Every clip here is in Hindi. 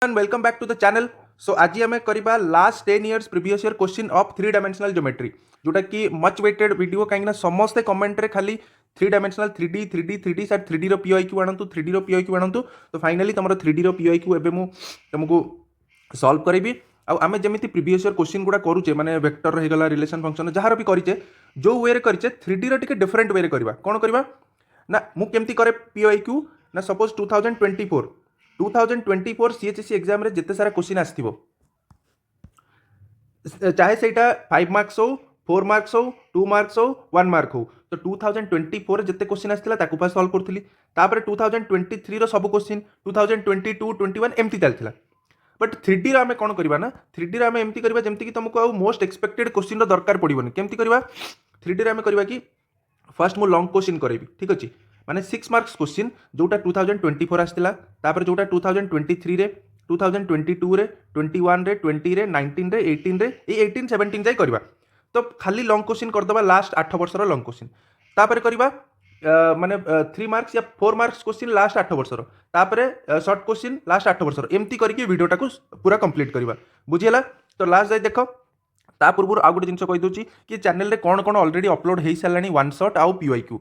and welcome back to the channel. So आज आम करवा last 10 years previous year question of 3 dimensional geometry जोटा कि मच वेटेड वीडियो कहीं समस्ते कमेंट रे खाली 3 डायमेंशनल 3D साइड 3D रो पीओआईक्यू आणंतु 3D रो पीओआईक्यू आणंतु तो फाइनली तुम 3D रो पीओआईक्यू एबे मु तुमको सॉल्व करेबी आम जमी प्रीवियस ईयर क्वेश्चन गुड़ा करुचे माने वेक्टर होगा रिलेशन फंक्शन जहाँ भी करेचे जो वे करेचे 3D रो टिके डिफरेंट वे करवा कौन करवा ना मु केमती करे पीओआईक्यू ना सपोज 2024 सीएचएससी एग्जाम रे जिते सारा क्वेश्चन आसथिबो चाहे सेटा 5 मार्क्स हो 4 मार्क्स हो 2 मार्क्स हो 1 मार्क हो तो 2024 रे जिते क्वेश्चन आस्थिला ताकू पास सॉल्व करथली तापर 2023 रो सब क्वेश्चन 2022 21 एमती चलथिला बट 3D रो आमे कोन करबा ना 3D रो आमे एमती करबा जेमती कि तुमको आ मोस्ट एक्सपेक्टेड क्वेश्चन रो दरकार पड़िबोनी केमती करबा 3D रो आमे करबा कि फर्स्ट मु लॉन्ग क्वेश्चन करेबी ठीक अछि माने 6 मार्क्स क्वेश्चन जोटा 2024 आस्थिला तापर जोटा 2023 रे 2022 रे 21 रे 20 रे 19 रे 18 रे ए 18 17 जाय करबा तो खाली लॉन्ग क्वेश्चन कर दबा लास्ट 8 वर्ष रो लॉन्ग क्वेश्चन तापर करबा माने 3 मार्क्स या 4 मार्क्स क्वेश्चन लास्ट 8 वर्ष रो तापर शॉर्ट क्वेश्चन लास्ट 8 वर्ष रो एमती करके वीडियोटा को पूरा कंप्लीट करबा बुझियला तो लास्ट जाय देखो ता पूर्व आउ गोटे जिनस कही दूसरी कि चैनल रे कौन कौन ऑलरेडी अपलोड हो सारे वन शॉट आउ पीओआईक्यू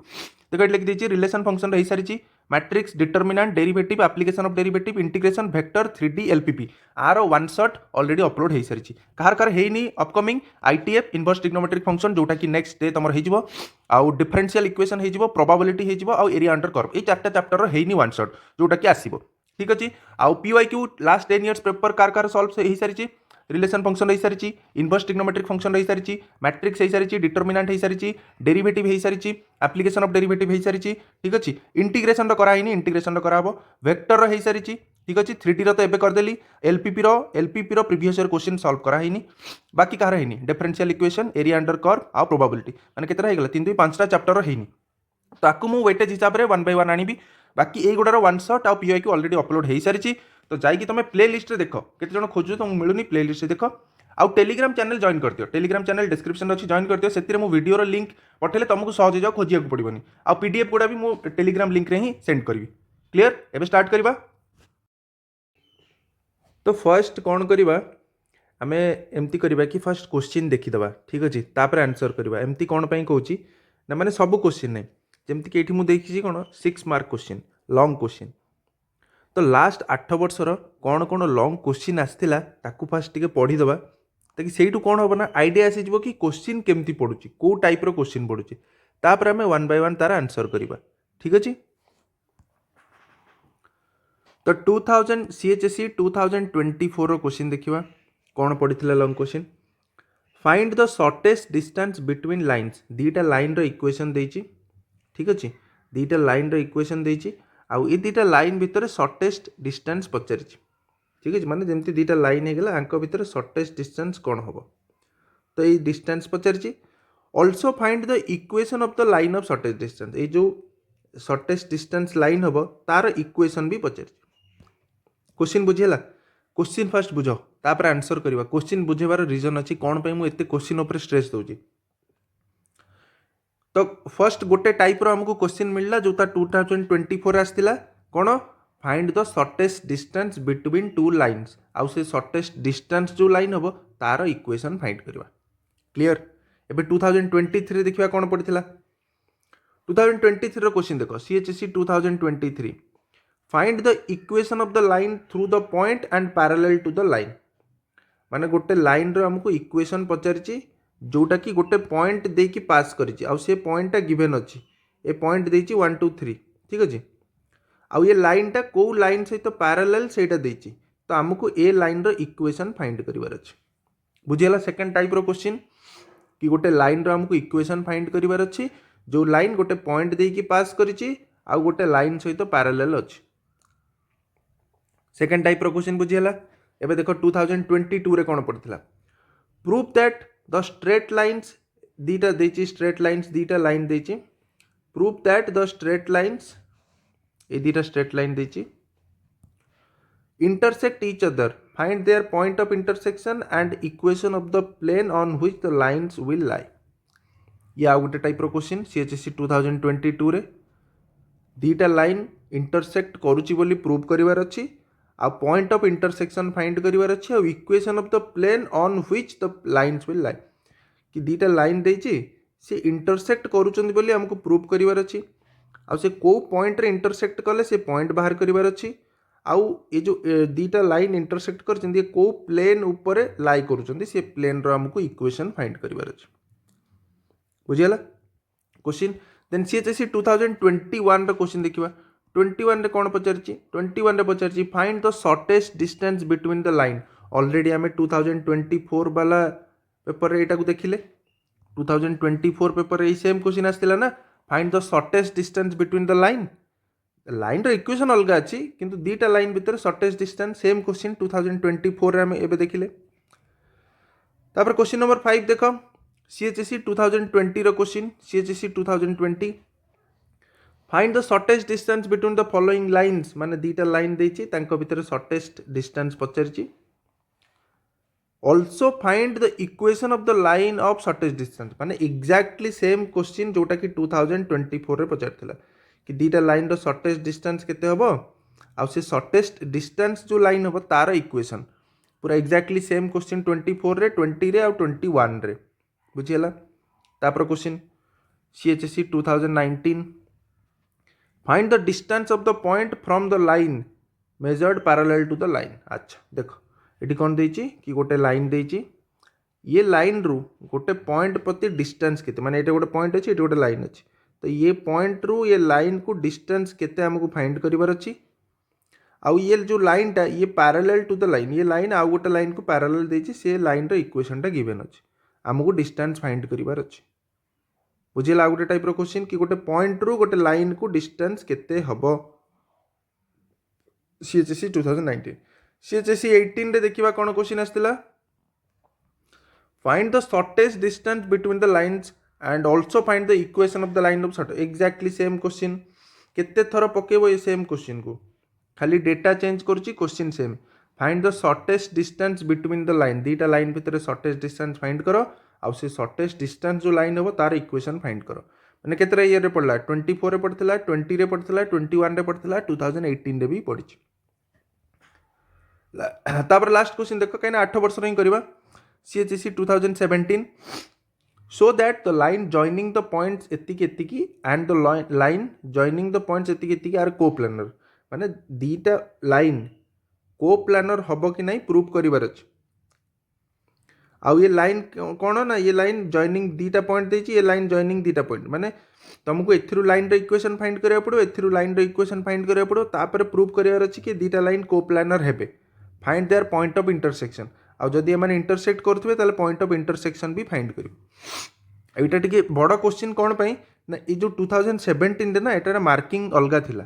देखो ये लिखी रिलेशन फंक्शन हो सारी matrix determinant derivative application of derivative integration vector 3D LPP are one shot already upload हो सारी कहार कहार है upcoming ITF inverse trigonometric function जोटा कि नेक्स्ट डे तुम हो आउ डिफरेंशियल इक्वेशन हो प्रोबेबिलिटी हो आउ एरिया अंडर कर्व ये 4टा चैप्टर है वन शॉट जोटा कि आसो ठीक अच्छे आउ पीओआईक्यू लास्ट 10 years पेपर कार सॉल्व हो सारी रिलेशन फंक्शन हो सारी इनवर्स ट्रिग्नोमेट्रिक फंक्शन हो सारी मैट्रिक्स हो सारी डिटरमिनेंट हो सारी डेरिवेटिव हो सारी एप्लिकेशन ऑफ डेरिवेटिव हो सारी ठीक अच्छे इंटीग्रेशन कराइनी इंटीग्रेशन कराब वेक्टर हो सारी ठीक अच्छे 3D रो तो एबे करदेली एलपीपी रो प्रीवियस ईयर क्वेश्चन सॉल्व कराइनी बाकी कहार है differential equation area under curve आ प्रोबेबिलिटी माने केतरा हो गला 3 2 5टा चैप्टर है ताकू मु वेटेज हिसाब रे 1 by 1 आनिबी बाकी ए गुडार वन शॉट आ पीओआईक्यू ऑलरेडी अपलोड हो सारी तो जाइए तुम प्ले लिस्ट देख केते जण खोजु तुमको मिलूनी प्ले लिस्ट देख आउ टेलीग्राम चैनल जॉइन कर दियो टेलीग्राम चैनल डिस्क्रिप्शन अच्छी जॉइन कर दियो से मु वीडियो लिंक पठेले तुमको सहज जाओ खोजिया पड़ोनी आ पीडीएफ गुड़ा भी मु टेलीग्राम लिंक रे ही सेंड करी क्लियर एबे स्टार्ट करबा तो फर्स्ट कौन करबा आमे एमती करबा कि फर्स्ट क्वेश्चन देखिदबा ठीक अछि तापर आंसर करबा एमती कोन पई कहूची ना माने सब क्वेश्चन नै जेमती कि एठी मु देखिछि कोन 6 मार्क क्वेश्चन लॉन्ग क्वेश्चन तो लास्ट 8 वर्षर कौन कौन लॉन्ग क्वेश्चन आसला ताकू फास्ट टिके पढ़ीदबा ताकि सेठू कौन हम ना आइडिया आसीज कि क्वेश्चन केमती पड़ुची को टाइप रो क्वेश्चन पड़ुची तापर आमे 1 by 1 तार आंसर करबा ठीक अछि तो 2000 सीएचएससी 2024 रो क्वेश्चन देखिबा कौन पड़िथिला long question find the shortest distance between lines दीटा लाइन रो इक्वेशन देछि ठीक अछि दीटा लाइन रो इक्वेशन देछि आउ ये दुटा लाइन भितर शॉर्टेस्ट डिस्टेंस पचारि ठीक है माने जमती दुटा लाइन हो गला आंक भितर शॉर्टेस्ट डिस्टेंस कौन हम तो ये डिस्टेंस पचारि also find the equation of the line of shortest distance ये जो शॉर्टेस्ट डिस्टेंस लाइन हम तार इक्वेशन भी पचारि क्वेश्चन बुझेला क्वेश्चन फर्स्ट बुझ तापर आंसर करवा क्वेश्चन बुझेबार रीजन अच्छी कौन पे मुझे क्वेश्चन उपर स्ट्रेस दूची तो फर्स्ट गोटे टाइप रो हमको क्वेश्चन मिलला जोता 2024 आसतिला कोन find the shortest distance between two lines आउ से शॉर्टेस्ट डिस्टेंस जो लाइन हम तार इक्वेशन फाइंड करवा क्लियर एबे 2023 देखिबा कोन पड़िथिला 2023 रो क्वेश्चन देखो CHSC 2023 find the equation of the line through the point and parallel to the line माने गोटे लाइन रो हमको इक्वेशन पचारिची जोटा कि गोटे पॉइंट देकी पास करिछि आउ से पॉइंट टा गिवन अछि ए पॉइंट देछि 1 2 3 ठीक अछि आउ ये लाइन टा को लाइन सहित पैरेलल सेटा देछि तो हमको ए लाइन रो इक्वेशन फाइंड करिवार अछि बुझियला सेकंड टाइप रो क्वेश्चन कि गोटे लाइन रो हमको इक्वेशन फाइंड करिवार अछि जो लाइन गोटे पॉइंट देकी पास करिछि आउ गोटे लाइन सहित पैरेलल अछि सेकंड टाइप रो क्वेश्चन बुझियला एबे देखो 2022 रे कोन पड़थिला prove that the straight lines दीटा देछि स्ट्रेट लाइन्स दीटा लाइन देछि prove that the straight lines ए दीटा स्ट्रेट लाइन देछि intersect each other find their point of intersection and equation of the plane on which the lines will lie ये आ गोटे टाइप रो क्वेश्चन सीएचएससी 2022 रे दीटा लाइन इंटरसेक्ट करूची बोली प्रूव करिवार अछि आ पॉइंट ऑफ इंटरसेक्शन फाइंड करिवार अछि आ equation of the plane on which the lines will lie कि दीटा लाइन देछि से इंटरसेक्ट करूचंदी बोली हमको प्रूव करिवार अछि आ से को पॉइंट रे इंटरसेक्ट कले से पॉइंट बाहर करिवार अछि आउ ये जो दीटा लाइन इंटरसेक्ट करचंदी ये को प्लेन ऊपर लाई करूचंदी से प्लेन रो हमको इक्वेशन फाइंड करिवार अछि बुझियला क्वेश्चन देन सीएचएससी 2021 रो क्वेश्चन देखिबा 21 रे कोन पचारची 21 रे पचारची find the shortest distance between the line already हमें 2024 वाला पेपर रे एटा को देखिले 2024 पेपर रे सेम क्वेश्चन आस्तिला ना find the shortest distance between the line line रो इक्वेशन अलगा अछि किंतु दीटा लाइन भितर शॉर्टेस्ट डिस्टेंस सेम क्वेश्चन 2024 रे हमें एबे देखिले तापर क्वेश्चन नंबर 5 देखो सीएचएससी 2020 रो question CHSE 2020 find the shortest distance between the following lines माने दीटा लाइन देछि तांको भितर शॉर्टेस्ट डिस्टेंस पचारछि also find the equation of the line of shortest distance माने एक्जाक्टली सेम क्वेश्चन जोटा कि 2024 रे पचारथिला कि दीटा लाइन रो शॉर्टेस्ट डिस्टेंस केते हबो आ से शॉर्टेस्ट डिस्टेंस जो लाइन हबो तार इक्वेशन पूरा एक्जाक्टली सेम क्वेश्चन 24 रे 20 रे आ 21 रे बुझियला तापर question CHSE 2019 find the distance of the point from the line measured parallel to the line अच्छा देखो एटी कोन देछि कि गोटे लाइन देछि ये लाइन रु गोटे पॉइंट प्रति डिस्टेंस केते माने एटा गोटे पॉइंट अछि एटा गोटे लाइन अछि तो ये पॉइंट रु ये लाइन को डिस्टेंस केते हमको फाइंड करिवार अछि आउ ये जो लाइन टा ये पैरेलल टू द लाइन ये लाइन आउ गोटे लाइन को पैरेलल देछि से लाइन रो इक्वेशन टा गिवन अछि हमको डिस्टेंस फाइंड करिवार अछि बुझिला गोटे टाइप रो क्वेश्चन कि गोटे पॉइंट रु गोटे लाइन को डिस्टेंस केते हबो सीएचएससी 2019 सीएचएससी 18 रे देखिबा कोन क्वेश्चन आस्तिला find the shortest distance between the lines and also find the equation of the line of short exactly same question केते थर पकेबो ये सेम क्वेश्चन को खाली डेटा चेंज करछि question same find the shortest distance between the line दीटा लाइन भितर शॉर्टेस्ट डिस्टेंस फाइंड करो आ से शॉर्टेस्ट डिस्टेंस जो लाइन हबो तार इक्वेशन फाइंड करो माने केतरा ईयर रे पड़ला 24 रे पड़थिला 20 रे पड़थिला 21 रे पड़थिला 2018 रे भी पड़िछि तापर लास्ट क्वेश्चन देखो कहीं 8 वर्ष रे करबा सीएचएससी 2017 so that the line joining the points एतिकी and the line joining the points एतिकी are coplanar माने दीटा लाइन कोप्लानर हबो कि नहीं प्रूव करिवार अछि आउ ये लाइन कोन ना ये लाइन जॉइनिंग दीटा पॉइंट देछि ये लाइन जॉइनिंग दीटा पॉइंट माने तुमको एथिरु लाइन रो इक्वेशन फाइंड करिया पड़ो एथिरु लाइन रो इक्वेशन फाइंड करिया पड़ो तापर प्रूव करिवार अछि कि दीटा लाइन कोप्लानर हेबे find their point of intersection आ जदि एमाने इंटरसेक्ट करथबे ताले पॉइंट ऑफ इंटरसेक्शन भी फाइंड करियो एटा टिके बड़ क्वेश्चन कोन पई ना ए जो 2017 रे ना एटा मार्किंग अलगा थिला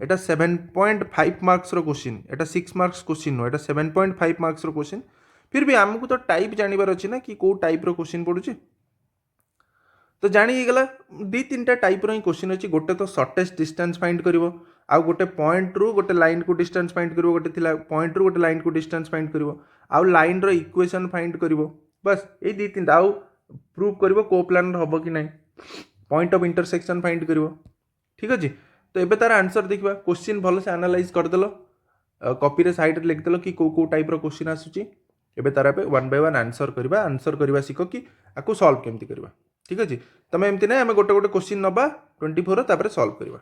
एटा 7.5 मार्क्स रो क्वेश्चन एटा 6 मार्क्स क्वेश्चन नो एटा 7.5 मार्क्स रो क्वेश्चन फिर भी हमको तो टाइप जानिबार अछि ना कि को टाइप रो क्वेश्चन पडुछि तो जानि गला दी तीनटा टाइप रो क्वेश्चन अछि गोटे तो शॉर्टेस्ट डिस्टेंस फाइंड करिवो आ गोटे पॉइंट रु गोटे लाइन को डिस्टेंस फाइंड करिवो गोटे थिला पॉइंट रु गोटे लाइन को डिस्टेंस फाइंड करिवो आ लाइन रो इक्वेशन फाइंड करिवो बस ए दी तीनटा आ प्रूव करिवो कोप्लानर हबो कि नहीं पॉइंट ऑफ इंटरसेक्शन फाइंड करिवो ठीक अछि तो एबे तार आंसर देखिबा क्वेश्चन भलो से एनालाइज कर देलो कॉपी रे साइड रे लिख देलो कि को टाइप रो क्वेश्चन आसुची एबे तारा पे 1 बाय 1 आंसर करबा सिको कि आकु सॉल्व केमति करबा ठीक अछि तमे एमति नै हम गोटे गोटे क्वेश्चन नबा 24 तापर सॉल्व करबा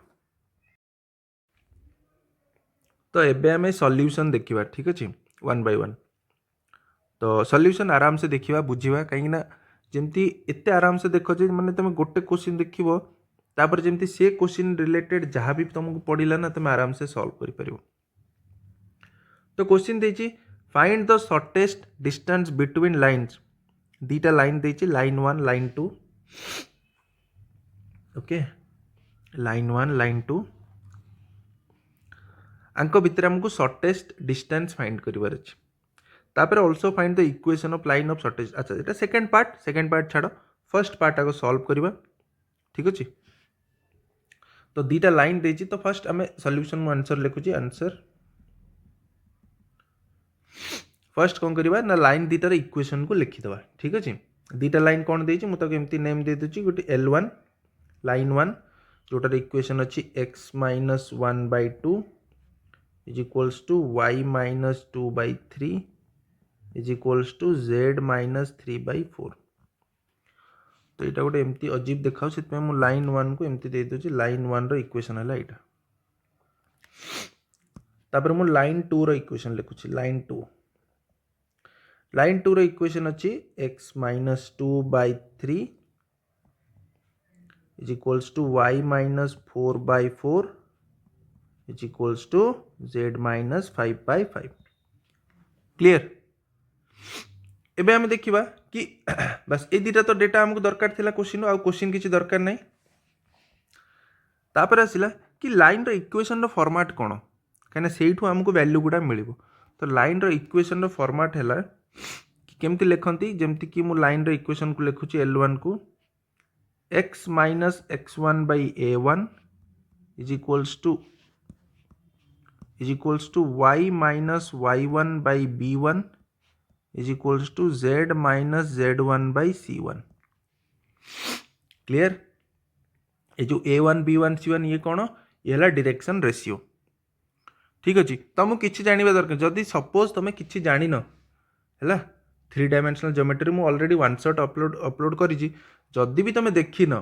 तो एबे हमें सॉल्यूशन देखिबा ठीक अछि 1 बाय 1 तो सॉल्यूशन आराम से देखिबा बुझिबा काहे ना जेमति एते आराम से देखो जे माने तमे गोटे क्वेश्चन देखिबो तापर जेमति से क्वेश्चन रिलेटेड जहां भी तुमको पडिला ना तमे आराम से सॉल्व करि परिबो तो क्वेश्चन देछि find the shortest distance between lines दीटा लाइन देछि line 1 line 2 okay line 1 line 2 आंको भितर हमको शॉर्टेस्ट डिस्टेंस फाइंड करिवार अछि तापर also find the equation of line of shortage अच्छा एटा सेकंड पार्ट छाड़ो फर्स्ट पार्ट आको सॉल्व करबा ठीक अछि तो दीटा लाइन देछि तो फर्स्ट हमें सॉल्यूशन में आंसर लिखु छी आंसर फर्स्ट कोन करबा ना लाइन दीटार इक्वेशन को लिखि दबा ठीक अछि दीटा लाइन कोन देछि मु तो केमति नेम दे दछि गोटे L1 लाइन 1 जोटार इक्वेशन अछि x - 1/2 is equals to y minus 2/3 is equals to z minus 3/4। तो यहाँ गोटे एमती अजीब देखा से लाइन 1 को एमती दे दूसरी लाइन 1 रो इक्वेशन है यहाँ। तापर मु लाइन 2 रो इक्वेशन लिखुची लाइन 2 रो इक्वेशन अच्छी x minus 2/3 is equals to y minus 4/4 is equals to z minus 5/5। Clear. एबे हम देखिबा कि बस ए दुटा तो डेटा हमको दरकार थिला क्वेश्चन आ क्वेश्चन किछि दरकार नहीं। तापर आसिला कि लाइन रो इक्वेशन रो फॉर्मेट कोन कहीं सेठू हमको वैल्यू गुडा मिलिबो। तो लाइन रो इक्वेशन रो फॉर्मेट हैला कि केमती लिखंती जेमती कि मु लाइन रो इक्वेशन को लिखुची L1 को x minus x1/a1 is equals to y minus y1/b1 is equals to z minus z1/c1। Clear. ये जो a1 b1 c1 ये कौन ये है डायरेक्शन रेशियो। ठीक अच्छे तुमको किसी जानवा दरकार जदि सपोज तुम किसी जान है 3 डायमेंशनल ज्योमेट्री मु ऑलरेडी वन शॉट अपलोड करी जदि भी तुम देखिन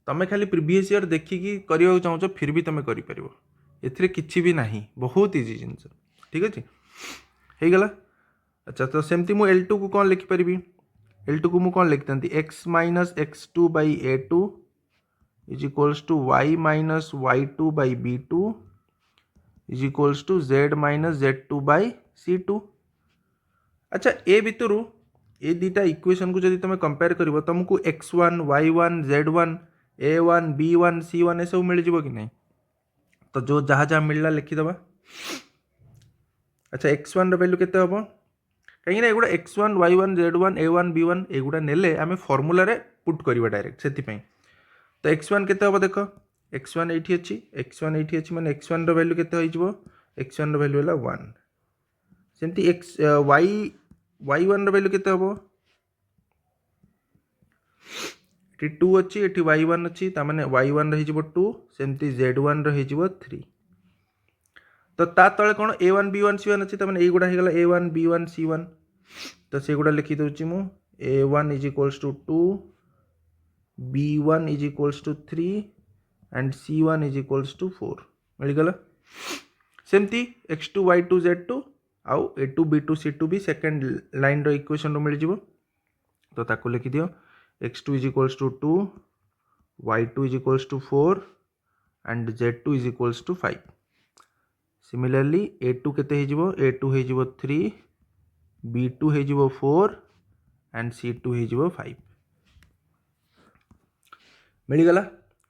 तुम खाली प्रीवियस ईयर देखिकी करने चाहो फिर भी तुम कर एथिरे किछि भी नहीं बहुत इजी जिनस। ठीक अच्छे हो गला। अच्छा तो सेमती मु L2 को कौन लिखिपारि L2 को मु कौन लिखिथांती x minus x2/a2 is equals to y minus y2/b2 is equals to z minus z2/c2। अच्छा ए भितर ये दुटा इक्वेशन को जब तुम कंपेयर कर तुमको x1 y1 z1 a1 b1 c1 ये सब मिल जाए कि नहीं। तो जो जहाँ जहाँ मिलला लिखिदबा। अच्छा x1 रो वैल्यू केते हबो कहीं एगुड़ा x1 y1 z1 a1 b1 एगुड़ा नेले आमे फॉर्मूला रे पुट करबा डायरेक्ट सेति पई। तो x1 केते हबो देखो x1 एठी अछि x1 एठी अछि माने x1 रो वैल्यू केते होइजबो x1 रो वैल्यू होला 1। सेमती y1 रो वैल्यू केते हबो एठी 2 अछि एठी y1 अछि ता माने y1 रो हिजबो 2 सेमती z1 रो हिजबो 3। तो ता तळे कोन a1 b1 c1 अछि ता माने ए गुडा हेगला a1 b1 c1। तो से गुडा लिखि दउछि मु a1 is equals to 2 b1 is equals to 3 and c1 is equals to 4 मिल गला। सेमती x2 y2 z2 आउ a2 b2 c2 भी सेकंड लाइन रो इक्वेशन रो मिल जिवो। तो ताको लिखि दियो x2 is equals to 2 y2 is equals to 4 and z2 is equals to 5। Similarly a2 केते हे जिवो a2 हे जिवो 3 b2 हे जिवो 4 एंड c2 हे जिवो 5 मिल गला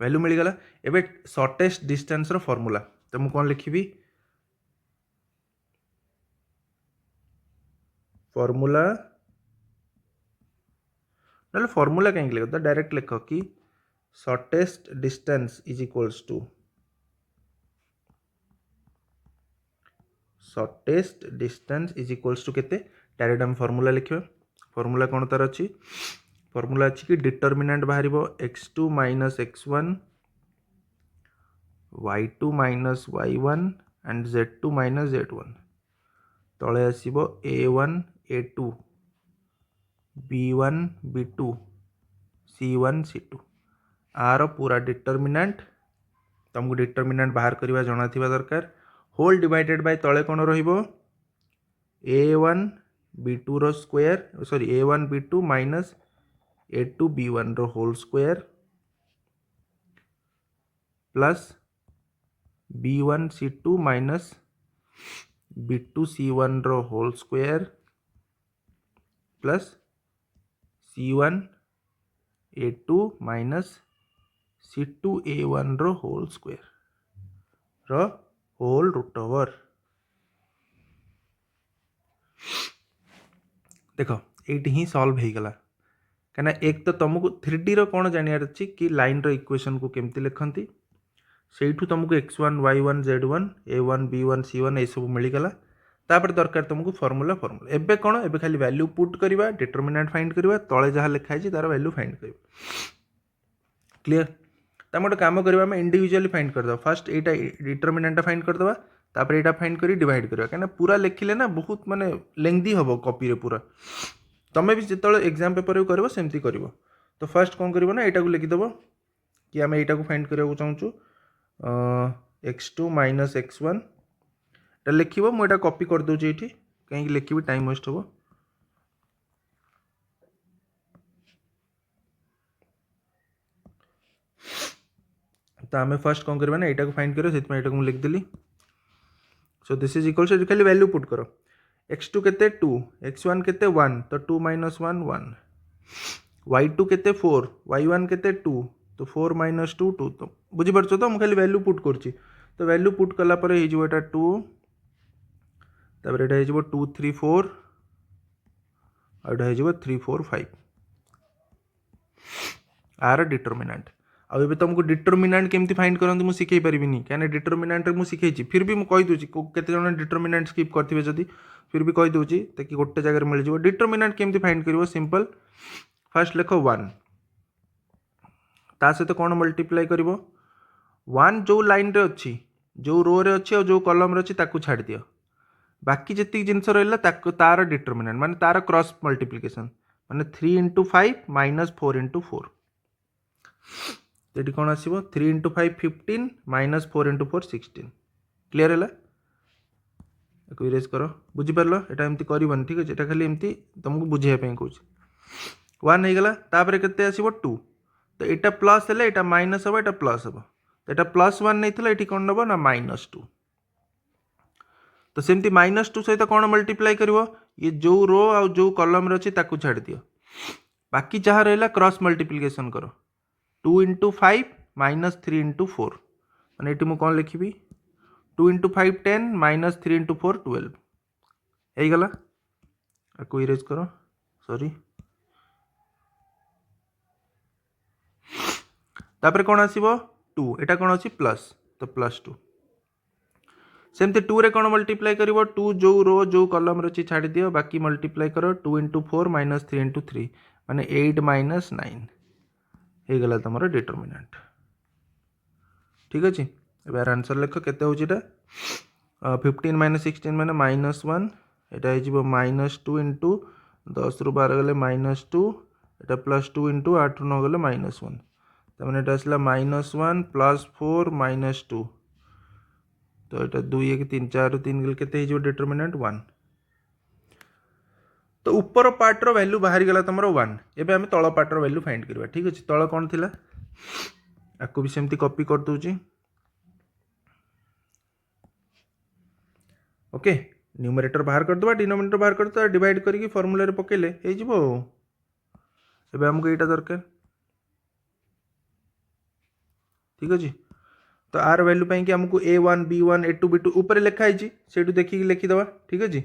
वैल्यू मिल गला। एबे शॉर्टेस्ट डिस्टेंस रो फार्मूला तो मु कोन लिखिबी फार्मूला ना फार्मूला कहीं लिखो तो डायरेक्ट लिखो कि shortest distance is equals to shortest distance is equals to केते डायरेक्ट हम फार्मूला लिखिबा। फार्मूला कोन तार अछि फार्मूला अछि कि डिटरमिनेंट बाहरिबो x2 minus x1 y2 minus y1 and z2 minus z1 तळे आसीबो a1 a2 b1 b2 c1 c2 आर पूरा डिटरमिनेंट तुमको डिटरमिनेंट बाहर करवा जना थिबा दरकार होल डिवाइडेड बाय तळे कोन रहिबो a1 b2 रो square sorry a1 b2 minus a2 b1 रो whole square plus b1 c2 minus b2 c1 रो whole square plus c1 a2 minus c2 a1 रो होल स्क्वायर रो होल रूट ओवर। देखो ये ही सॉल्व हो गला कहना एक तो तुमको 3D रो कौन जानियार अछि कि लाइन रो इक्वेशन को केमती लिखंती सेठू तुमको x1 y1 z1 a1 b1 c1 ए सब मिल गला। तापर दरकार तुमको फार्मूला एबे कौन एबे खाली वैल्यू पुट करवा डिटरमिनेंट फाइंड करवा तळे जहाँ लिखा है तार वैल्यू फाइंड करवा। क्लियर। तो गोटे कम करवा इंडिविजुअली फाइंड करदे फास्ट यहाँ डिटरमिनेंट फाइंड करदे तापर एटा फाइंड करी डिवाइड करवा कहीं पूरा लिखिले ना बहुत माने लेंथी हम कॉपी रे पूरा तमें भी जो एग्जाम पेपर कर सेमती कर तो फर्स्ट कौन कर ना यहाँ को लिखिदेव कि आम यहाँ को फाइंड करने चाहूँ x2 माइनस x1 लिख मुझे कॉपी कर दूसरी ये कहीं लिखी टाइम वेस्ट हम तो आम फर्स्ट कौन करवा ना यहाँ को फाइंड करें से लिखदेली so this is equal to खाली वैल्यू पुट कर x2 केते 2 x1 केते 1 तो 2 माइनस 1 1 y2 केते 4 y1 केते 2 तो 4 माइनस 2 2 तो बुझीपार तो मुझे खाली वैल्यू पुट कर तो वैल्यू पुट कलापर हो 2 तापर ये हो 2 3 4 आटा हो 3 4 5 आर डिटरमिनेंट आबे तुमको डिटरमिनेंट केमती फाइंड करते मुझे शिखे पारि कहीं डिटरमिनेंट मुझे शिखी फिर भी मुझे कहीदे केते डिटरमिनेंट स्किप करते जदि फिर भी कहीदे ताकि गोटे जगह मिल जाए डिटरमिनेंट केमती फाइंड कर सिंपल फास्ट लिख 1 ता सहित कौन मल्टीप्लाई कर 1 जो लाइन रे अच्छी जो रो रे अच्छी और जो कॉलम रे अच्छी ताकू छाड़ दियो बाकी जितनी जिनस रहा तार डिटरमिनेंट माने तार क्रॉस मल्टीप्लिकेशन माने 3 इंटू 5 माइनस 4 इंटू 4 तो कौन आसो 3 इंटू 5 15 माइनस 4 इंटू 4 16 क्लीयर है इरेज कर बुझीपार यहाँ एमती कर ठीक अच्छे खाली एमती तुमको बुझाई कौच 1 हो गला तापर केते आसो 2 तो यहाँ प्लस है यहाँ माइनस हम यहाँ प्लस हम तो यहाँ प्लस 1 नहीं ये कौन नब ना माइनस 2 तो सेमती माइनस 2 सहित कौन मल्टीप्लाई कर ये जो रो आ जो कलम रे अच्छी छाड़ दियो बाकी जहाँ रहा क्रॉस मल्टीप्लिकेशन कर 2 इंटू 5 माइनस 3 इंटू 4 मैंने ये मुझे कौन लिखी 2 इंटू 5 10 माइनस 3 इंटू 4 12 हो गला आपको इरेज करो सॉरी तापर कौन आसो 2 यहाँ कौन अच्छी प्लस तो प्लस 2 सेमती 2 रे कौन मल्टीप्लाई कर 2 जो रो जो कलम रही छाड़ दियो बाकी मल्टीप्लाई करो 2 इंटू 4 माइनस 3 इंटू 3 माने 8 माइनस 9 हो गला तुम डिटरमिनेंट ठीक अच्छे अब यार आंसर लिख केते होची 15 माइनस 16 माने माइनस 1 यहाँ हो माइनस 2 इंटू 10 रु 12 गले माइनस 2 यहाँ प्लस 2 इंटू 8 रु 9 गले माइनस 1 तो मैंने आसला माइनस 1 प्लस 4 माइनस 2 तो यहाँ 2 1 3 4 3 गले केते हो डिटरमिनेंट 1 तो ऊपर पार्ट रो वैल्यू बाहरी गला तुम 1 एबे आम तल पार्ट रो वैल्यू फाइंड करवा ठीक अच्छे तल कौन थिला आपको भी सेमती कॉपी कर दूची ओके न्यूमरेटर बाहर कर दवा डिनोमिनेटर बाहर कर दवा डिवाइड करके फॉर्मूला रे पकेले हे जिवो एबे हमको एटा दरकार ठीक अच्छे तो आर वैल्यू पाई कि हमको a1 b1 a2 b2 ऊपर लिखा है से देखिए लिखिदवा ठीक अच्छे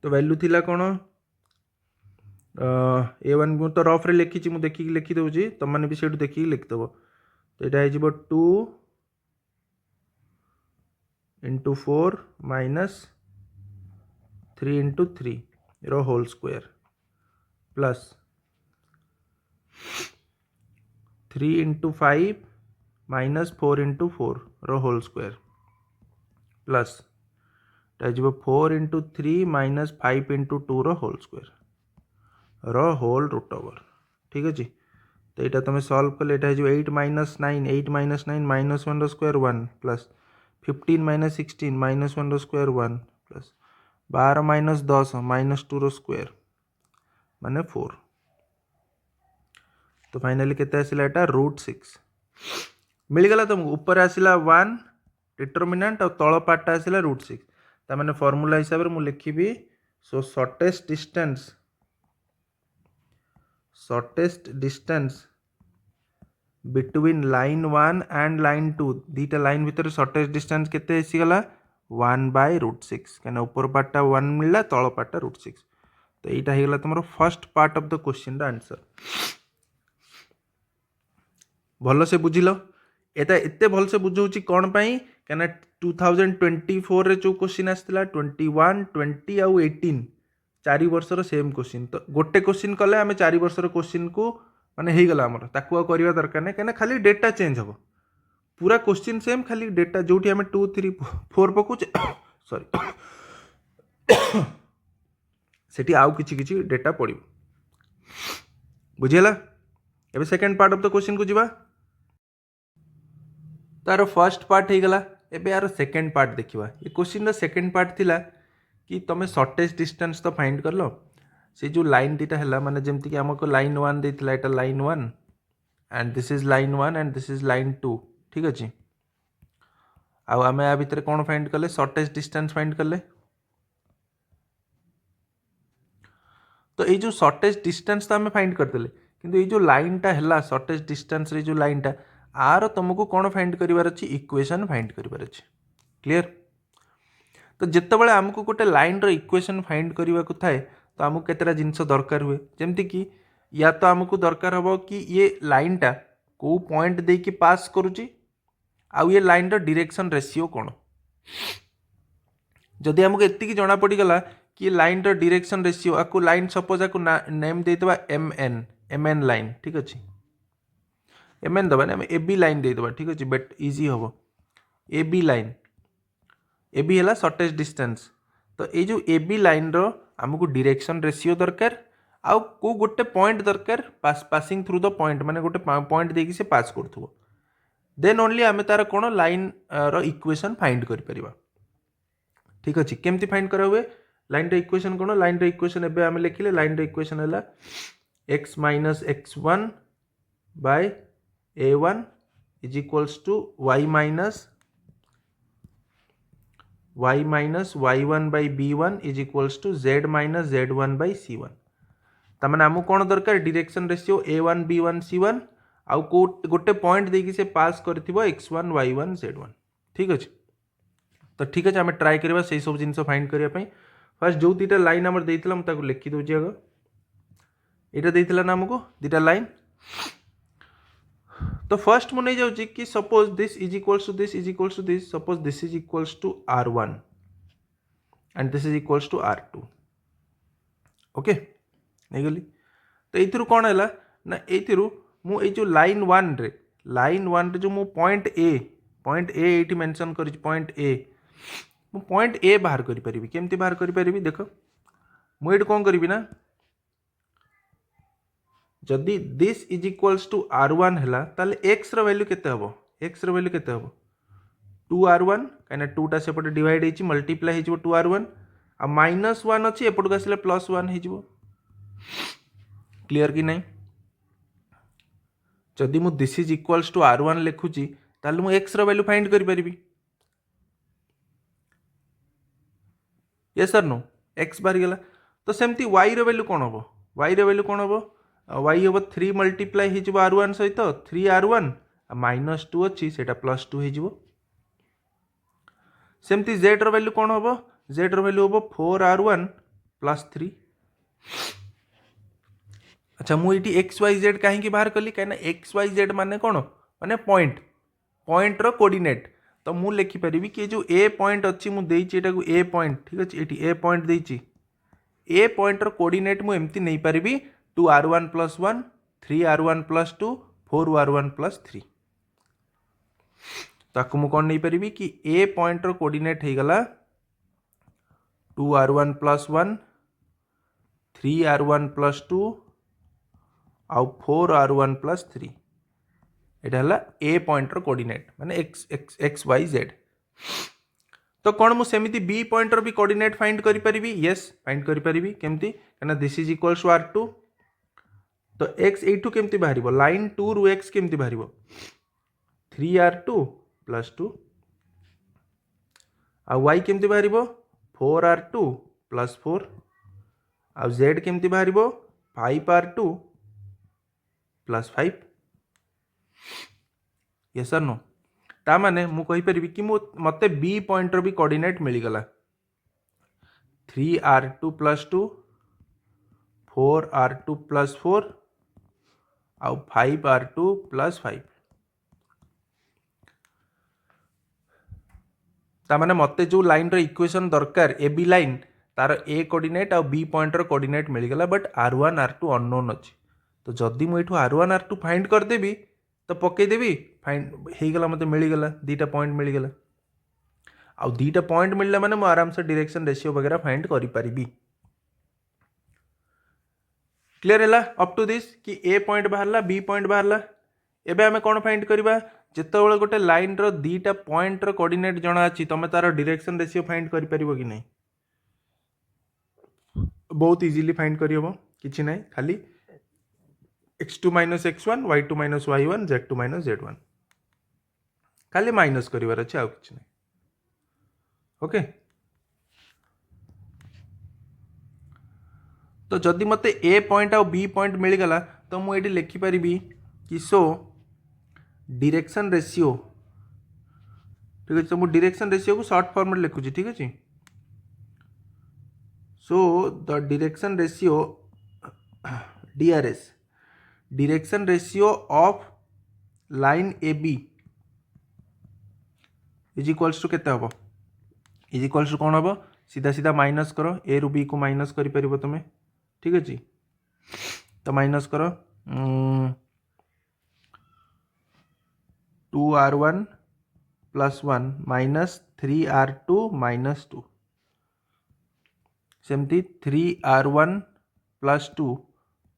तो वैल्यू थिला कौन a1 मु तो रफ रे लिखी मुझे देखिए लिखी दूसरी तुम मैंने भी से देखिए लिखिदेव तो यहाँ हो 2 इंटू 4 माइनस 3 इंटू 3 रो whole square plus 3 into 5 minus 4 into 4 रो whole square plus 4 into 3 minus 5 into 2 रो होल स्क्वायर रो होल रूट ओवर ठीक अच्छे तो यहाँ तुम सॉल्व कले 8 माइनस 9 माइनस 1 रो स्क्वायर 1 प्लस 15 माइनस 16 माइनस 1 रो स्क्वायर 1 प्लस 12 माइनस 10 माइनस 2 रो स्क्वायर माने 4 तो फाइनली केते आसिला एटा √6 मिलगला तुमको ऊपर आसिला 1 डिटरमिनेंट और तल पार्ट आसिला √6 ता माने फॉर्मूला हिसाब रे मु लिखिबी so shortest distance between line 1 and line 2 दीटा लाइन भितर शॉर्टेस्ट डिस्टेंस केते आसीगला 1/√6 कहना ऊपर पार्टा 1 मिलला तल पार्टा √6 तो यहाँ हो तुम first part of the question रा आंसर भल से बुझिल एटा एते भल से बुझाऊँ कौन पाई कहना 2024 रे जो क्वेश्चन आसला 21 20 आउ 18 4 वर्षर सेम क्वेश्चन तो गोटे क्वेश्चन कले आम 4 वर्षर क्वेश्चन को माने हो गला आमर ताकू करवा दरकार नहीं कहीं खाली डेटा चेंज हम पूरा क्वेश्चन सेम, खाली डेटा जो आम 2 3 4 पकाउचे सॉरी सेठी आउ किछि किछि डेटा पड़ो। बुझीगला? एबे second part of the question को जीवा। तार फर्स्ट पार्ट हो गला। एबे यार सेकंड पार्ट देखिवा। ये क्वेश्चन द सेकंड पार्ट थिला कि तमे शॉर्टेज डिस्टेंस तो फाइंड कर लो। से जो लाइन दीटा है माने जेमती कि हमको line 1 देथिला, Etah line 1 and this is line 1 and this is line 2, ठीक अछि। आ आमे आ भितर कोन फाइंड करले? शॉर्टेज डिस्टेंस फाइंड करले। तो ये जो शॉर्टेज डिस्टेंस तो आम फाइंड करदेले, किंतु ये जो लाइनटा है शॉर्टेज डिस्टेंस रे जो लाइनटा आर तुमको कौन फाइंड करिवार अछि? इक्वेशन फाइंड करिवार अछि। क्लियर? तो जितेबाला आमको गोटे लाइन रो इक्वेशन फाइंड करने को थाए तो आमको केतेटा जिनस दरकार हुए, जमती कि या तो आमको दरकार हम कि ये लाइनटा को पॉइंट दे कि पास करुच्ची, आउ ये लाइन रो डायरेक्शन रेशियो कौन। जदि आमको एतिकी जना पड़गला कि लाइन रो डायरेक्शन रेशियो, आपको लाइन सपोज आपको नेम देदेबा एम एन लाइन, ठीक अच्छे। एम एन दबा ए बी लाइन देदेबा, ठीक अच्छे, बेट इजी हम। A B line, A B है शॉर्टेज डिस्टेंस। तो ये जो ए बी लाइन रो आमको डायरेक्शन रेशियो दरकार, आउ को गोटे पॉइंट दरकार पासिंग थ्रू द पॉइंट, माने गोटे पॉइंट देकी से पास करथुबो, देन ओनली आमे तार कोन लाइन रो इक्वेशन फाइंड करि परिबा। ठीक अछि। केमती फाइंड करा हुए लाइन रो इक्वेशन कोन? लाइन रो इक्वेशन एबे आमे लिखिले। लाइन रो इक्वेशन हला x minus x1 by a1 is equals to y minus y1 by b1 is equals to z minus z1 by c1। तमाने आमको कौन दरकार? Direction ratio a1 b1 c1 आउ गोटे पॉइंट देकी से पास करथिबो x1 y1 z1। ठीक अछि। तो ठीक अछि, आमे ट्राई करबा सेही सब जिंस फाइंड करिया पई। फर्स्ट जो दीटा लाइन हमर देइतला हम ताको लिखि दोछि। आगो एटा देइतला ना हमको दीटा लाइन। तो फर्स्ट मु नै जाउछि कि suppose this is equals to this is equals to this, suppose this is equals to r1 and this is equals to r2। Okay नहीं गली। तो एथिरु कोन हैला ना, एथिरु मु ए जो लाइन 1 रे जो मु पॉइंट ए एठी मेंशन करि, पॉइंट ए मु पॉइंट ए बाहर करि परिबी। केमती बाहर करि परिबी? देखो मु एठी कोन करिबी ना, जदि this is equals to r1 हैला ताले x रो वैल्यू केते हबो? x रो वैल्यू केते हबो? 2r1, काइना 2 टा सेपटे डिवाइड हेची मल्टीप्लाई हेजिबो 2r1 आ माइनस 1 अछि एपटको आसिले प्लस 1 हेजिबो। क्लियर कि नहीं? जदि मु this is equals to r1 लिखुची ताले मु x रो वैल्यू फाइंड करि परिबी। यस सर नो, x बाहर गेला। तो सेमती y रो वैल्यू कोन हबो? y रो वैल्यू कोन हबो? y हबो 3 मल्टीप्लाई हेजिबो r1 सहित 3r1 आ माइनस 2 अछि सेटा प्लस 2 हेजिबो। सेमती z रो वैल्यू कोन हबो? z रो वैल्यू हबो 4r1 प्लस 3। अच्छा मु इटी एक्स वाई जेड कहीं बाहर कली कहीं एक्स वाई जेड माने कौन माने पॉइंट रो कोऑर्डिनेट। तो मु लिखि परिबी कि जो ए पॉइंट अच्छी मु देइची एटा को ए पॉइंट, ठीक अछि, एटी ए पॉइंट देइची। ए पॉइंट रो कोऑर्डिनेट मु एम्ति नै परिबी 2r1 + 1 3r1 + 2 4r1 + 3। ताकू मु कोन नै परिबी कि ए पॉइंट रो कोऑर्डिनेट हे गला 2r1 + 1 3r1 + 2 आउ 4r1 + 3। एटा हला ए पॉइंट रो कोऑर्डिनेट माने एक्स वाई जेड। तो कौन मु सेमिति बी पॉइंट रो भी कोऑर्डिनेट फाइंड करि परिबी? यस फाइंड करि परिबी। केमती? कना this is equals to r2। तो x एठू केमती बाहरिबो? लाइन 2 रु x केमती बाहरिबो? 3r2 + 2 आ y केमती बाहरिबो? 4r2 + 4 आ z केमती बाहरिबो? 5r2 + 5। Yes sir no. ता माने मु कहि परिबी कि मते बी पॉइंट रो भी कोऑर्डिनेट मिली गला 3r2 + 2 4r2 + 4 आउ 5r2 + 5। ता माने मते जो लाइन रो इक्वेशन दरकार ए बी लाइन तार ए कोऑर्डिनेट आउ बी पॉइंट रो कोऑर्डिनेट मिली गला, बट r1 r2 अननोन अछि। तो जदि मु एठू r1 r2 फाइंड कर देबी तो पकईदेवी फाइन होगला मत मिलगला दुटा पॉइंट मिलगला आउ दुटा पॉइंट मिलला माने मु आराम से डायरेक्शन रेशियो वगैरह फाइंड करि परिबी क्लियर है अप टू दिस कि ए पॉइंट बाहरला बी पॉइंट बाहरला एबे हमें कौन फाइंड करवा जितेबाला गोटे लाइन रो दुटा पॉइंट रो कोऑर्डिनेट जना अछि तमे तार डायरेक्शन रेशियो फाइंड करि परिबो कि नहीं बहुत इजीली फाइंड करियो किछि नहीं खाली x2 minus x1 y2 minus y1 z2 minus z1 खाली माइनस करिवार अछि आ किछि नहीं ओके तो जदि मते ए पॉइंट आउ बी पॉइंट मिलगला तो मुझे लिखिपारि कि सो डायरेक्शन रेशियो ठीक है तो मुझे डायरेक्शन रेशियो को शॉर्ट फॉर्म में लिखुची ठीक है so the direction ratio DRS direction ratio of line AB is equals to केते हबो इज इक्वल्स टू कौन हम सीधा सीधा माइनस करो ए रु बी को माइनस कर पार तुम ठीक अच्छे तो माइनस करो 2r1 plus 1 minus 3r2 minus 2 सेमती 3r1 plus 2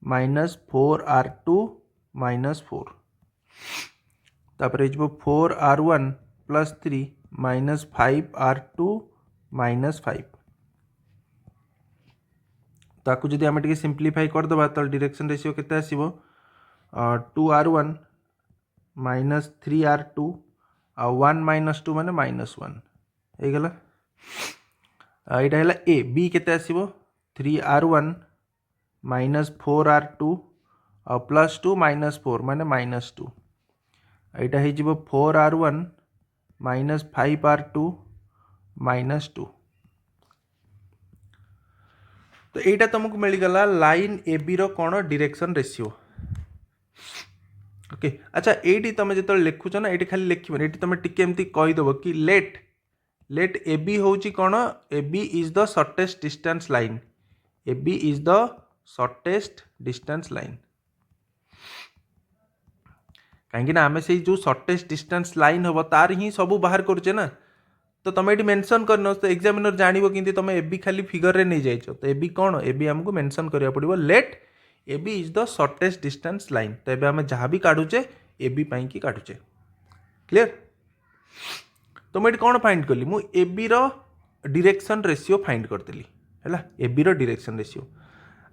minus 4r2 minus 4 तापर 4r1 plus 3 minus 5r2 minus 5 ताकू जदि आम टे सिंप्लीफाई करदे तो डायरेक्शन रेशियो केते आसीबो 2r1 माइनस 3r2 आ 1 माइनस 2 माने माइनस 1 होगला यहाँ है ए बी केते आसीबो 3r1 माइनस 4r2 आ प्लस 2 माइनस 4 माने माइनस 2 यहाँ हो 4r1 माइनस 5r2 माइनस 2 तो यहाँ तुमको मिलगला लाइन ए बी रो कौन डायरेक्शन रेशियो ओके अच्छा ये तुम जो लिखुच ना ये खाली लिख ये तुम टी कहीदेव कि लेट ए बी हूँ कौन A B is the shortest distance line A B is the shortest distance line कहीं आम से जो शॉर्टेस्ट डिस्टेंस लाइन हम तार ही सब बाहर करुचे ना तो तुम ये मेंशन करन तो एग्जामिनर जानिबो कि तुम ए बी खाली फिगर रे नहीं जाइछ तो ए बी कौन ए बी हमको मेंशन करिया पड़िबो let A B is the shortest distance line तो एबे आम जहाँ भी काढुचे ए बी पाई कि काढुचे क्लियर तो मुझे कौन फाइंड कली मु ए बी रो डायरेक्शन रेशियो फाइंड करदेली है ए बी रो डायरेक्शन रेशियो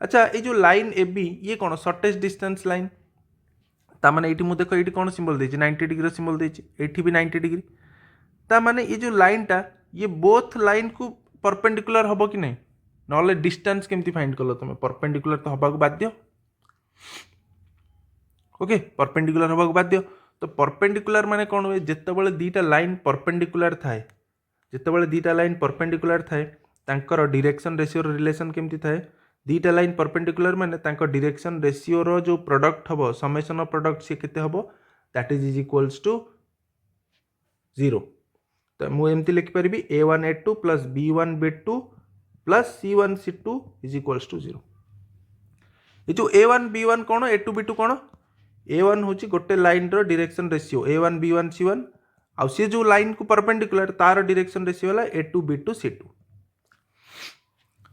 अच्छा ये जो लाइन ए बी ये कौन शॉर्टेस्ट डिस्टेंस लाइन तामाने ये मुझे देखो ये कौन सिंबल देछि 90 डिग्री सिंबल देछि एठी भी 90 डिग्री तामाने ये जो लाइन टा ये बोथ लाइन को परपेंडिकुलर हम कि नहीं ना डिस्टेंस केमती फाइंड कल तुम परपेंडिकुलर तो हवा बाध्य ओके परपेंडिकुलर हवा बाध्य तो परपेंडिकुलर माने कौन हुए जितेबाला दुईटा लाइन परपेंडिकुलर थाए जितेबाला दुईटा लाइन परपेंडिकुलर थाए तांकर डायरेक्शन रेशियो रिलेशन केमती थाए दुईटा लाइन परपेंडिकुलर माने तांकर डायरेक्शन रेशियो रो जो प्रोडक्ट हबो समेशन ऑफ प्रोडक्ट से केते हबो दैट इज इक्वल्स टू 0 तो मुझे एमती लिखिपारि a1a2 plus b1b2 plus c1c2 is equals to 0 ये जो a1 b1 कौन a2 b2 कौन a1 हूँ गोटे लाइन रो direction ratio a1 b1 c1 आउ सी जो लाइन को परपेंडिकुलर तार डायरेक्शन रेशियो है a2 b2 c2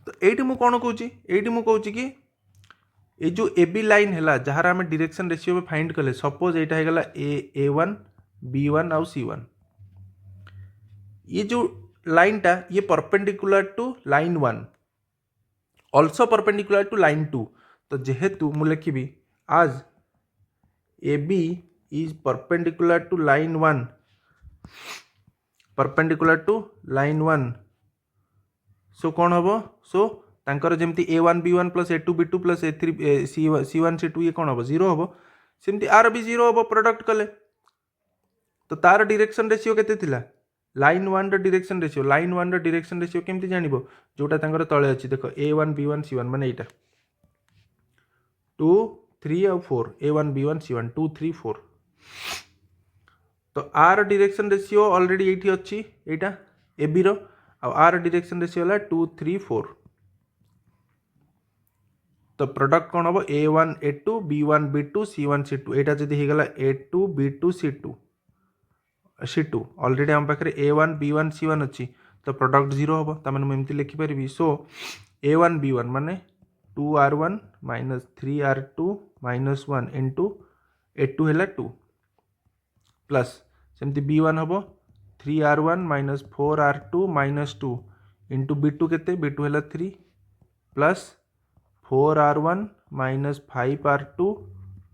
तो ये मुझे कौन कहूँ ये मुझे कहूँ कि ये जो ए बी लाइन है जार आम डायरेक्शन रेशियो में फाइंड कले सपोज यहाँ होगा a1 b1 आउ c1 ये जो लाइन टा ये perpendicular to line 1 also perpendicular to line 2 तो जेहेतु मु लिखी आज A B is perpendicular to line 1 perpendicular to line 1 so कौन हम सो तांकर जमती a1 b1 plus a2 b2 plus a3 c1 c2 ये कौन हम 0 हम सेमती आर भी 0 हम प्रोडक्ट कले तो तार डायरेक्शन रेशियो केते थिला line 1 direction ratio line 1 direction ratio केमती जानिबो जोटा तांकर तळे अछि देखो a1 b1 c1 माने एटा 2 3 और 4 a1 b1 c1 2 3 4 तो आर डायरेक्शन रेशियो ऑलरेडी एठी अछि एटा ए बी रो आ आर डायरेक्शन रेशियो है 2 3 4 तो प्रोडक्ट कौन हम A1 A2 B1 B2 C1 C2 यहाँ जब होगा A2 B2 C2 ऑलरेडी आम पाखे A1 B1 C1 अच्छी तो प्रोडक्ट 0 हम तमें मुझे लिखिपरि सो A1 B1 माने 2R1 minus 3R2 minus 1 into A2 है 2 प्लस सेमती B1 हम 3R1 minus 4R2 minus 2 into B2 केते B2 है 3 plus 4R1 minus 5R2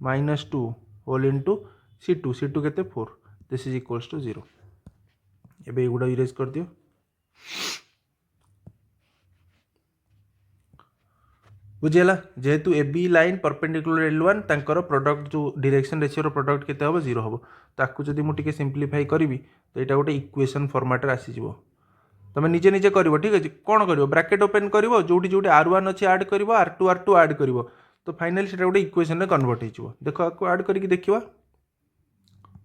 minus 2 whole into C2 केते 4 दिस इज इक्वल्स टू 0 एबे एगुड़ा इरेज कर दियो बुझीगला जेहेतु ए बी लाइन परपेंडिकुलर L1 तांकर प्रोडक्ट जो डायरेक्शन रेशियो प्रोडक्ट केते हम 0 हम ताकू जदि मुझे सिंप्लीफाई करी तो यहाँ गोटे इक्वेशन फॉर्मेट आसीजिवो तुम निजे निजे कर ठीक अच्छे कौन कर ब्राकेट ओपन कर जो R1 अच्छे आड कर R2 आड कर तो फाइनाली से गोटे इक्वेशन में कन्वर्ट हो देख आपको आड करके देखा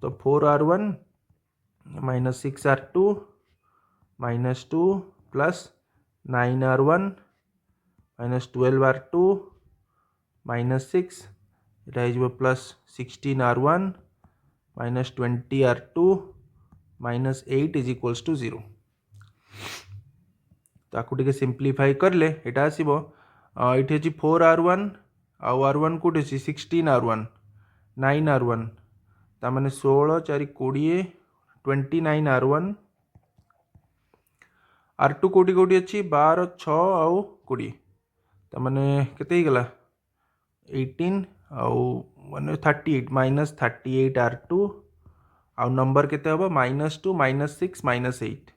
तो 4R1 minus 6R2 minus 2 plus 9R1 minus 12R2 minus 6 यहाँ plus 16R1 minus 20R2 minus 8 is equals to 0 ताकू टिके सिंप्लीफाई करले एटा आसीबो इठी अछि 4R1 आउ R1 कोठी अछि 16R1 9R1 ता माने 16 4 20 29R1 R2 कोठी कोठी अछि 12 6 आउ 20 ता माने केते ही गला 18 आउ माने 38 माइनस 38 R2 आउ नंबर केते हबो -2 -6 -8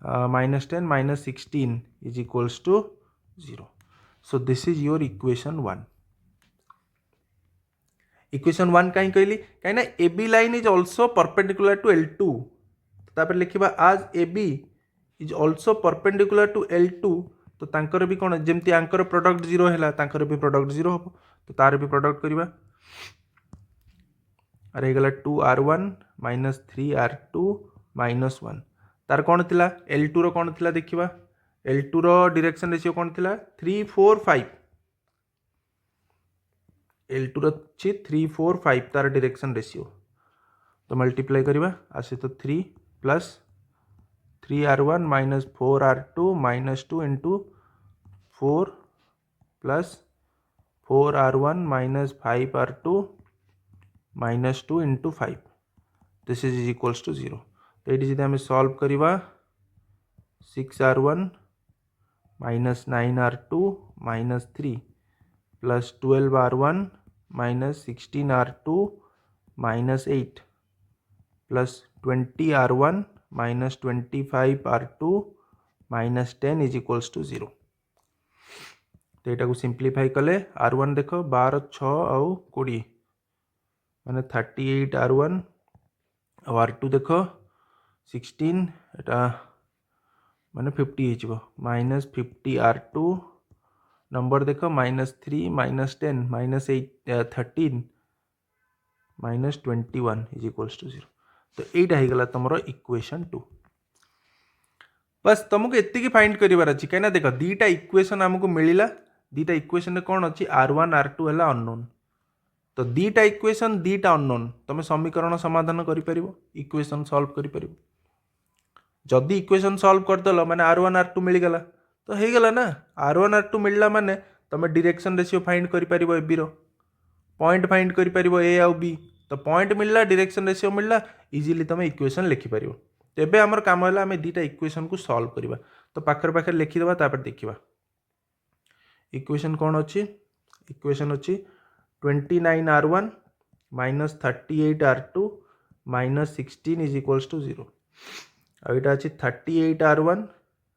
-10 -16 is equals to 0. So this is your equation 1. Equation 1 कहीं कहली कहीं ना AB line is also perpendicular to L2 तापर लिखिबा as AB is also perpendicular to L2 तो तांकर भी कौन जेमती आंकर प्रोडक्ट 0 हैला तांकर भी प्रोडक्ट 0 हो तो तार भी प्रोडक्ट करिबा अरे गला 2R1 माइनस 3R2 माइनस 1 तार कौन थिला L2 रो कौन थिला देखिबा L2 रो डायरेक्शन रेशियो कौन थिला 3 4 5 L2 रो छी 3 4 5 तार डायरेक्शन रेशियो तो मल्टीप्लाई करिबा आसे तो 3 plus 3R1 minus 4R2 minus 2 into 4 plus 4R1 minus 5R2 minus 2 into 5 this is equals to 0 तो ये जब आम सॉल्व करवा 6R1 minus 9R2 minus 3 plus 12R1 minus 16R2 minus 8 plus 20R1 minus 25R2 minus 10 is equals to 0 तो यहाँ को सिंप्लीफाई कले R1 देख 12 6 आउ 20 माने 38R1 और R2 देख 16 एटा माने 50 हो माइनस 50R2 नंबर देख -3 -10 -8 13 -21 इज इक्वल्स टू 0 तो यहीटा हो गला तुम इक्वेशन 2 बस तुमको एति फाइंड करार अच्छी कहीं देख दीटा इक्वेशन आमको मिलला दीटा इक्वेशन कौन अच्छी R1 R2 है अननोन तो दीटा इक्वेशन दीटा अननोन तुम समीकरण समाधान कर इक्वेशन सॉल्व कर जदि इक्वेशन सॉल्व करदेल माने R1 R2 मिलगला तो हो गला ना R1 R2 मिलला माने तुम डायरेक्शन रेशियो फाइंड कर एबी रो पॉइंट फाइंड कर ए आउ बी तो पॉइंट मिलला डायरेक्शन रेशियो मिलला इजीली तुम इक्वेशन लिखिपर तो एबे हमर काम है आम दीटा इक्वेशन को सॉल्व करवा तो पाखर पाखर लिखिदेवा तापर देखिबा इक्वेशन कौन अच्छी इक्वेशन अच्छी 29R1 minus 38R2 minus 16 is equals to 0 आईटा अच्छी 38R1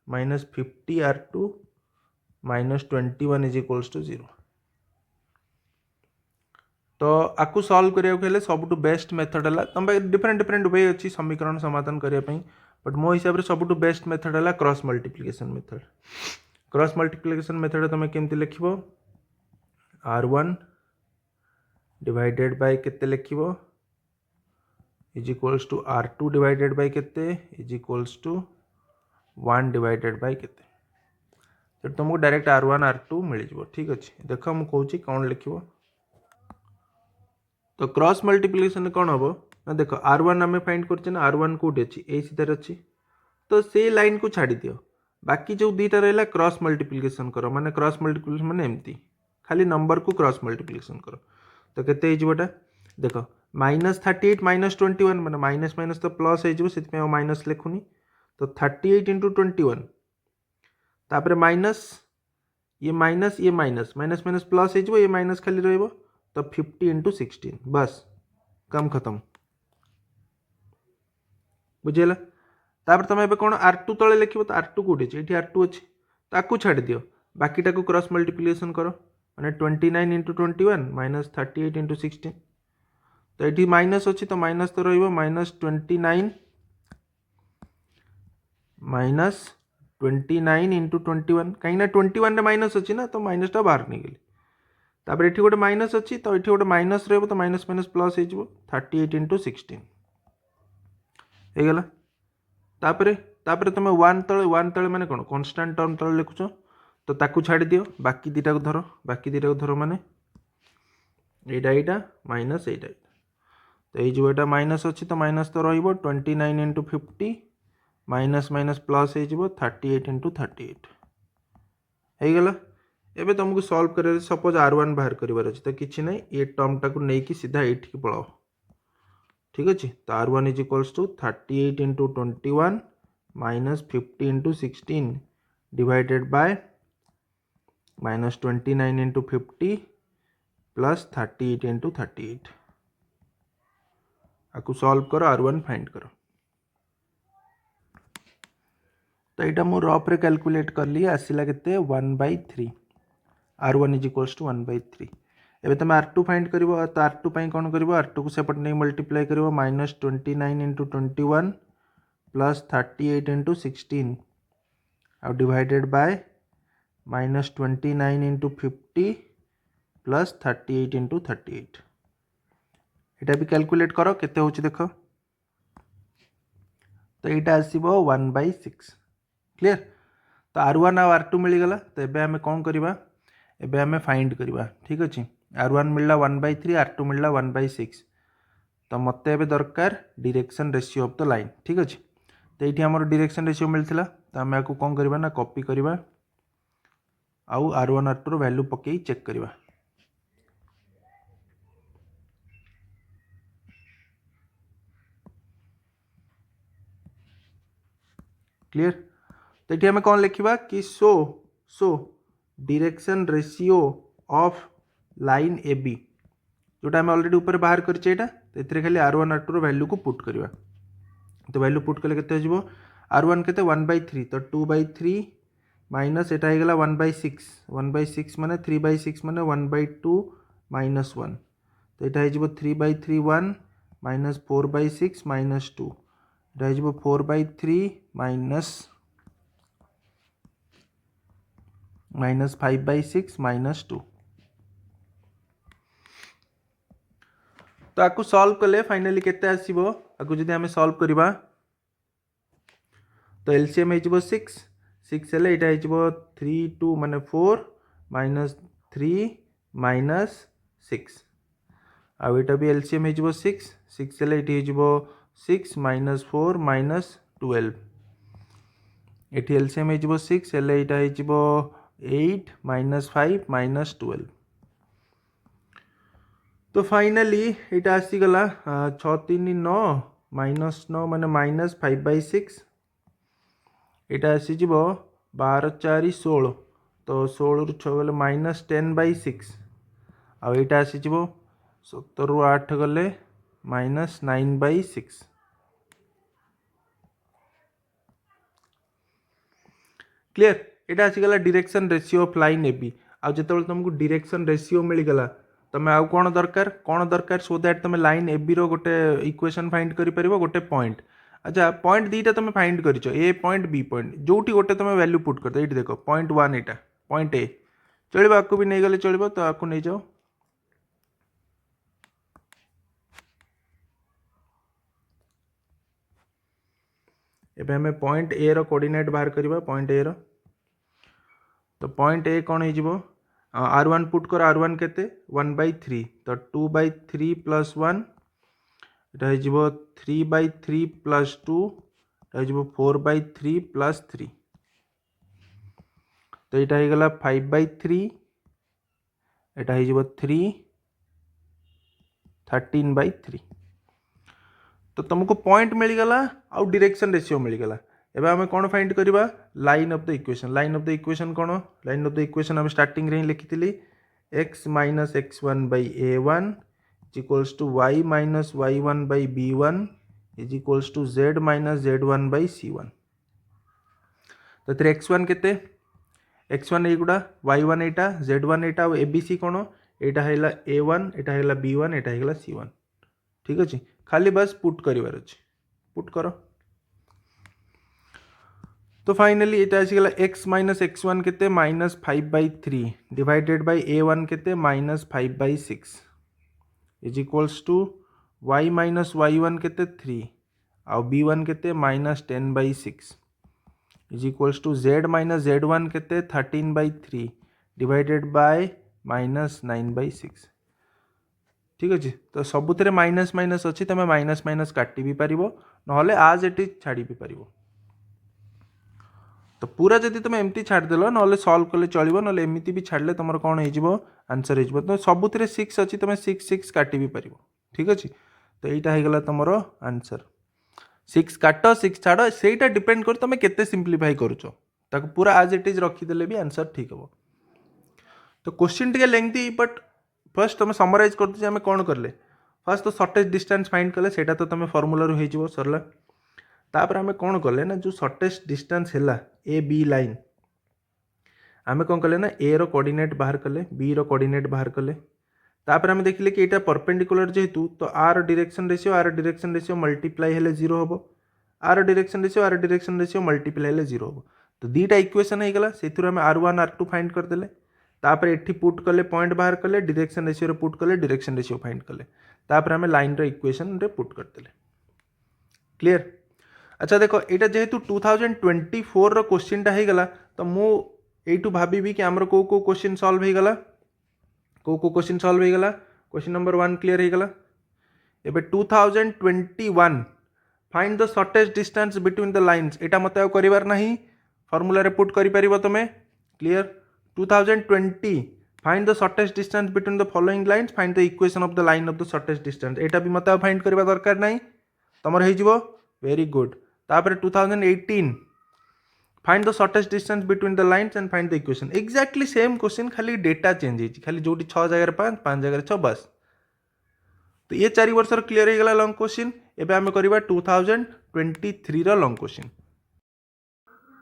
minus 50R2 minus 21 is equals to 0 तो आपको सॉल्व करिया सबुठ बेस्ट मेथड है तुम डिफरेंट डिफरेंट वे अच्छी समीकरण समाधान करने बट मो हिसाब से सबुठ बेस्ट मेथड है cross multiplication method cross multiplication method तुम केमती लिख R1 डिवाइडेड बाय केते लिखिबो is equals to R2 divided by केते is equals to 1 divided by केते तो तुमको डायरेक्ट R1 R2 मिल जाव। ठीक अच्छे देख मुझे कौन कौन लिख तो क्रॉस मल्टीप्लिकेशन कौन हम ना देख R1 आम फाइंड कर R1 कौटी अच्छी यही सीधार अच्छी तो से लाइन को छाड़ दियो बाकी जो दीटा रहा क्रॉस मल्टीप्लिकेशन कर माने क्रॉस मल्टीप्लिकेशन माने एमती खाली नंबर को क्रॉस मल्टीप्लिकेशन कर तो केते होटा देख -38 -21 माने माइनस माइनस तो प्लस हो माइनस लिखुनी तो 38 × 21 तापर माइनस ये माइनस माइनस माइनस प्लस हो ये माइनस खाली रहिबो तो 50 × 16 बस काम खत्म बुझेला तापर तुम एबे कौन R2 तले लिखिबो तो R2 कोठी अछि एठी R2 अछि ताकू छाड़ दियो बाकीटा को क्रॉस मल्टीप्लिकेशन करो माने 29 × 21 -38 × 16 तो ये माइनस अच्छी तो माइनस तो रही -29 × 21 कहीं 21 रे माइनस अच्छी ना तो माइनसटा बाहर नहीं गली तापर ये गोटे माइनस अच्छी तो ये गोटे माइनस रही तो माइनस माइनस प्लस हो 38 × 16 होगला तापर तुम 1 तले माने कौन कांस्टेंट टर्म तले लिखुच तो ताकू छाड़ दियो बाकी दीटा को धर माने एटा माइनस एटा तो ये जो एटा माइनस अच्छी तो माइनस तो रही 29 × 50 माइनस माइनस प्लस हो 38 × 38 होगला एबे तुमको सॉल्व कर सपोज R1 बाहर करार अच्छे तो किसी ना ये टर्मटा को लेकिन सीधा ये पलाओ ठीक अच्छे तो R1 = 38 × 21 -50 × 16 डिवाइडेड बाय -29 × 50 प्लस 38 × 38 आपको सॉल्व करो R1 फाइंड करो तो यहाँ मुझे रफ कैलकुलेट कर ली आसला के 1/3 R1 = 1/3 एबे तुम R2 फाइंड कर तो R2 कौन कर R2 को सेपट नहीं मल्टीप्लाई कर -29 × 21 प्लस 38 × 16 आउ डिवाइडेड बाय -29 × 50 प्लस 38 × 38 एटा भी कैलकुलेट करो केते होची देखो तो यहाँ आसो 1/6 क्लियर तो R1 और R2 मिलगला तो एबे हमें कौन करवा एबे हमें फाइंड करवा ठीक अच्छे R1 मिलला 1/3 R2 मिलला 1/6 तो मत एबे दरकार direction ratio of the line ठीक अच्छे तो ये आम डायरेक्शन रेशियो मिलता तो आम आपको कौन करवा ना कॉपी करवा आउ R1 R2 वैल्यू पकई चेक करवा क्लियर तो ये आम कौन लिखा कि so direction ratio of line A B जोटा आम ऑलरेडी ऊपर बाहर करछे एटा तो ये खाली R1 R2 वैल्यू को पुट करवा तो वैल्यू पुट कले केते हो R1 केते 1/3 तो 2/3 माइनस एटा होगला 1/6 माने 3/6 माने 1/2 माइनस 1 तो यहाँ हो 3/3 1 माइनस 4/6 माइनस 2 यहाँ हो 4/3 माइनस 5/6 माइनस 2 तो आपको सॉल्व कले फाइनली केते आसीबो आपको जदि हमें सॉल्व करबा तो एलसीएम हो 6 हेले एटा हो 3 2 माने 4 माइनस 3 माइनस 6 आउ एटा भी एलसीएम हो 6 हेले एटी हो 6 माइनस 4 माइनस 12 एटी एलसीएम हो 6 हेले एटा हो 8 माइनस 5 माइनस 12 तो फाइनली यहाँ आसीगला 6 3 9 माइनस 9 माने माइनस 5/6 यहाँ आसीज 12 4 16 तो 16 रु 6 गले माइनस 10/6 आउ यहाँ आसीज 17 रु 8 गले माइनस 9/6 क्लियर यहाँ आसीगला direction ratio of line A B आउ जो तुमको डायरेक्शन रेशियो मिलगला तुम आउ कौन दरकार सो दैट तुम लाइन ए बी रो गोटे इक्वेशन फाइंड कर पार गोटे पॉइंट अच्छा पॉइंट दीटा तुम फाइंड कर ए पॉइंट बी पॉइंट जोटी गोटे तुम वैल्यू पुट कर ये देख पॉइंट 1 यहाँ पॉइंट ए चलो आपको भी नहीं गले चलो तो आपको नहीं जाओ एबे हमें पॉइंट ए रो कोऑर्डिनेट बाहर करबा पॉइंट ए रो तो पॉइंट ए कौन हो R1 पुट कर R1 केते 1/3 तो 2/3 प्लस 1 এটা हो 3/3 प्लस 2 এটা हो 4/3 प्लस 3 तो यहाँ हो गला 5/3 এটা हो 3 13/3 तो तुमको पॉइंट मिलगला आउ डायरेक्शन रेशियो मिलगला एबे हमें कौन फाइंड करबा लाइन ऑफ द इक्वेशन कौन लाइन ऑफ द इक्वेशन हम स्टार्टिंग रे लिखितली x minus x1 by a1 is equals to y minus y1 by b1 is equals to z minus z1 by c1 तो तेरे x1 केते x1 एगुडा y1 एटा z1 एटा और abc कौन एटा हैला a1 एटा हैला b1 एटा हैला c1 ठीक अछि खाली बस पुट करिवार अछि पुट करो तो फाइनली ये आसीगला x माइनस x1 केते माइनस 5/3 डिवाइडेड बाय a1 केते minus 5/6 is equals to y minus y1 केते 3 और b1 केते minus 10/6 is equals to z minus z1 केते 13/3 डिवाइडेड बाय माइनस 9/6 ठीक अच्छे तो सबुथिरे माइनस माइनस अच्छी तुम माइनस माइनस काटी भी पार ना आज एटी छाड़ी भी पार तो पूरा जदि तुम एमती छाड़देल ना सल्व कले चलो ना एमती भी छाड़े तुम कौन हो आंसर हो तो सबुथिरे 6 अच्छी तुम 6 6 काटी भी पार ठीक अच्छे तो यहाँ होगला तुम आंसर 6 काट 6 छाड़ से डिपेंड कर तुम केते सिंप्लीफाई करुच पूरा आज इट इज रखीदे भी आंसर ठीक हम तो क्वेश्चन टे लेंथी बट फर्स्ट तुम समराइज करते आम कौन कले फर्स्ट तो शॉर्टेज डिस्टेंस फाइंड कले सेटा तो तुम फॉर्मूला हो सरला तापर आम कौन कले ना जो शॉर्टेज डिस्टेंस है ए बी लाइन आम कौन कले ना ए रो कोऑर्डिनेट बाहर कले बी रो कोऑर्डिनेट बाहर कले तापर आम देखिले कि यहाँ परपेंडिकुलर जेहेतु तो आर डायरेक्शन रेशियो मल्टीप्लाई हेले 0 हम आर डायरेक्शन रेशियो मल्टीप्लाई हेले 0 हम तो दुईटा इक्वेशन हो गला से आम R1 R2 फाइंड करदेले तापर एठी पुट कले पॉइंट बाहर कले डायरेक्शन रेशियो रे पुट कले डायरेक्शन रेशियो फाइंड कले तापर आम लाइन रो इक्वेशन रे पुट करदेले क्लियर अच्छा देखो यहाँ जेहेतु 2024 रो क्वेश्चन टा होगला तो मु एठू भाभी कि आमर को क्वेश्चन सॉल्व हो गला को क्वेश्चन सॉल्व हो गला क्वेश्चन नंबर 1 क्लियर हो गला एबे 2021 find the shortage distance between the lines एटा मते करिवार नाही फार्मूला रे पुट करि परिबो तमे clear 2020 find the shortage distance between the following lines find the equation of the line of the shortage distance एटा भी मते फाइंड करबा दरकार नाही तमर हे जिवो वेरी गुड तापर 2018 find the shortage distance between the lines and find the equation exactly same question खाली डेटा चेंज होती खाली जो 6 जगह 5 जगह 6 बस तो ये 4 वर्ष क्लियर हो गला लॉन्ग क्वेश्चन एबे आमे करबा 2023 रो लॉन्ग क्वेश्चन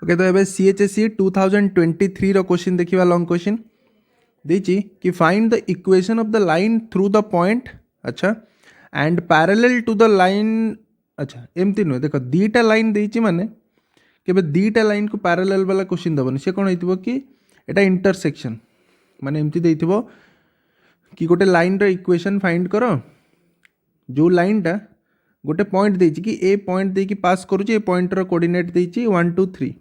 ओके तो एबे CHSE 2023 रो क्वेश्चन देखिबा लॉन्ग क्वेश्चन देछि कि find the equation of the line through the point अच्छा and parallel to the line अच्छा एमती नुहे देख दीटा लाइन देछि माने केबे दीटा लाइन को पैरेलल वाला क्वेश्चन दबनी से कौन हो कि एटा इंटरसेक्शन माने एमती देथिबो कि गोटे लाइन रो इक्वेशन फाइंड करो जो लाइन टा गोटे पॉइंट देछि कि a point देकी pass करूछि A point रो कोऑर्डिनेट देछि 1 2 3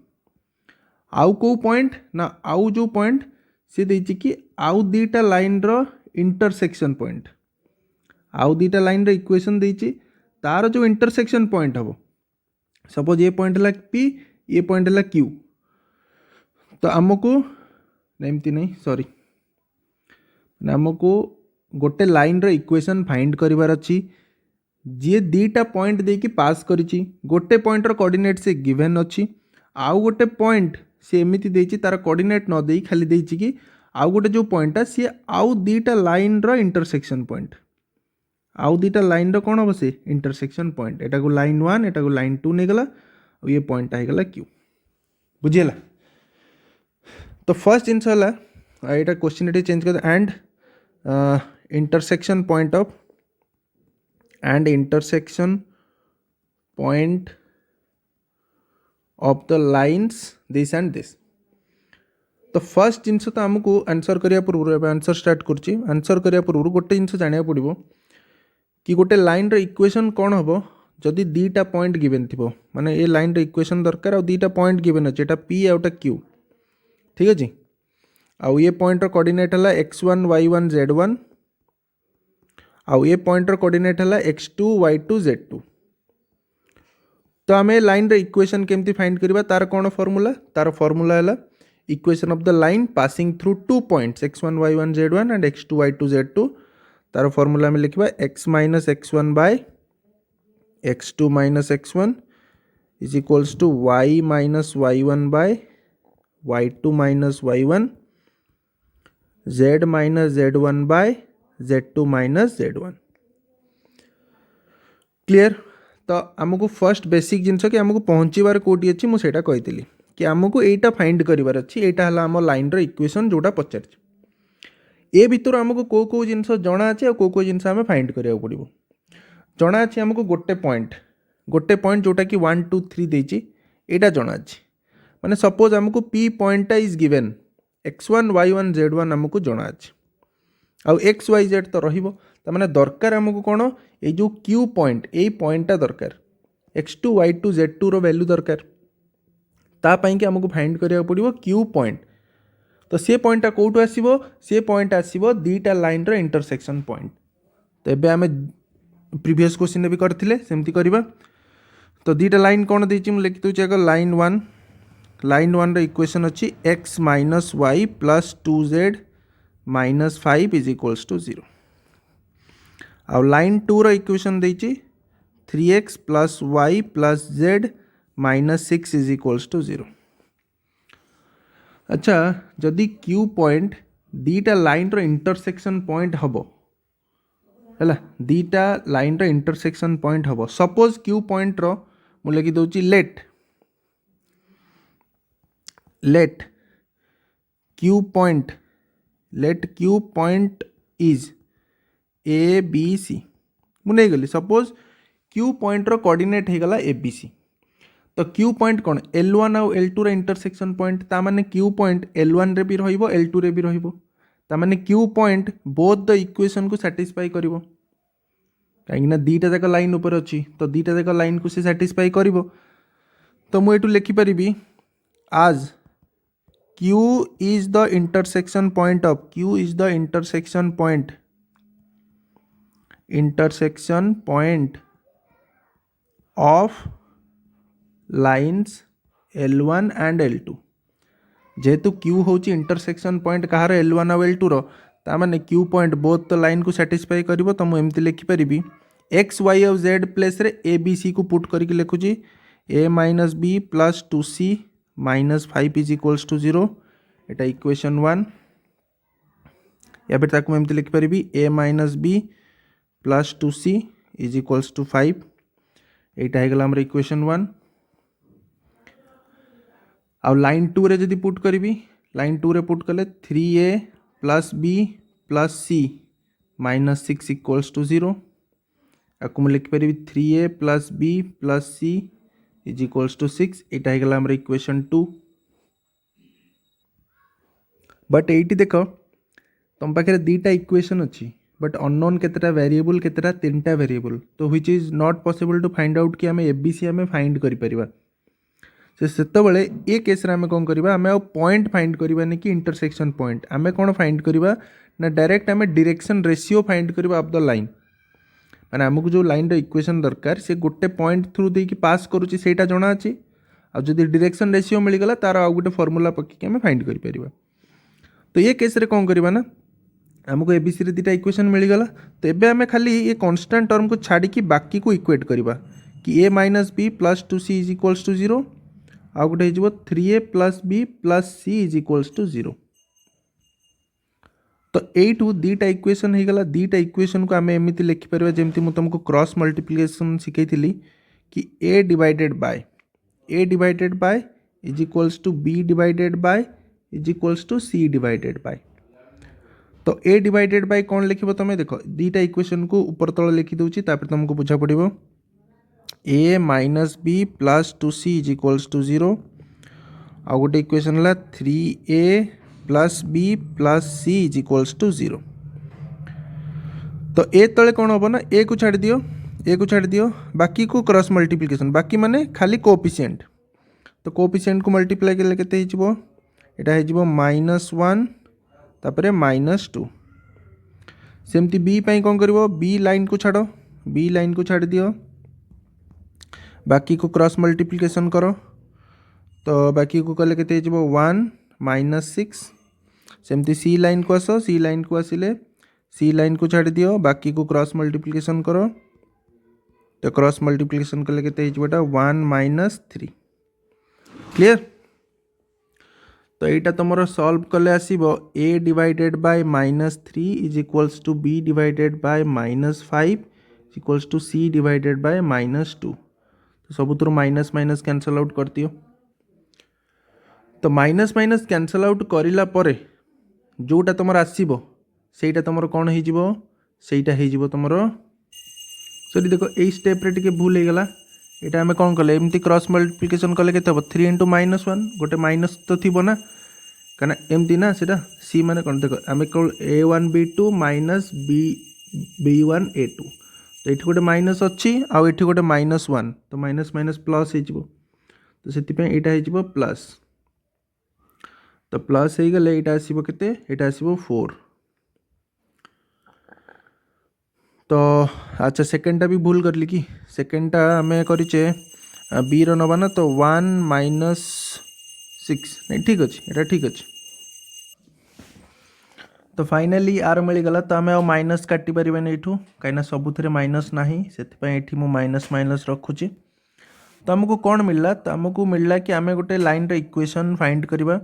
आउ को पॉइंट ना आउ जो पॉइंट से देछि कि आउ दीटा लाइन रो इंटरसेक्शन पॉइंट आउ दीटा लाइन रो इक्वेशन देछि तार जो इंटरसेक्शन पॉइंट हम सपोज ये पॉइंट है P ये पॉइंट है Q तो आमको एमती नहीं सॉरी आमको गोटे लाइन रो इक्वेशन फाइंड करिवार अछि जे दीटा पॉइंट देकी पास करिछि गोटे पॉइंट रो कोऑर्डिनेट से गिवन अछि आउ गोटे पॉइंट से एमिति देछि तार कोऑर्डिनेट न देई खाली देछि कि आउ गोटे जो पॉइंट सी आउ दीटा लाइन रो इंटरसेक्शन पॉइंट आउ दीटा लाइन रो कौन हम से इंटरसेक्शन पॉइंट एटा को लाइन 1 एटा को लाइन 2 नेगला और ये पॉइंट आइगला Q बुझियला तो फर्स्ट जिनस हला एटा क्वेश्चन एटे चेंज कर and intersection point of and intersection point of the lines this and this तो फर्स्ट जिनस तो आमको आंसर करिया पूर्व आंसर स्टार्ट करछि आंसर करिया पूर्व गोटे जिनस जानिया पड़िबो कि गोटे लाइन रो इक्वेशन कौन हम जदि दीटा पॉइंट गिवन थी माने ये लाइन रो इक्वेशन दरकार और दीटा पॉइंट गिवन अच्छे एटा P आउटा Q ठीक अच्छे आउ ये पॉइंट रो कोऑर्डिनेट हला x1 y1 z1 आउ ये पॉइंट रो कोऑर्डिनेट हला x2 y2 z2। तो आम लाइन रो इक्वेशन केमती फाइंड करबा तार कोन फार्मूला तार फार्मूला हला equation of the line passing through two points x1 y1 z1 and x2 y2 z2। तार फार्मूला में लिखबा x minus x1 by x2 minus x1 is equals to y minus y1 by y2 minus y1 z minus z1 by z2 minus z1। Clear. तो आमको फर्स्ट बेसिक जिनस कि आमको पहुँचार कौटी अच्छी मुझे कही कि आमको यहाँ फाइंड करार अच्छी यहाँ है आम लाइन रो इक्वेशन जोटा पचार ए भितर आमको कौ कौ जिनस जना अच्छे और कौ जिनस आम फाइंड करा पड़ो। जना अच्छे आमको गोटे पॉइंट जोटा कि 1 2 3 देची यहाँ जना अच्छे माने सपोज आमको P पॉइंटा is given x1 y1 z1 आमको जना अच्छे आउ एक्स वाई जेड तो रहिबो तामाने दरकार आमको कौन ये जो क्यू पॉइंट यही पॉइंटा दरकार x2 y2 z2 रो वैल्यू दरकार तापाई कि आमको फाइंड करिया पड़िबो क्यू पॉइंट। तो से पॉइंटा कोठु आसीबो से पॉइंट आसीबो दीटा लाइन रो इंटरसेक्शन पॉइंट। तो एबे आमे प्रीवियस क्वेश्चन भी करथिले सेमती करबा। तो दीटा लाइन कौन देछि मु लिखि दोछि अगर लाइन 1 रो इक्वेशन अछि x minus y plus 2z minus 5 is equals to 0। आउ लाइन 2 रो इक्वेशन देछि 3x plus y plus z minus 6 is equals to 0। अच्छा जदि q पॉइंट दीटा लाइन रो इंटरसेक्शन पॉइंट हबो हैला दीटा लाइन रो इंटरसेक्शन पॉइंट हबो सपोज q पॉइंट रो मु लिखि दोछि let q point is A B C मु नहीं गली सपोज q पॉइंट रो कोऑर्डिनेट हे गला ए बी सी। तो q पॉइंट कौन L1 आउ L2 रो इंटरसेक्शन पॉइंट ता माने q पॉइंट L1 रे भी रहिबो L2 रे भी रहिबो ता माने q point both the equation को सैटिस्फाई करिवो कहीं ना दीटा जाक लाइन ऊपर अच्छी तो दीटा जाक लाइन को से सैटिस्फाई करिवो। तो मु एटू लिखि परिबी आज q is the intersection point of lines L1 and L2। जेहेतु q होची इंटरसेक्शन पॉइंट कहार L1 और L2 रो ता माने q point both the line को सैटिस्फाई करिवो। तो मु एमती लिखि परिबी x y और z प्लेस रे a b c को पुट करके लिखुची a minus b plus 2c minus 5 is equals to 0 एटा इक्वेशन 1। या फिर ताकू एमती लिखि परिबी a minus b plus 2c is equals to 5 एटा हे गला हमर इक्वेशन 1। आ लाइन 2 रे जदि पुट करी लाइन 2 रे पुट कले 3a plus b plus c minus 6 equals to 0 आपको मैं लिखि पारि 3a plus b plus c is equals to 6 एटा हे गला हमर इक्वेशन 2। बट एटी देख तुम पाखे दीटा इक्वेशन अच्छी बट अननोन केतेटा वेरिएबल केतेटा 3टा वेरिएबल तो which is not possible to find out कि आम एबीसी आम फाइंड करिपरिबा से ये केस रे आम कौन करबा आम पॉइंट फाइंड करबानी कि इंटरसेक्शन पॉइंट आम कौन फाइंड करबा ना डायरेक्ट आम डायरेक्शन रेशियो फाइंड करबा ऑफ द लाइन माने आमको जो लाइन रो इक्वेशन दरकार से गोटे पॉइंट थ्रू दे कि पास करूची सेटा जणा अछि आ जदि डायरेक्शन रेशियो मिल गला तार आ गोटे फार्मूला पक्की आम फाइंड करि परिबा। तो ये केस रे कौन करबा ना आमको एबीसी रे दीटा इक्वेशन मिल गला तो एबे आम खाली ये कांस्टेंट टर्म को छाड़ी कि बाकी को इक्वेट करबा कि a minus b plus 2c is equals to 0 आ गोटे हो 3a plus b plus c is equals to 0। तो एठू दीटा इक्वेशन हो गला दीटा इक्वेशन को आम एमती लिखि परबा जेमती मु तुमको क्रॉस मल्टीप्लिकेशन सिखैथिली कि a divided by is equals to b divided by is equals to c divided by. तो a डिवाइडेड बाय कौन लिखिबो तुम देखो दीटा इक्वेशन को ऊपर तल लिखि दोची तापर तुमको बुझा पड़िबो a minus b plus 2c is equals to 0 आ गोटे इक्वेशन है 3a plus b plus c is equals to 0। तो a तले कौन हम ना a को छाड़ दियो बाकी को क्रॉस मल्टीप्लिकेशन बाकी माने खाली कोएफिशिएंट तो कोएफिशिएंट को मल्टीप्लाई कले केते हिजबो एटा हिजबो -1 तापर -2 सेमती बी पाई कौन कर बी लाइन को छाड़ बी लाइन को छाड़ दियो बाकी को क्रॉस मल्टीप्लिकेशन करो तो बाकी को कले केते 1 -6 सेमती सी लाइन को आस सी लाइन को आसिले सी लाइन को छाड़ दियो बाकी को क्रॉस मल्टीप्लिकेशन करो तो क्रॉस मल्टीप्लिकेशन कले केते 1 -3 क्लियर। तो यहाँ तुम सॉल्व कले आसीबो a divided by -3 is equals to b divided by -5 is equals to c divided by -2 तो सबुतर माइनस माइनस कैंसल आउट कर दियो तो माइनस माइनस कैंसल आउट करिला परे जोटा तुम आसीबो सेटा तुम कौन हो सेटा हो तुम सॉरी देखो यही स्टेप रे टिके भूल हो गला यहाँ आम कौन कले एमती क्रॉस मल्टीप्लिकेशन कले के 3 × -1 गोटे माइनस तो थी ना कहीं एमती ना सीटा सी माने कौन देख आम केवल a1b2 माइनस b1 a2 तो ये गोटे माइनस अच्छी आउ ये गोटे -1 तो माइनस माइनस प्लस हो तो से यहाँ हो प्लस तो प्लस हो गले यहाँ आसो के आसो 4 तो अच्छा सेकेंडटा भी भूल करली कि सेकेंडटा आम करे बी रवा ना तो 1 -6 नहीं ठीक अच्छे यहाँ ठीक अच्छे तो फाइनाली आर मिलगला तो आम माइनस काटी पारे यू कहीं सबुथ माइनस ना से माइनस माइनस रखुची तो आमको कौन मिलला तो आमको मिलला कि आम गोटे लाइन इक्वेशन फाइंड करवा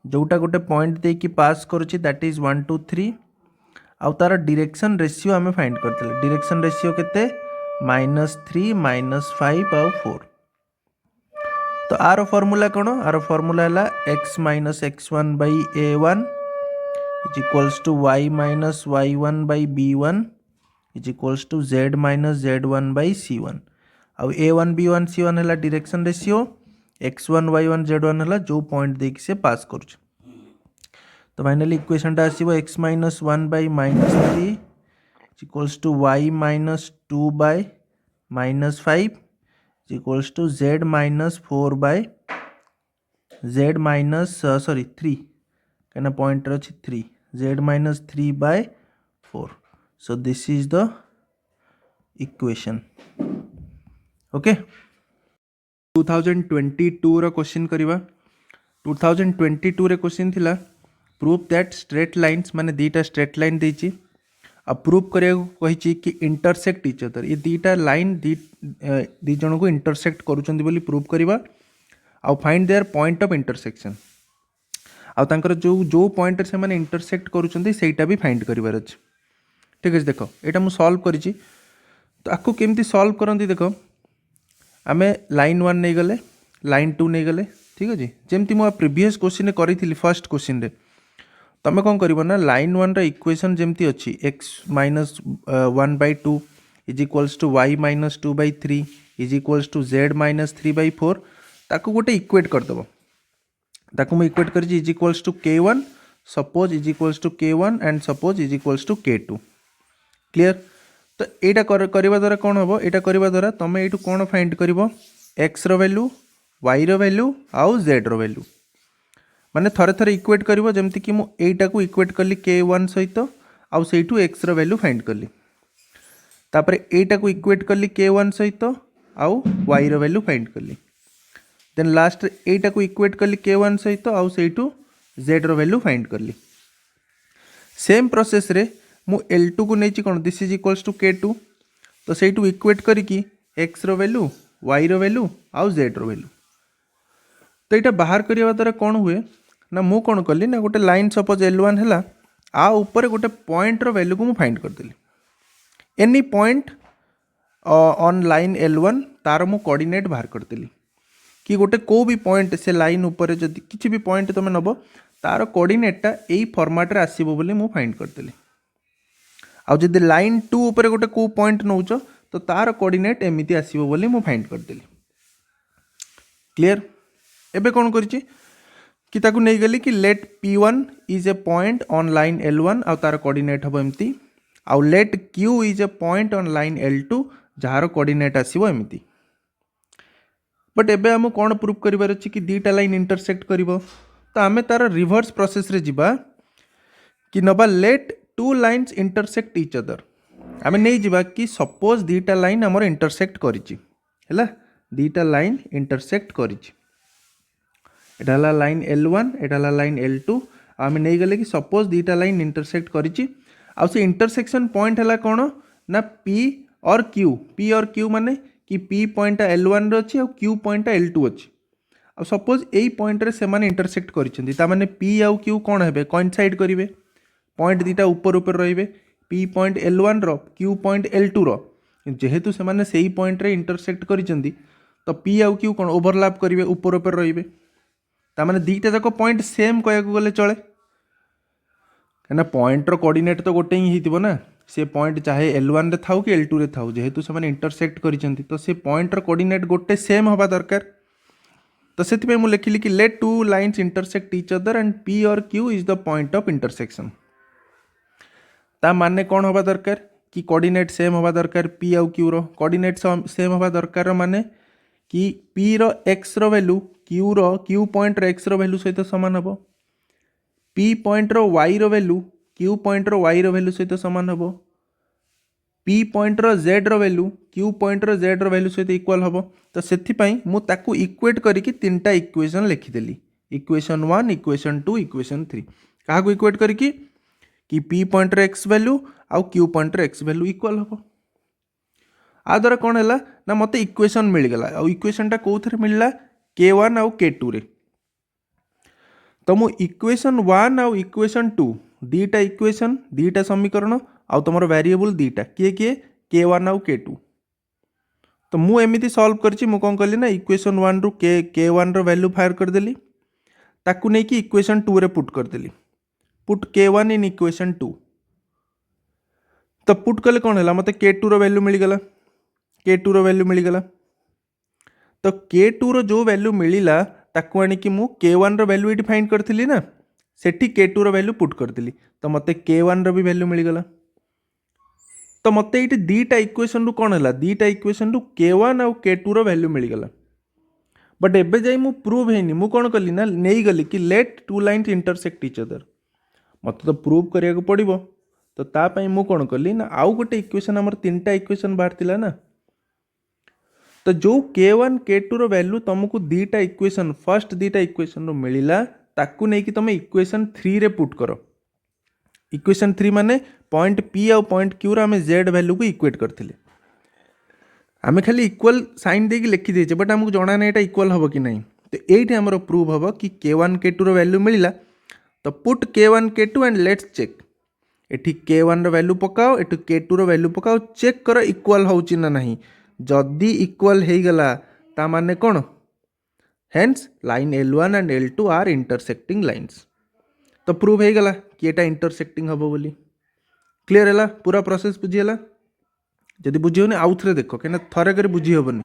जोटा गोटे पॉइंट दे कि पास करुच्ची दैट इज 1 2 3 आउ तार डायरेक्शन रेशियो आम फाइंड करते डायरेक्शन रेशियो केते -3 -5 आउ 4 तो आर फॉर्मूला कौन आर फॉर्मूला है x - x1 by a1 is equals to y - y1 by b1 is equals to z - z1 by c1 आउ a1 b1 c1 है direction ratio x1 y1 z1 है जो पॉइंट देख से पास कर तो फाइनली इक्वेशनटा आसो x - 1 by -3 equals to y - 2 by -5 equals to z - 4 by z - 3 कहीं पॉइंट अच्छी 3 z - 3 by 4 so this is the equation okay 2022 रो क्वेश्चन करवा 2022 रे क्वेश्चन थिला प्रूफ दैट स्ट्रेट लाइन्स माने दीटा स्ट्रेट लाइन देछि आ प्रूफ करिया कहि कि इंटरसेक्ट इच अदर ये दीटा लाइन दी जन को इंटरसेक्ट करूछंदी बोली प्रूफ करवा आ find their point of intersection आ तांकर जो पॉइंट से माने इंटरसेक्ट करूछंदी सेटा भी फाइंड करिवार अछि ठीक है देखो एटा मु सॉल्व करिछि तो आको केमती सॉल्व करंती देखो आमे लाइन 1 नहीं गले लाइन 2 नहीं गले ठीक अच्छे जमती मुझे प्रीवियस क्वेश्चन करी फर्स्ट क्वेश्चन रे तुम कौन कर ना लाइन 1 रा इक्वेशन जमती अच्छी x - 1 by 2 is equals to y - 2 by 3 is equals to z - 3 by 4 ताको गोटे इक्वेट करदेव ताको मुझे इक्वेट कर is equals to k1 suppose is equals to k1 and suppose is equals to k2 clear तो यहाँ करवा द्वारा कौन हम यहाँ करवा द्वारा तुम ये कौन फाइंड कर एक्स रैल्यू वाई रैल्यू आउ जेड रैल्यू माने थरे थरे इक्वेट कर जमती कि मुझे इक्वेट कली k1 सहित आउ से एक्स रैल्यू फाइंड कली तापर यहाँ इक्वेट कली k1 सहित आउ वाई रैल्यू फाइंड कली देन लास्ट यहाँ इक्वेट कली k1 सहित आउ से जेड रैल्यू फाइंड कली सेम प्रोसेस रे मु L2 को नहीं कौन this is equals to K2 तो से इक्वेट करी एक्स वैल्यू वाई वैल्यू आउ जेड वैल्यू तो यहाँ बाहर करने द्वारा कौन हुए ना मु कौन कली ना गोटे लाइन सपोज L1 है आ ऊपर गोटे पॉइंट रो वैल्यू को मु फाइंड करदेली any point on line L1 तार मु कोऑर्डिनेट बाहर करदेली कि गोटे को भी पॉइंट से लाइन ऊपर जदि किसी भी पॉइंट तुम नब तार कोऑर्डिनेटटा यही फॉर्मेट रे आसीबो बोली मु फाइंड करदेली आउ जदि लाइन 2 ऊपर गोटे को पॉइंट नौच तो तार कोऑर्डिनेट एमिति आसीबो बोली मु फाइंड करदेली क्लियर एबे कौन करिछि कि ताकू नहीं गली कि let P1 is a point on line L1 आउ तार कोऑर्डिनेट हबो एमिति आउ let Q is a point on line L2 जार कोऑर्डिनेट आसीबो एमिति बट एबे हम कौन प्रूफ करिवार अछि कि दीटा लाइन इंटरसेक्ट करिवो तो आमे तार रिवर्स प्रोसेस रे जिबा कि नबा let two lines intersect each other आम नहीं जावा कि सपोज दीटा लाइन आमर इंटरसेक्ट करिछि हैला दीटा लाइन इंटरसेक्ट करिछि एटा हला लाइन L1 एटा हला लाइन L2 आम नहीं गले कि सपोज दीटा लाइन इंटरसेक्ट करिछि आ से इंटरसेक्शन पॉइंट हला कोन ना P और Q माने कि P पॉइंट L1 रे अछि और Q पॉइंट L2 अछि आ सपोज एई पॉइंट रे से माने इंटरसेक्ट करिसेंती ता माने P और Q कोन हेबे कोइंसाइड करिवे पॉइंट दीटा ऊपर ऊपर रहिबे P पॉइंट L1 रो Q पॉइंट L2 रो जेहेतु से माने सेही पॉइंट रे इंटरसेक्ट करिसेंती तो P और Q कोन ओवरलैप करिवे ऊपर ऊपर रहिबे ता माने दीटा जाक पॉइंट सेम कहया को गले चले कना पॉइंट रो कोऑर्डिनेट तो गोटे ही हितिबो ना से पॉइंट चाहे L1 रे थाउ कि L2 रे थाउ जेहेतु से माने इंटरसेक्ट करिसेंती तो से पॉइंट रो कोऑर्डिनेट गोटे सेम हबा दरकार तो से मु लिखिली कि let two lines intersect each other and P और Q is the point of intersection ता माने कौन हवा दरकार कि कोऑर्डिनेट सेम हवा दरकार P और Q रो कोऑर्डिनेट सेम हवा दरकार माने कि P रो x रो वैल्यू Q पॉइंट रो x रो वैल्यू सहित समान हबो P पॉइंट रो y रो वैल्यू Q पॉइंट रो y रो वैल्यू सहित समान हबो P पॉइंट रो z रो वैल्यू Q पॉइंट रो z रो वैल्यू सहित इक्वल हबो तो सेथि पई मु ताकू इक्वेट करिकि तीनटा इक्वेशन लिखि देली इक्वेशन 1 इक्वेशन 2 इक्वेशन 3 काहा को इक्वेट करिकि कि P पॉइंट रो x वैल्यू आउ Q पॉइंट रो x वैल्यू इक्वल हबो आ द्वारा कौन है ना मते इक्वेशन मिल गला आ इक्वेशन टा कोथरे मिलला K1 आउ K2 रे तो मु इक्वेशन 1 आउ इक्वेशन 2 दीटा समीकरण आउ तमरो वेरिएबल दीटा किए K1 आउ K2 तो मु एमिति सॉल्व करछि मु कोन करली ना इक्वेशन 1 रु K1 रो वैल्यू फायर कर देली ताकू नै कि इक्वेशन 2 रे पुट कर देली पुट K1 इन इक्वेशन 2 तो पुट कले कौन है मत K2 रो वैल्यू मिल गला तो K2 रो जो वैल्यू मिलिला ताकू आनी कि मु K1 रो वैल्यू इटी फाइंड करथिली ना सेठी K2 रो वैल्यू पुट करथिली तो मते K1 रो भी वैल्यू मिल गला तो मते इटी दीटा इक्वेशन रु कौन है दीटा इक्वेशन रु K1 और K2 रो वैल्यू मिल गला बट एबे जाई मु प्रूव हेनी मु कौन कली ना नहीं गली कि let two lines intersect each other मत तो प्रूव करिया को पड़िबो तो ता पई मु कौन कली ना आउ गोटे इक्वेशन हमर तीनटा इक्वेशन बाहरतिला ना तो जो K1 K2 रो वैल्यू तुमको दीटा इक्वेशन फर्स्ट दीटा इक्वेशन रो मिलिला ताकू नै कि तुम इक्वेशन 3 रे पुट करो इक्वेशन 3 माने पॉइंट P और पॉइंट Q रो हमें Z वैल्यू को इक्वेट करथिले आमे खाली इक्वल साइन दे कि लिखि देछे बट हमको जणा नै एटा इक्वल हबो कि नहीं तो एठी हमरो प्रूव हबो कि K1 K2 रो वैल्यू मिलिला तो put K1 K2 and let's check एठी K1 रो वैल्यू पकाओ एठी K2 रो वैल्यू पकाओ चेक करो इक्वल होउची ना नहीं जदी इक्वल हे गला ता माने कोन hence line L1 and L2 are intersecting lines तो प्रूव हे गला कि एटा इंटरसेक्टिंग हबो बोली क्लियर हैला पूरा प्रोसेस बुझी हैला जदी बुझी होने आउ थरे देखो केना थरे करे बुझी होबनी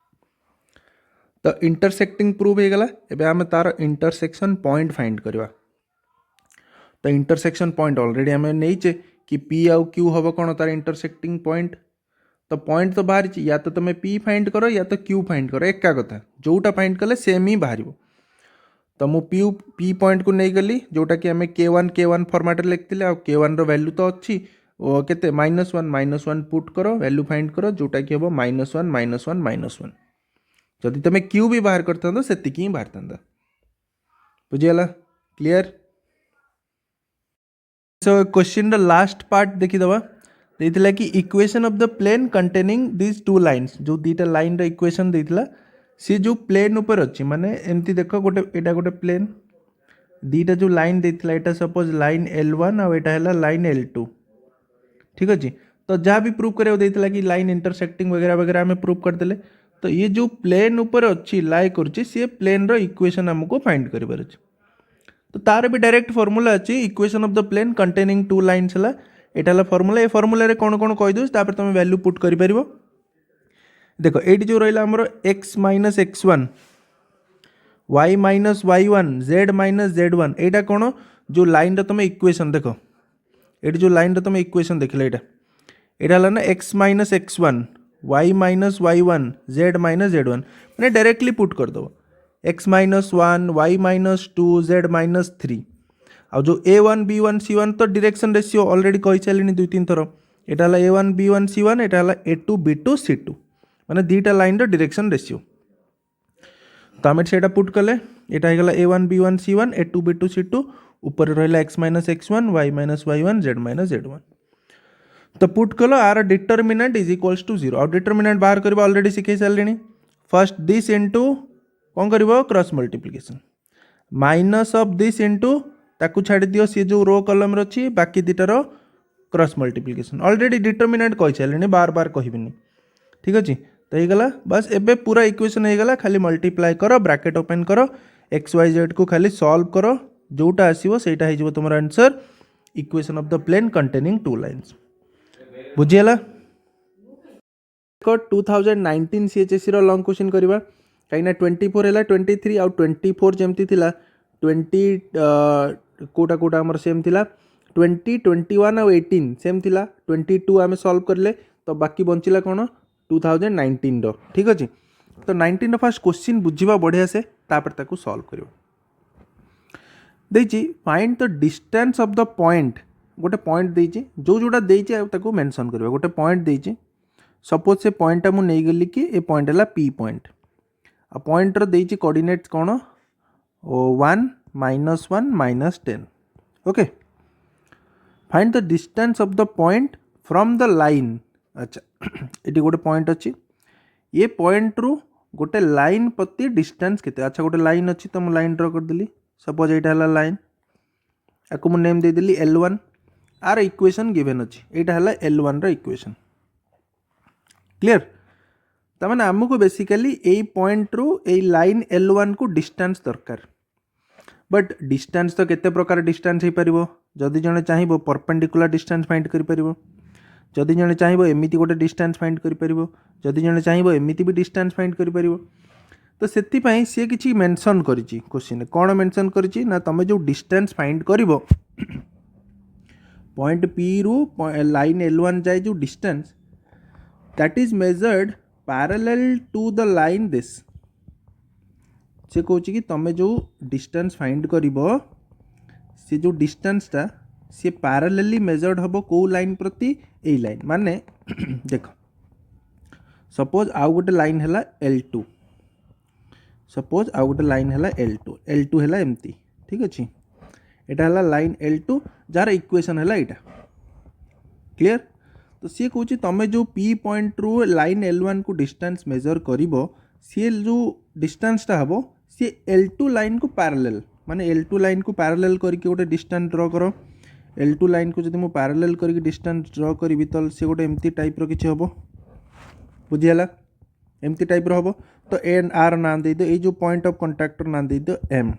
तो इंटरसेक्टिंग प्रूव हे गला एबे हम तार इंटरसेक्शन पॉइंट फाइंड करबा तो इंटरसेक्शन पॉइंट ऑलरेडी हमें नहींचे कि P आउ Q हबो कोन तार इंटरसेक्टिंग पॉइंट तो पॉइंट तो बाहर या तो तुम P फाइंड करो या तो Q फाइंड करो एका कथा जोटा फाइंड कले सेम ही बाहर तो मु P पॉइंट को नहीं गली जोटा कि हमें K1 फॉर्मेट रे लिखथिले आ K1 रो वैल्यू तो अछि केते -1 पुट करो वैल्यू फाइंड करो जोटा कि हबो -1 जदि तुम Q भी बाहर करथंदो सेतिकी ही बाहर थंदा बुझियला clear so question the last part देखि दबा देथिला कि equation of the plane containing this two lines जो दीटा लाइन रो इक्वेशन देथिला सी जो प्लेन ऊपर अछि माने एमती देखो गोटे एटा गोटे प्लेन दीटा जो लाइन देथिला एटा सपोज लाइन L1 और एटा हैला लाइन L2 ठीक अछि तो जहाँ भी प्रूव करे देथिला कि लाइन इंटरसेक्टिंग वगैरह वगैरह हमें प्रूव कर देले तो ये जो प्लेन ऊपर अछि लाई करछि से प्लेन रो इक्वेशन हमको फाइंड करिबार अछि तो तार भी डायरेक्ट फार्मूला अछि equation of the plane containing two lines हला एटा हला फार्मूला ए फार्मूला रे कोन कोन कहि दोस तापर तुम वैल्यू पुट करि परिबो देखो एटी जो रहिला हमरो x - x1 y - y1 z - z1 एटा कोन जो लाइन रो तुम इक्वेशन देखो एटी जो लाइन रो तुम इक्वेशन देखले एटा हला ना x - x1 y - y1 z - z1 माने डायरेक्टली पुट कर दो x - 1 y - 2 z - 3 आ जो A1 B1 C1 तो डायरेक्शन रेशियो ऑलरेडी कहि चलिनी 2-3 थर एटा हला A1 B1 C1 एटा हला A2 B2 C2 माने दीटा लाइन रो डायरेक्शन रेशियो तो आम से पुट कले एटा हो गला A1 B1 C1 A2 B2 C2 ऊपर रहा x minus x1 y minus y1 z minus z1 तो पुट कल आर डिटरमिनेंट इज इक्वल्स टू 0 और डिटरमिनेंट बाहर करबा ऑलरेडी सिखे सारे फर्स्ट दिस इनटू कौन कर cross multiplication minus of this into ताकू छाड़ दियो सी जो रो कलम रही बाकी दुटार क्रॉस मल्टीप्लिकेशन ऑलरेडी डिटरमिनेंट कही सारे बार बार कहबिनी ठीक अच्छे तो ये गला बस एबे पूरा इक्वेशन हो गला खाली मल्टीप्लाई करो ब्रैकेट ओपन करो एक्स वाई जेड को खाली सॉल्व करो जोटा आसीबो सेटा हो तुम answer equation of the plane containing two lines बुझीगला 2019 सीएचएससी रो लॉन्ग क्वेश्चन करबा कहीं 24 है 23 आउ 24 जमती थिला 20 कोटा कोटा हमर सेम थिला 20 21 आउ 18 सेम थिला 22 आमे सॉल्व करले तो बाकी बंचिला कोन 2019 रो ठीक अछि तो 19 रो फर्स्ट क्वेश्चन बुझिबा बढ़िया से तापर ताकू सॉल्व करियो देछि find the distance of the point गोटे पॉइंट देछि जो जोटा देछि ताकू मेंशन करियो गोटे पॉइंट देछि सपोज से पॉइंट मु नै गेली कि ए पॉइंट हला पी पॉइंट आ पॉइंट रो देछि कोऑर्डिनेट्स कोन 1 -1 -10 okay find the distance of the point from the line अच्छा ये गोटे पॉइंट अच्छी ये पॉइंट रु गोटे लाइन प्रति डिस्टेंस केते अच्छा गोटे लाइन अच्छी तो मुझे लाइन ड्र कर देली सपोज यहाँ है लाइन आपको मुझे नेम देदेली L1 आर इक्वेशन गिवन अच्छी यहाँ है L1 रो इक्वेशन क्लियर तमाने आमको बेसिकली यही पॉइंट रु यही लाइन L1 को डिस्टेंस दरकार बट डिस्टेंस तो केते प्रकार डिस्टेंस हो पारिबो जदि जने चाहिबो परपेंडिकुलर डिस्टेंस फाइंड करि पारिबो जदि जने चाहिबो एमिति गोटे डिस्टेंस फाइंड करि पारिबो जदि जने चाहिबो एमिति भी डिस्टेंस फाइंड करि पारिबो तो सेति पई से किछि मेंशन करिछि क्वेश्चन कोन मेंशन करिछि ना तमे जो डिस्टेंस फाइंड करिवो पॉइंट P रु लाइन L1 जाय जो distance that is measured parallel to the line this से कहूँ कि तुम जो डिस्टेंस फाइंड करिवो से जो डिस्टेंस टा सी पैरेलली मेजर्ड हम कौ लाइन प्रति यही लाइन माने देख सपोज आउ गोटे लाइन है L2 सपोज आउ गोटे लाइन है L2 है एमती ठीक अच्छे यहाँ है लाइन L2 जार इक्वेशन है यहाँ क्लियर तो सी कहूँ तुम जो P पॉइंट रु लाइन L1 को डिस्टेंस मेजर करिवो सी जो डिस्टेंस टा हम सी L2 लाइन को पैरेलल माने L2 लाइन को पैरेलल करके गोटे डिस्टेंस ड्र करो L2 लाइन को जब मुझे पैरेलल करके डिस्टेंस ड्र करी तो सी गोटे एमती टाइप रो किछि हबो बुझिगला एमती टाइप रो हबो तो एन आर ना दे दो ये जो पॉइंट ऑफ कांटेक्ट ना दे दो एम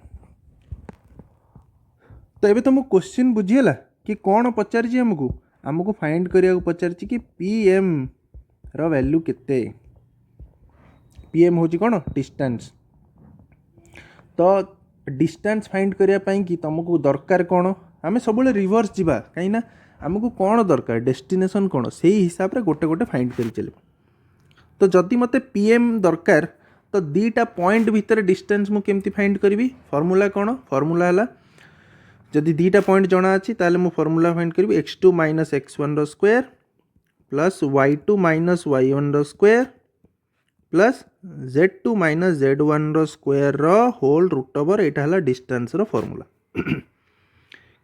तो एबे तुम क्वेश्चन बुझिगला कि कौन पचारि हमको फाइंड करिया पचारि कि पीएम रो वैल्यू केते पीएम होची कौन डिस्टेंस तो डिस्टेंस फाइंड करिया पई कि तुमको दरकार कौन आम सब रिवर्स जावा कहीं आमको कौन दरकार डेस्टिनेशन कौन से ही हिसाब से गोटे गोटे फाइंड कर चल तो जदि मते पीएम दरकार तो दीटा पॉइंट भितर डिस्टेंस मु केमती फाइंड करी फॉर्मूला कौन फॉर्मूला है जदि दीटा पॉइंट जना अच्छी ताले मु फॉर्मूला फाइंड करी x2 माइनस x1 रो square plus y2 minus y1 रो square plus z2 minus z1 रो स्क्वायर रो होल रूट ओवर यहाँ है डिस्टेंस रो फॉर्मूला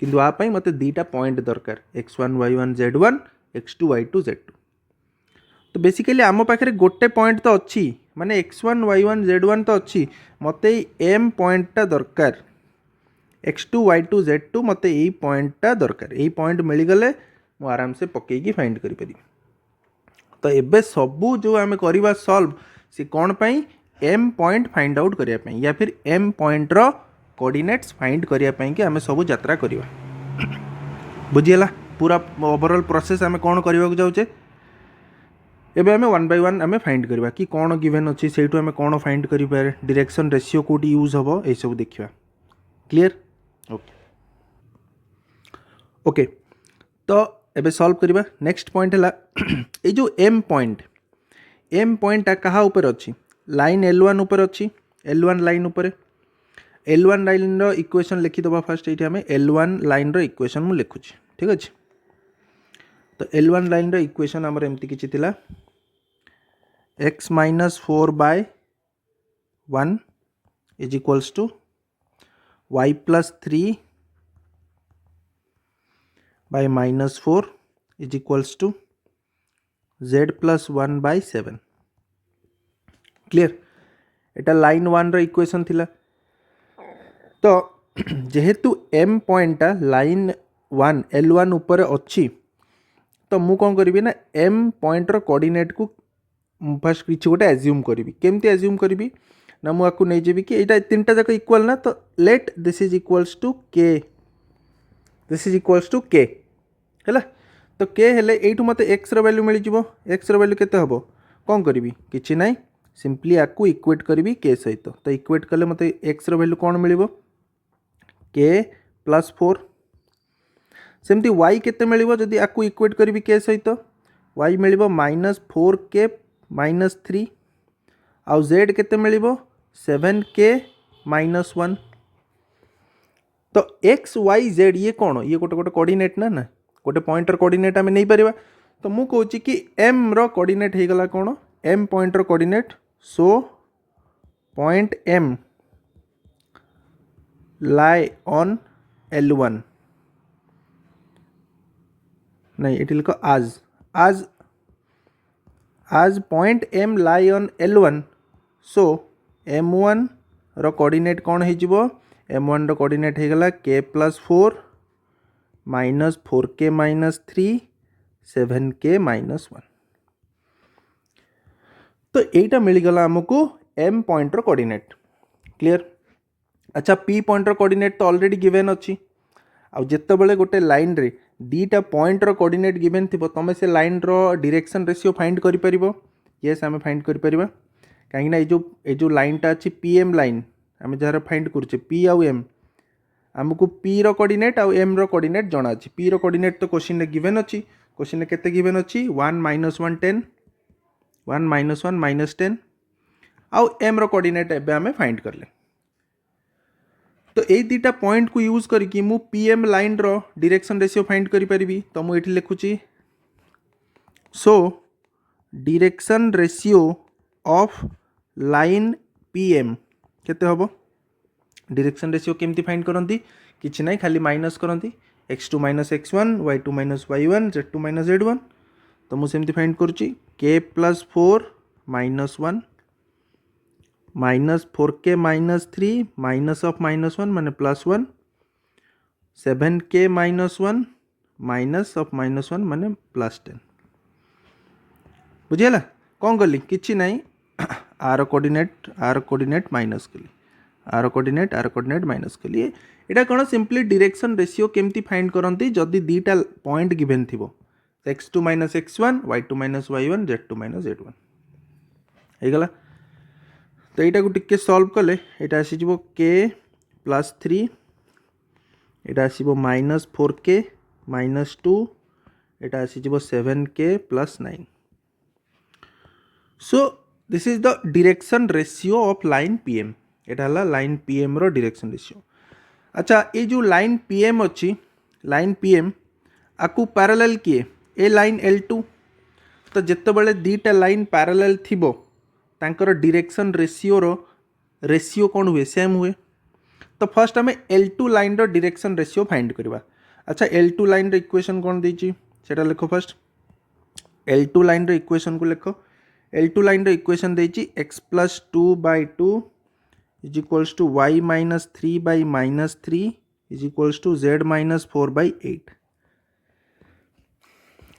किंतु आप मते दीटा पॉइंट दरकार x1 y1 z1 x2 y2 z2 तो बेसिकली आम पाखे गोटे पॉइंट तो अच्छी माने x1 y1 z1 तो अच्छी मते m पॉइंटटा दरकार x2 y2 z2 मते यही पॉइंटटा दरकार यही पॉइंट मिलगले मु आराम से पकईकी फाइंड करि परिबी तो एबे सबू जो आम करवा सॉल्व से कौन पाई m पॉइंट फाइंड आउट करिया पाई या फिर m पॉइंट रो कोऑर्डिनेट्स फाइंड करिया पाई कि आमे सब यात्रा करिवा बुझियला पूरा ओवरऑल प्रोसेस आमे कौन करबा जाउचे एबे आमे वन बाय वन आमे फाइंड करिवा कि कौन गिवन अछि सेठु आमे कौन फाइंड करि पारे डायरेक्शन रेशियो कोटी यूज हबो ए सब देखिवा क्लियर ओके ओके तो एबे सॉल्व करिवा नेक्स्ट पॉइंट हला ए जो m पॉइंट कहा ऊपर अछि लाइन L1 ऊपर अछि L1 लाइन ऊपर L1 लाइन रो इक्वेशन लिखिदबा फास्ट ये आम L1 लाइन रो इक्वेशन मु लिखुची ठीक अच्छे। तो L1 लाइन रो इक्वेशन आमर एमती किछि थिला x minus 4/1 is equals to y plus 3 by minus 4 is equals to z plus 1/7 clear. Etah line 1 रो इक्वेशन थिला। तो जेहेतु m पॉइंट लाइन 1 L1 ऊपर अच्छी तो मु कौन करी ना m पॉइंट रो कोऑर्डिनेट को फर्स्ट किसी गोटे एज्यूम करी केमती एज्यूम करी ना मुझे नहीं जीवी कि यहाँ तीनटा जाक इक्वल ना तो let this is equals to k this is equals to k है तो k हेले एठू मते x रो वैल्यू मिल जिवो x रो वैल्यू केते हबो कौन करी किछि नाइ सिंपली आकु इक्वेट करी k सहित तो इक्वेट कले मते x रो वैल्यू कौन मिलिबो k प्लस 4 सेमती y केते मिलिबो जदि आकु इक्वेट करी k सहित y मिलिबो माइनस 4k माइनस 3 आउ z केते मिलिबो 7k माइनस 1 तो x y z ये कौन ये गोटे गोटे कोऑर्डिनेट ना ना गोटे पॉइंटर कोऑर्डिनेट आम नहीं पारिबा तो मु कहूँ कि m रो कोऑर्डिनेट हो गला कौन m पॉइंटर coordinate so point m lie on L1 नहीं ये लिखो आज point m lie on L1 so m1 रो कोऑर्डिनेट कौन हो m1 रो कोऑर्डिनेट हो गला k plus 4 minus 4k minus 3 7k minus 1 तो यहीटा मिलगला आमको m पॉइंटर कोऑर्डिनेट क्लियर। अच्छा p पॉइंटर कोऑर्डिनेट तो ऑलरेडी गिवन अच्छी आउ जिते बड़े गोटे लाइन रे दीटा पॉइंटर कोऑर्डिनेट गिवन थी तुम से लाइन रो डायरेक्शन रेशियो फाइंड करि परिबो यस आम फाइंड करि परिबा कहीं ये जो लाइनटा अच्छी pm लाइन आम जार फाइंड करुचे p आउ m आमको p रो कोऑर्डिनेट आउ m रो कोऑर्डिनेट जाना अछि p रो कोऑर्डिनेट तो क्वेश्चन रे गिवन अछि क्वेश्चन रे केते गिवन अछि 1 माइनस 1 10 1 माइनस 1 माइनस 10 आउ m रो कोऑर्डिनेट एबे आमे फाइंड करले तो ए दीटा पॉइंट को यूज करके मु pm लाइन रो डायरेक्शन रेशियो फाइंड करि परिबी तो मु एठी लिखुची so direction ratio of line pm केते हबो डायरेक्शन रेशियो केमती फाइंड करंती किछि नै खाली माइनस करंती x2 minus x1 y2 minus y1 z2 minus z1 तो मु सेमती फाइंड करूची k plus 4 minus 1 minus 4k minus 3 minus of minus 1 माने plus 1 7k minus 1 minus of minus 1 माने प्लस 10 बुझियला कौन कली किछि नै आर कोऑर्डिनेट माइनस कली आर कोऑर्डिनेट माइनस कली एटा कोन सिंपली डायरेक्शन रेशियो केमती फाइंड करंती जदी दीटा पॉइंट गिवन थिबो x2 minus x1 y2 minus y1 z2 minus z1 हे गला तो यहाँ को टिके सॉल्व कले यहाँ आसीजो k प्लस 3 यहाँ आसीजो माइनस 4k माइनस 2 यहाँ आसीजो 7k plus 9 so this is the direction ratio of line pm एटा हला लाइन pm रो डायरेक्शन रेशियो। अच्छा ये जो लाइन pm अच्छी लाइन pm आकु पैरेलल किए ए लाइन L2 तो जिते बड़े दीटा लाइन पैरेलल थिबो तांकर डायरेक्शन रेशियो कौन हुए सेम हुए तो फर्स्ट आम L2 लाइन रो डायरेक्शन रेशियो फाइंड करवा। अच्छा L2 लाइन रो इक्वेशन कौन देछि सेटा लिखो फर्स्ट L2 लाइन रो इक्वेशन को लिखो L2 लाइन रो इक्वेशन देछि x plus 2/2 is equals to y minus 3/-3 is equals to z minus 4/8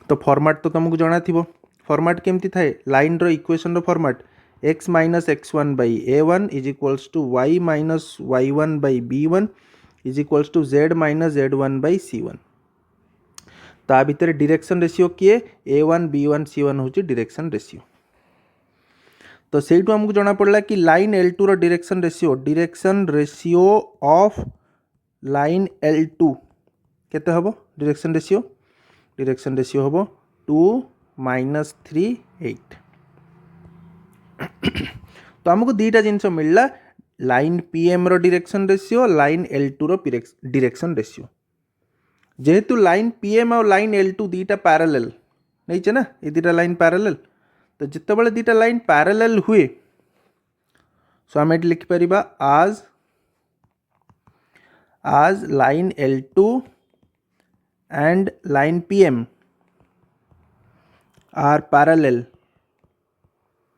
तो फॉर्मेट तो तुमको जाना थी फॉर्मेट केमती थाए लाइन रो इक्वेशन रो format x minus x1/a1 is equals to y minus y1/b1 is equals to z minus z1/c1 ता भितर डायरेक्शन रेशियो किए a1 b1 c1 होची डायरेक्शन रेशियो तो सेठू हमको जाना पड़ला कि लाइन L2 रो direction ratio of line L2 केते हबो डायरेक्शन रेशियो हबो 2 माइनस 3 8 तो हमको दीटा जिनस मिलला लाइन पीएम रो डायरेक्शन रेशियो लाइन L2 रो डायरेक्शन रेशियो जेहेतु लाइन पीएम और लाइन L2 दीटा पैरेलल नहीं ना ये दीटा लाइन पैरेलल तो जिते बड़े दीटा लाइन पैरेलल हुए सो आम ये लिखिपर आज line L2 and line PM are parallel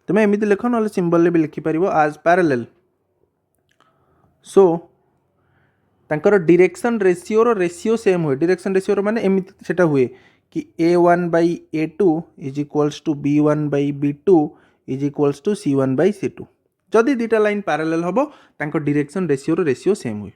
तुम एमती लिख ना सिंबल भी लिखिपर as parallel सो तांकर डायरेक्शन रेशियो सेम हुए डायरेक्शन रेशियो माने एमती सेटा हुए कि A1 by A2 is equals to B1 by B2 is equals to C1 by C2 जदि दीटा लाइन पैरेलल हम तांकर डायरेक्शन रेशियो सेम हुए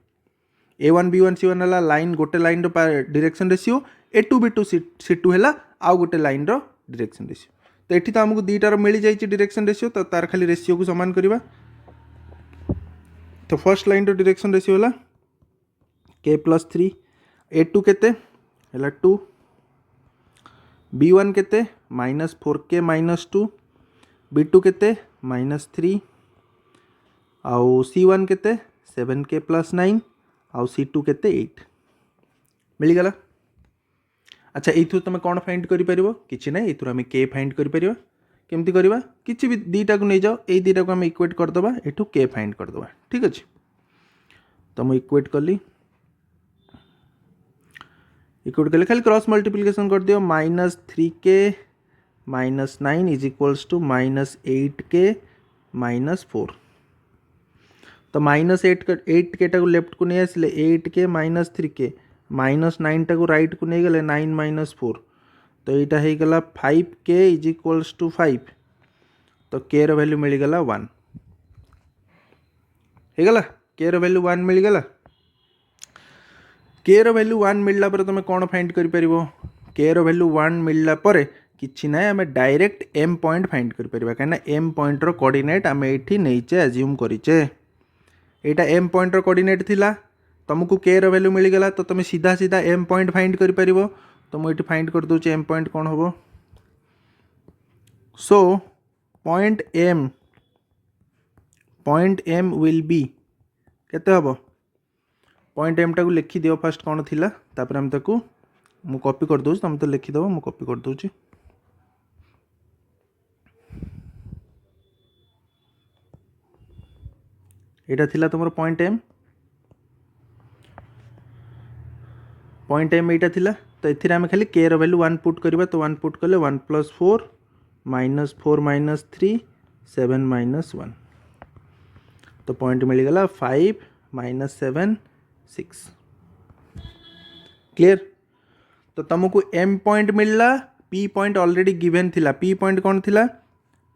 A1 B1 C1 है लाइन गोटे लाइन रो direction ratio A2 B2 C2 है आउ गोटे लाइन रो डायरेक्शन रेशियो तो ये तो आमको दुईटार मिल जाए डायरेक्शन रेशियो तो तार खाली रेशियो को समान करवा तो फर्स्ट लाइन रो डायरेक्शन रेशियो है K+3 A2 केते है 2 B1 केते -4K -2 B2 केते -3 आउ C1 केते 7K + 9 आउ C2 केते 8 मिलगला अच्छा ये तुम कौन फाइंड करें कि ना ये आम K फाइंड करें केमती करवा किसी भी दीटा को नहीं जाओ ये दीटा को आम इक्वेट करदे एठू K फाइंड करदे ठीक अच्छे तो मुझे इक्वेट कली खाली क्रॉस मल्टीप्लिकेशन कर दियो -3K -9 is equals to -8K -4 तो -8K टाक लेफ्ट को नहीं आसिले 8K -3K -9 टाक राइट को नहीं गले 9 - 4 तो यहाँ हो गला 5K इज इक्वल्स टू 5 तो K रो वैल्यू मिलगला 1 हो गला K रो वैल्यू 1 मिलगला K रो वैल्यू 1 मिलला पर तुम कौन फाइंड कर परिबो K रो वैल्यू 1 मिलला पर किछि ना आम डायरेक्ट M पॉइंट फाइंड कर परिबा कना M पॉइंट रो कोऑर्डिनेट आम एठी नैचे एज्यूम करिचे एटा M पॉइंट रो कोऑर्डिनेट थिला तुमको K रो वैल्यू मिलगला तो तुम सीधा सीधा M पॉइंट फाइंड कर परिबो तो मुझे फाइंड कर दूचे M पॉइंट कौन होबो सो पॉइंट M विल बी केते होबो पॉइंट M टाक लिखि दियो फर्स्ट कौन थिला तापर हम ताकू मु कॉपी कर दूँ तुम तो लिखिदेव मु कॉपी कर दूँ यहाँ थिला तुम पॉइंट M यहाँ थिला तो ये आम खाली K रो वैल्यू 1 पुट करवा तो 1 पुट कले 1 + 4 -4 - 3 7 - 1 तो पॉइंट मिलगला 5 - 7 6 क्लियर तो तुमको M पॉइंट मिलला P पॉइंट ऑलरेडी गिवन थिला P पॉइंट कौन थिला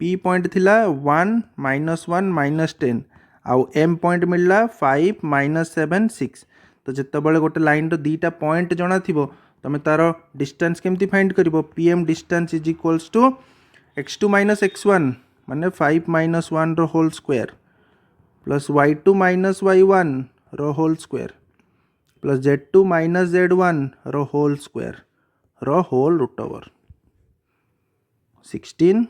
P पॉइंट थिला 1 -1 -10 आउ M पॉइंट मिलला 5 - 7 6 तो जिते बड़े गोटे लाइन रो दीटा पॉइंट जना थिबो तुम तार डिस्टेंस केमती फाइंड करिवो PM distance is equals to x2 - x1 माने 5 - 1 रो whole square plus y2 - y1 रो whole square plus z2 - z1 रो होल स्क्वायर रो होल रूट ओवर 16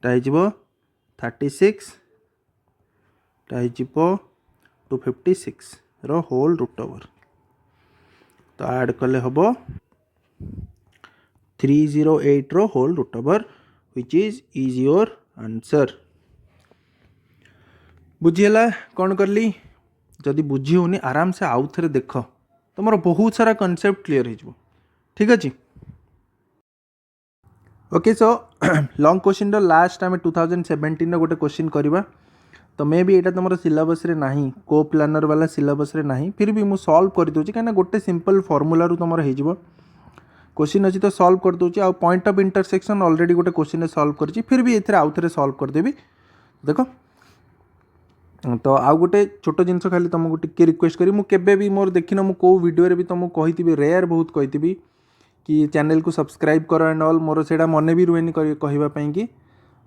टाइजिबो 36 टाइजिबो 256 रो होल रूट ओवर तो ऐड कले हबो 308 रो whole root over which is your answer बुझीला कौन करली जदि बुझी होनी आराम से आउ थे देख तुम बहुत सारा कॉन्सेप्ट क्लियर हो ठीक अच्छे okay so long question last आम 2017 गोटे क्वेश्चन करवा तो मे भी यहाँ तुम सिलेबस रे नहीं कोप्लानर वाला सिलेबस रे नहीं फिर भी मुझे सॉल्व कर दूसरी कहीं गोटे सिंपल फॉर्मूला रू तुम हो क्वेश्चन अच्छी तो सॉल्व कर दूसरी आ पॉइंट ऑफ इंटरसेक्शन ऑलरेडी गोटे क्वेश्चन सॉल्व कर फिर भी ये आउ थे सॉल्व करदेवी देख तो आउ गोटे छोट जिनस खाली तुमको टिके रिक्वेस्ट करी मुझे भी मोर देखिन मु को वीडियो भी तुमको कही रेयर बहुत कही कि चैनल को सब्सक्राइब कर एंड ऑल मोर से मन भी रुएनि कहवाई कि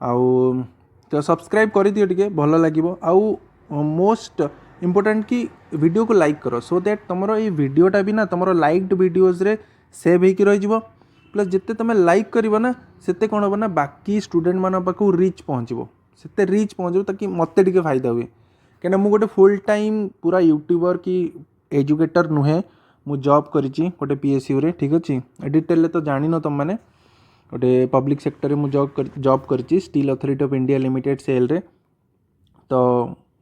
आउ तो सब्सक्राइब कर दियो टिके भल लगे आउ मोस्ट इम्पोर्टेंट कि वीडियो को लाइक करो सो दैट तुम ये वीडियोटा भी ना तुम लाइक्ड वीडियोज रे सेव होकर रही प्लस जिते तुम लाइक कर ना सेते कौन हम ना बाकी स्टूडेंट मान पाक रीच पहुँचो से रीच पहुँचो ताकि मत टे फायदा हुए कहीं मु गोटे फुल टाइम पूरा यूट्यूबर कि एजुकेटर नुहे मु जॉब करिछि गोटे पीएसयू रे ठीक अच्छे डिटेल तो जान न तुम मैंने गोटे पब्लिक सेक्टर में जॉब करिछि Steel Authority of India Limited SAIL रे तो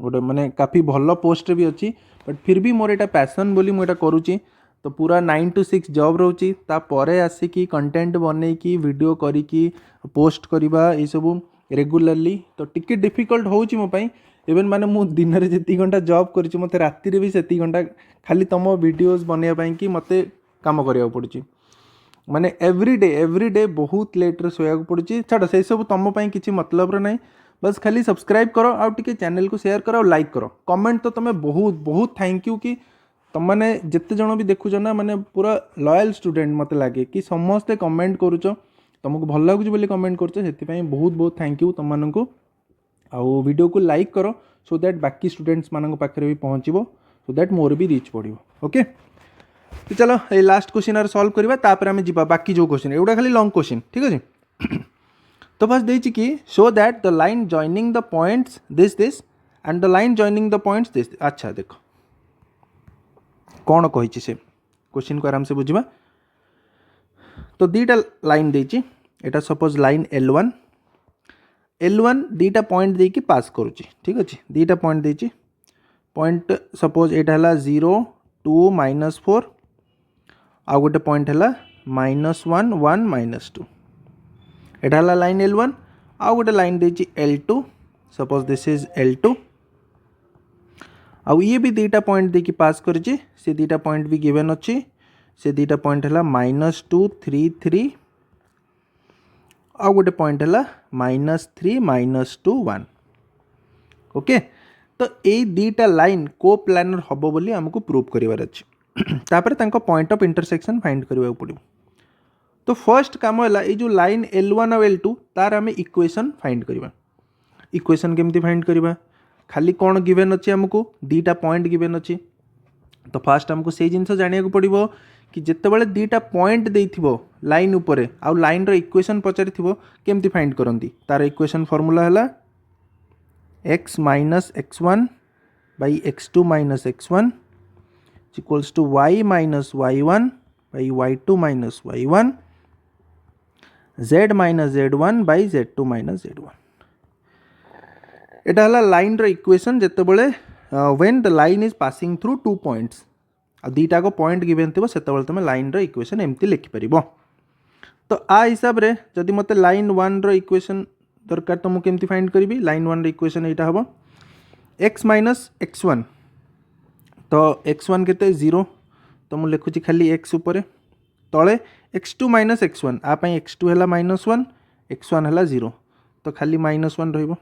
गोटे माने काफ़ी भल पोस्ट भी अच्छी बट फिर भी मोर एटा पैसन बोली मुझे करुँची तो पूरा 9 to 6 जॉब रोची तापरे आसिकी कंटेंट बनईकी वीडियो करिकी पोस्ट करवा ये सब रेगुलरली तो टिके डिफिकल्ट होची मो पई इवन माने मु दिन रे जेती घंटा जॉब करिछि मते राति रे भी सेती घंटा खाली तम वीडियोस बनैया पई कि मते काम करिया पड़ुची माने एवरी डे बहुत लेट रे सोया पड़ुची छाड़ से सब तम पई किछि मतलब रे नहीं बस खाली सब्सक्राइब करो आउ टिके चैनल को शेयर करो लाइक करो कमेंट तो तुम बहुत बहुत थैंक यू कि तुम मैंने जिते जन भी देखुच ना माने पूरा लॉयल स्टूडेंट मत लगे कि समस्ते कमेंट करुच तुमको भल लगुच बोली कमेंट करुच से बहुत बहुत थैंक यू तुम मानक आउ वीडियो को लाइक करो सो दैट बाकी स्टूडेंट्स मान पाखे भी पहुँचो सो दैट मोर भी रीच पड़ो ओके तो चलो ये लास्ट क्वेश्चन आर सॉल्व करवा तापर आम जा बाकी जो क्वेश्चन एगुड़ा खाली लॉन्ग क्वेश्चन ठीक अच्छे तो बस देछि कि show that the line joining the points this and the line joining the points this अच्छा देखो कौन कही से क्वेश्चन को आराम से बुझा तो दीटा लाइन देछि एटा सपोज लाइन L1 दीटा पॉइंट देकी पास करुच्ची ठीक अच्छे दीटा पॉइंट देछि पॉइंट सपोज एटा हला 0 2 -4 आ गोटे पॉइंट हला -1 1 -2 एटा हला लाइन L1 आ गोटे लाइन देछि L2 suppose this is L2 आ ये भी दीटा पॉइंट देकी पास करिछि से दीटा पॉइंट भी गिवन अच्छी से दीटा पॉइंट हला -2 3 3 आ गोटे पॉइंट है -3 -2 1 ओके तो ये दीटा लाइन को प्लानर हम बोली आमको प्रूव करार अच्छे तापर तांको पॉइंट ऑफ इंटरसेक्शन फाइंड करने पड़ो तो फर्स्ट काम है ये जो लाइन L1 और L2 तार आम इक्वेशन फाइंड करवा इक्वेशन केमती फाइंड करवा खाली कौन गिवन अच्छे आमको दीटा पॉइंट गिवन अच्छे तो फास्ट आमको से जिनस जाना पड़ो कि जितेबाला दीटा पॉइंट देइथिबो लाइन उपरे आउ लाइन रो इक्वेशन पचारिथिबो केमती फाइंड करंती तार इक्वेशन फार्मूला हला x minus x1 by x2 minus x1 is equals to y minus y1 by y2 minus y1 z minus z1 by z2 minus z1 एटा हला लाइन रो इक्वेशन जितेबाला when the line is passing through two points आ दीटा को पॉइंट गिवन थी से तुम लाइन रो इक्वेशन एमती लिखिपर तो आ हिसाब रे जदि मत लाइन 1 रो इक्वेशन दरकार तो मुझे केमती फाइंड करी लाइन 1 रो इक्वेशन यहाँ हम x माइनस x1 तो x1 केते 0 तो मुझे लिखुची खाली x उपरे तले x2 माइनस x1 आपाई x2 है -1 x1 है 0 तो खाली -1 रहिबो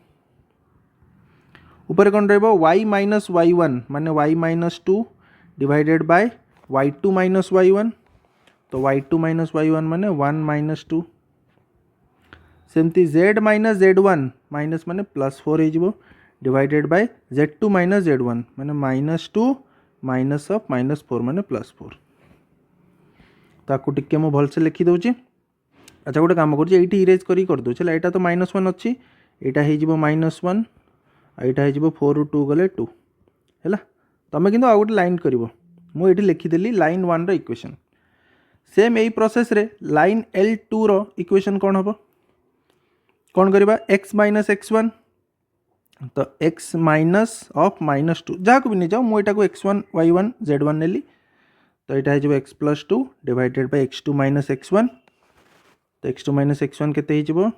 ऊपर कौन रहिबो y माइनस y1 माने y minus 2 divided by y2 minus y1 तो y2 माइनस y1 माने 1 माइनस 2 सेमती z माइनस z1 माइनस माने +4 हो divided by z2 minus z1 माने -2 माइनस ऑफ -4 माने +4 ताकू टिके मु भल से लिखि दउची अच्छा गोटे काम कर इरेज करी कर दउची एटा तो -1 अच्छी एटा हे जिवो -1 एटा हे जिवो 4 ରୁ 2 गले 2 हैला तमें किंतु आ गोटे लाइन करिवो मु एठी लिखिदेली लाइन 1 रो इक्वेशन सेम यही प्रोसेस रे लाइन L2 रो इक्वेशन कौन हम कौन करवा x माइनस x1 तो x माइनस ऑफ -2 जहाँ को भी नहीं जाओ मुझे को x1 y1 z1 नेली तो यहाँ हो x plus 2 divided by x2 minus x1 तो x2 माइनस x1 केते हो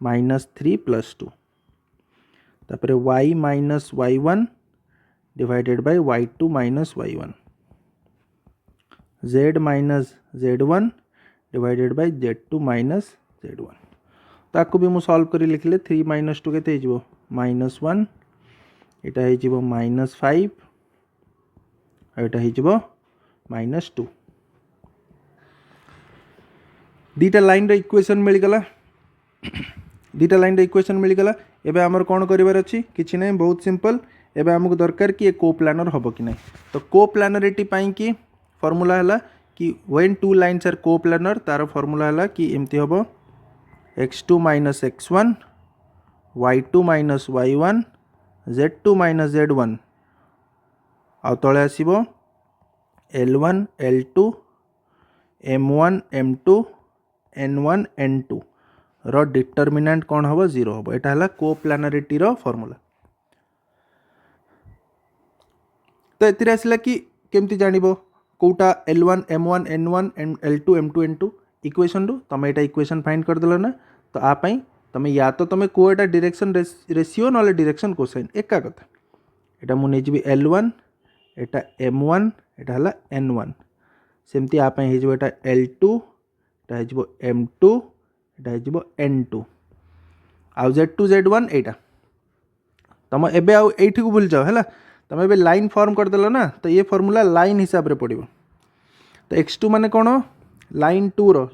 -3 प्लस 2 तापर y minus y1 divided by y2 minus y1 z minus z1 divided by z2 minus z1 ताको भी मु सॉल्व करी लिखले 3 माइनस 2 केते हो -1 एटा हो -5 एटा हो -2 दीटा लाइन रे इक्वेशन मिल गला दीटा लाइन रे इक्वेशन मिल गला एबे हमर कोन करिवार अछि किछि नै बहुत सिंपल एबे हमको दरकार कि कोप्लानर हबो कि नै तो कोप्लानरिटी पाई कि फार्मूला हला कि when two lines are coplanar तार फार्मूला हला कि एमती हबो x2 minus x1 y2 minus y1 Z2 minus Z1 आउ तले आसीबो L1 L2 M1 M2 N1 N2 रो डिटरमिनेंट कौन हम 0 हम एटा हला कोप्लानारिटी रो फॉर्मूला। तो एथिरे आसला कि केमती जानिबो Kota L1 M1 N1 L2 M2 N2 equation रु तमे एटा इक्वेशन फाइंड कर देलो ना। तो आ पई तमे या तो तमे को एटा डायरेक्शन रेशियो नले डायरेक्शन कोसाइन एका कथा एटा मु नै जिबी L1 एटा M1 एटा हला N1 सेमती आ पई हे जिवो एटा L2 एटा हे जिवो M2 एटा हे जिवो N2 आउ Z2 Z1 एटा तम एबे आउ एठी को भूल जाओ हैला तमे एबे लाइन फॉर्म कर देलो ना। तो ये फार्मूला लाइन हिसाब रे पड़िबो। तो x2 माने कोन लाइन 2 रो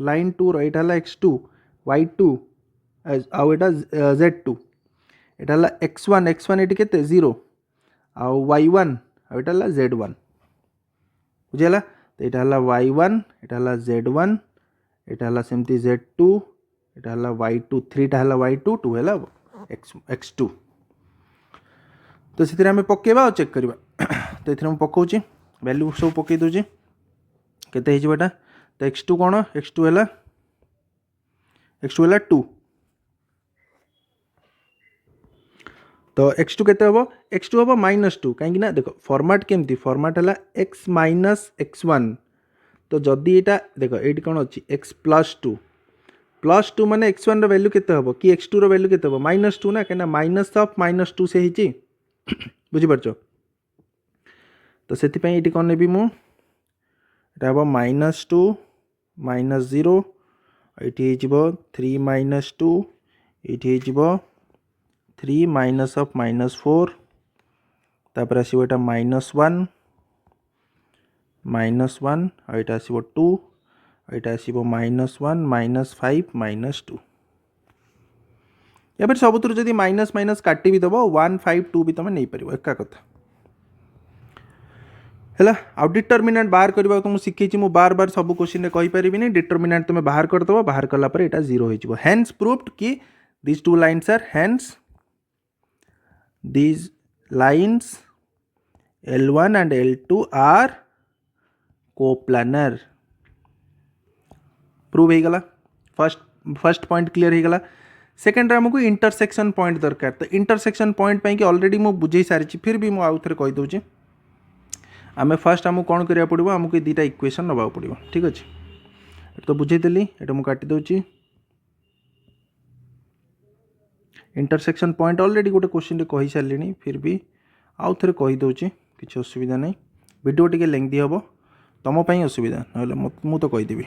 एटा हला x2 y2 आउ एटा z2 एटा हला x1 एटी केते 0 आउ y1 आउ एटा हला z1 बुझियला। तो एटा हला y1 एटा हला z1 एटा हला सेमती z2 एटा हला y2 3 टा हला y2 2 हला x2। तो से आम पकेबा और चेक करवा। तो ये मुझे पकाऊँ वैल्यू सब पकई दूसरी केते एटा। तो x2 कौन x2 है 2 तो x2 केते हम x2 हम -2 कहीं ना देख फॉर्मेट केमती फॉर्मेट है x माइनस x1। तो जदि एटा देख ये कौन अच्छी x +2 माने x1 रो वैल्यू केते हम कि x2 रो वैल्यू केते हम -2 ना कहीं माइनस ऑफ -2 से ही बुझिपार। तो से ये कौन नेबी मु हम -2 -0 ये 3 -2 ये 3 माइनस ऑफ -4 तापर आसीबो एटा -1 और एटा आसीबो 2 एटा आसीबो -1 -5 -2 या फिर सबुतर जदि माइनस माइनस काटी भी दबो 1 5 2 भी तुम नहीं पारिबो एका कथा हैला। आउ डिटरमिनेंट बाहर करबा को मु सिखैछि मु बार बार सब क्वेश्चन रे कहि परिबिनी डिटरमिनेंट तुम बाहर कर दबो बाहर कला पर एटा 0 हो जिवो। हेंस प्रूव्ड कि these two lines are hence these lines L1 and L2 are coplanar prove हो गला। फर्स्ट पॉइंट क्लियर हो गला। सेकेंड आमको इंटरसेक्शन पॉइंट दरकार। तो इंटरसेक्शन पॉइंट पे ऑलरेडी मुझे बुझे सारी फिर भी मुझे आउ थे कहीदे आम फर्स्ट आमको कौन करा पड़ो आमको दुईटा इक्वेशन नवा पड़ो ठीक अच्छे। तो बुझेदेली ये मुझे काटी दूसरी इंटरसेक्शन पॉइंट ऑलरेडी गोटे क्वेश्चन कही सारे फिर भी आउ थे कहीदे किसी असुविधा नहीं। वीडियो टी लेंथी हम तुम असुविधा ना मु तो कहीदेवी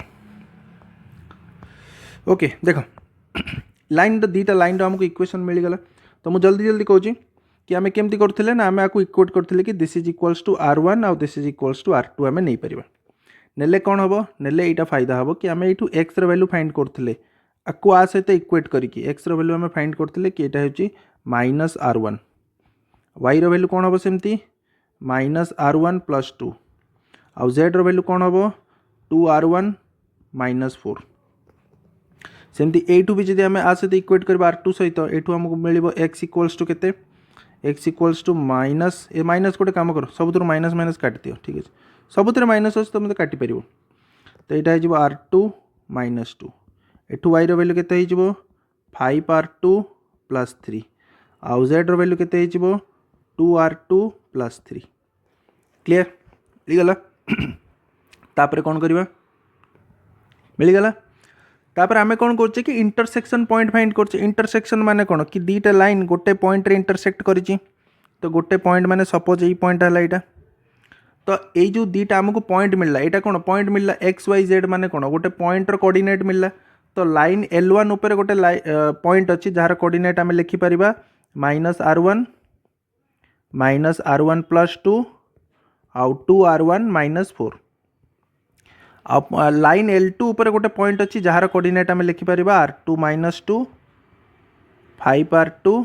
ओके। देख लाइन दीटा लाइन आमको इक्वेशन मिलगला। तो मुझे जल्दी जल्दी कहूँ कि आम केमती करते ना आम आपको इक्वेट करते कि this is equals to R1 आउ this is equals to R2 आम नहीं पार नेले कौन हम नेले यहाँ फायदा हम कि आम यू एक्स वैल्यू फाइंड करते आपको आ सहित इक्वेट करके एक्स वैल्यू आम फाइंड करते कि यहाँ हूँ -R1 वाई वैल्यू कौन हम सेमती -R1 + 2 आउ जेड वैल्यू कौन हम 2R1 - 4 सेमती एठू भी जब आम आ सहित इक्वेट कर R2 सहित एठू हमको मिल x इक्वल्स टू केते x equals to minus a minus गोटे काम कर सबुतर माइनस माइनस काट दियो ठीक है सबुतर माइनस अच्छे तो मतलब काटी पार। तो यहाँ हो R2 - 2 एठू y वैल्यू केते हो 5R2 + 3 आउ z वैल्यू केते हो 2R2 + 3 क्लियर मिलगला। तापर कौन करवा मिलगला। तापर आमे कौन करछे कि इंटरसेक्शन पॉइंट फाइंड करछे। इंटरसेक्शन माने कौन कि दीटा लाइन गोटे पॉइंट रे इंटरसेक्ट करिछि। तो गोटे पॉइंट माने सपोज यही पॉइंट है यहाँ। तो यही जो दीटा आमको पॉइंट मिलला यहाँ कौन पॉइंट मिलला एक्स वाई जेड माने कौन गोटे पॉइंट रो कोऑर्डिनेट मिलला। तो लाइन L1 ऊपर गोटे पॉइंट अच्छी जार कोऑर्डिनेट आम लिखिपर -R1 + 2 आउ 2R1 - 4 लाइन L2 ऊपर गोटे पॉइंट अच्छी जार कोऑर्डिनेट आम लिखिपर R2 - 2 5R2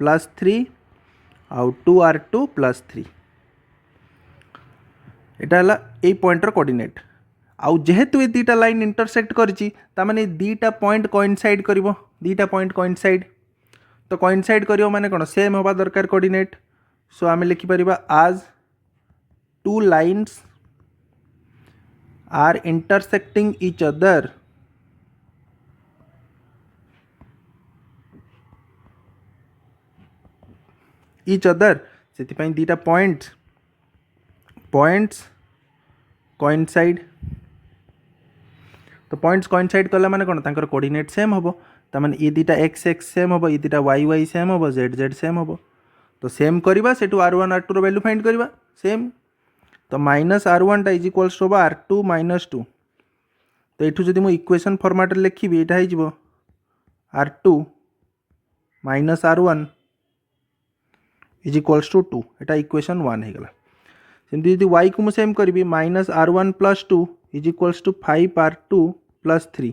+ 3 आउ 2R2 + 3 एटा हला ए पॉइंट रो कोऑर्डिनेट। आउ जेहेतु ये दीटा लाइन इंटरसेक्ट करछि ता माने दीटा पॉइंट कोइंसाइड करिवो दीटा पॉइंट कोइंसाइड। तो कोइनसाइड करियो माने कोन सेम होबा दरकार कोऑर्डिनेट सो आमे लिखि परिबा आज two lines are intersecting each other से दीटा पॉइंट्स कोइनसाइड तो पॉइंट्स कोइनसाइड कला माने कोन तांकर कोऑर्डिनेट सेम होबो त माने ये दीटा x x सेम होबो ये दीटा y y सेम होबो z z सेम होबो तो सेम करबा सेटू r1 r2 रो वैल्यू फाइंड करबा सेम तो -r1 टा इज इक्वल्स टू r2 - 2 तो एठू जदि मो इक्वेशन फॉर्मेट रे लिखिबी एटा हे जिवो r2 - r1 is equals to 2 Etah equation 1 हे गला सेमती यदि y को मु सेम करबी -r1 + 2 is equals to 5r2 + 3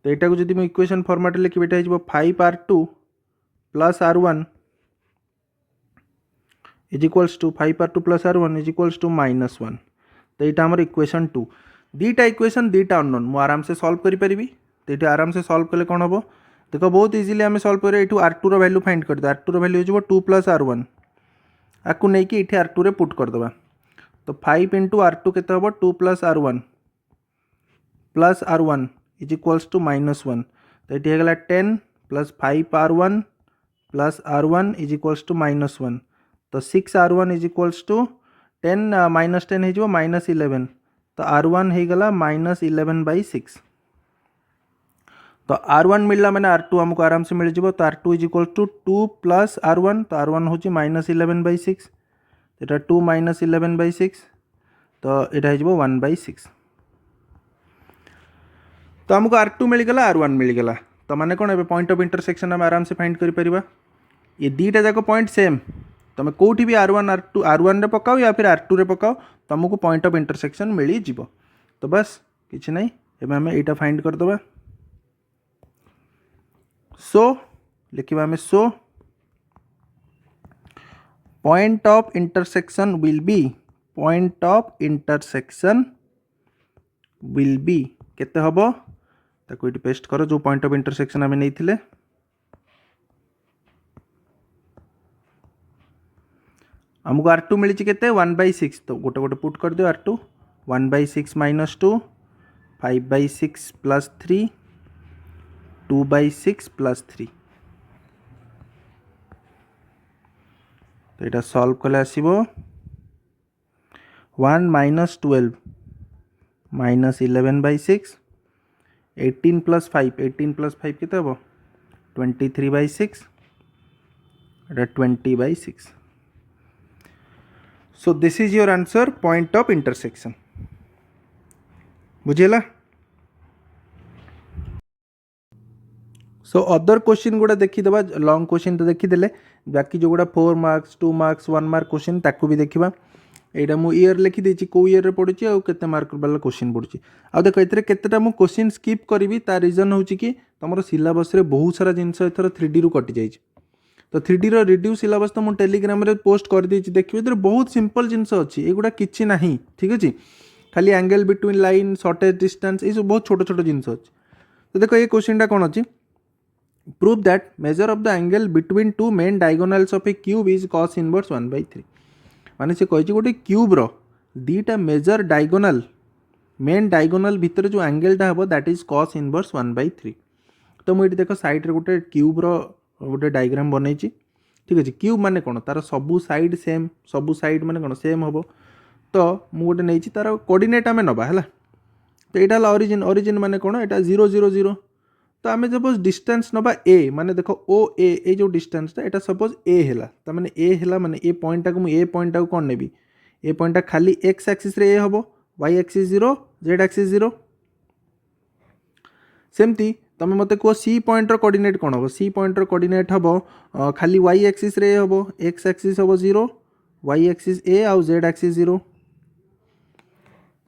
तो एटा को जदि मु इक्वेशन फॉर्मेट रे लिखिबी एटा हे जिवो 5r2 + r1 is equals to 5r2 + r1 is equals to -1 तो यहाँ आम इक्वेशन 2 दीटा इक्वेशन दीटा अननोन मु आराम से सॉल्व करि परिबी तो ये आराम से सॉल्व कले कौन हम देखो बहुत इजिली आम सॉल्व कर r2 रो वैल्यू फाइंड कर दे r2 रो वैल्यू हो 2 + r1 आपको नहीं कि ये r2 रे पुट करदे तो 5 × r2 केते हम 2 + r1 इज इक्वल्स टू -1 तो ये होगा 10 + 5r1 + r1 is equals to -1 तो 6r1 इज इक्वल्स टू 10 - 10 हो -11 तो r1 हो गला -11/6 तो r1 मिलला माने r2 हमको आराम से मिल जिवो तो r2 is equals to 2 + r1 तो r1 होची -11/6 एटा 2 - 11/6 तो एटा हो जिवो 1/6 तो हमको r2 मिल गला r1 मिल गला तो माने कोन ए पॉइंट ऑफ इंटरसेक्शन हम आराम से फाइंड करि परिबा ये दीटा जाको पॉइंट सेम तुम कौटी भी r1 r2 r1 रे पकाओ या फिर r2 रे पकाओ तुमको पॉइंट ऑफ इंटरसेक्शन मिली जीवो तो बस किछि नहीं एबे हमें एटा फाइंड कर दबा सो लिखिबा हमें so point of intersection will be केते हबो ताको इटी पेस्ट करो जो पॉइंट ऑफ इंटरसेक्शन हमें नहीं थिले हमको r2 मिली केते 1/6 तो गोटे गोटे पुट कर दियो r2 1/6 - 2 5/6 + 3 2/6 + 3 तो यहाँ सॉल्व कले आसीबो 1 - 12 -11/6 18 + 5 केते हबो 23/6 एटा 20/6 so this is your answer point of intersection बुझेला सो अदर क्वेश्चन गुड़ा देखीदे लॉन्ग क्वेश्चन तो देखीदे बाकी जो गुड़ा 4 मार्क्स 2 मार्क्स 1 मार्क क्वेश्चन ताकू भी देखा यहाँ मु ईयर लिखी देछि को ईयर रे पड़ुछि आ केते मार्क वाला क्वेश्चन पड़ुछि आ देखो एतरे केतेटा मु क्वेश्चन स्किप करबी ता रीजन होछि कि तमरो सिलेबस रे बहुत सारा जिंस एथर 3D रु कटि जाइछि तो 3D रो रिड्यूस सिलेबस तो मु टेलीग्राम रे पोस्ट कर देछि देखिबे एतरे बहुत सिंपल जिंस अछि एगुडा किछि नाही ठीक अछि खाली angle between line shortage distance ये सब बहुत छोट छोट जिंस अछि तो देखो ये क्वेश्चनटा कोन अछि prove that measure of the angle between two main diagonals of A cube is cos inverse 1/3 माने से कहि गोटे क्यूब रो दीटा मेजर डायगोनल मेन डायगोनल भितर जो एंगलटा हबो दैट इज cos इनवर्स 1/3 तो मुझे देखो साइड रे गोटे क्यूब रो गोटे डायग्राम बनैछि ठीक अछि क्यूब माने कोन तार सबु साइड सेम सबु साइड माने कोन सेम हबो तो मु गोटे नैछि तार कोऑर्डिनेट हमें नबा हला तो एटा ओरिजिन माने कोन एटा 0 0 0 तो आम सपोज डिस्टेंस नबा ए माने देखो ओ ए जो डिस्टेंस एटा सपोज ए हैला त माने ए हैला माने ए पॉइंट को ए पॉइंट को कोन नेबी ए पॉइंट खाली x एक्सिस रे ए हबो y एक्सिस 0 z एक्सिस 0 सेमती तमे मते को सी पॉइंट रो कोऑर्डिनेट कोन हबो सी पॉइंट रो कोऑर्डिनेट हबो खाली y एक्सिस रे हबो x एक्सिस हबो 0 y एक्सिस a आ z एक्सिस 0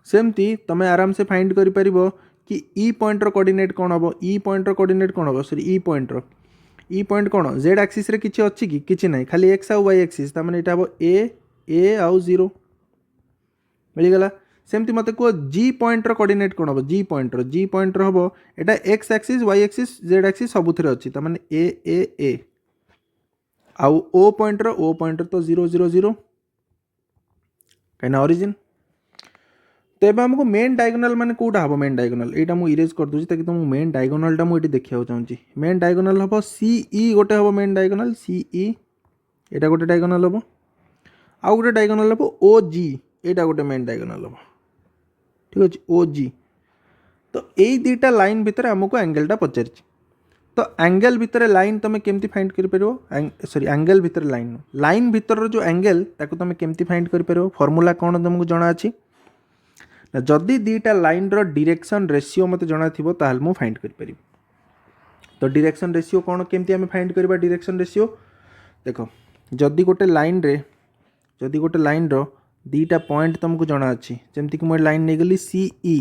सेमती तमे आराम से फाइंड करि परिबो कि ई पॉइंट रो कोऑर्डिनेट कोन हबो ई पॉइंट रो कोऑर्डिनेट कोन हबो सॉरी ई पॉइंट कोन z एक्सिस रे किछि अछि कि किछि नै खाली x आ y एक्सिस त माने एटा हबो a आ 0 मिल गला सेमती मत कह जी पॉइंट रो कोऑर्डिनेट कौन हम जी पॉइंट रो हम एटा X axis Y axis Z axis सबुथिरे अछि त माने ए आउ ओ पॉइंट तो 0 0 0 कहीं ओरिजिन। तो ये आमको मेन डायगोनाल माने कोटा हम मेन डायगोनाल यहाँ मुझे इरेज कर दूसरी ताकि तुम मेन डायगोनालटा मुझे देखा चाहिए। मेन डायगोनाल हम सीई गोटे हम मेन डायगोनाल सीई यहाँ गोटे डायगोनाल हम आउ गोटे डायगोनाल हम ओ जी यहाँ गोटे मेन डायगोनाल हम ठीक अच्छे ओ जी। तो यही दुईटा लाइन भितर आमको एंगेलटा पचार तो एंगल भितर लाइन तुम केमती फाइंड कर सॉरी एंगल भितर लाइन भितर जो एंगल ताको तुम केमती फाइंड कर फॉर्मूला कौन तुमको जना अच्छी जदि दीटा लाइन रो डायरेक्शन रेशियो मते जना थिबो ताहाल मु फाइंड कर परिबी। तो डायरेक्शन रेशियो कौन केमती आमे फाइंड करबा डायरेक्शन रेशियो देखो जदि गोटे लाइन रो दीटा पॉइंट तुमको जना अच्छी जेमती कि मैं लाइन नहीं गली सी ई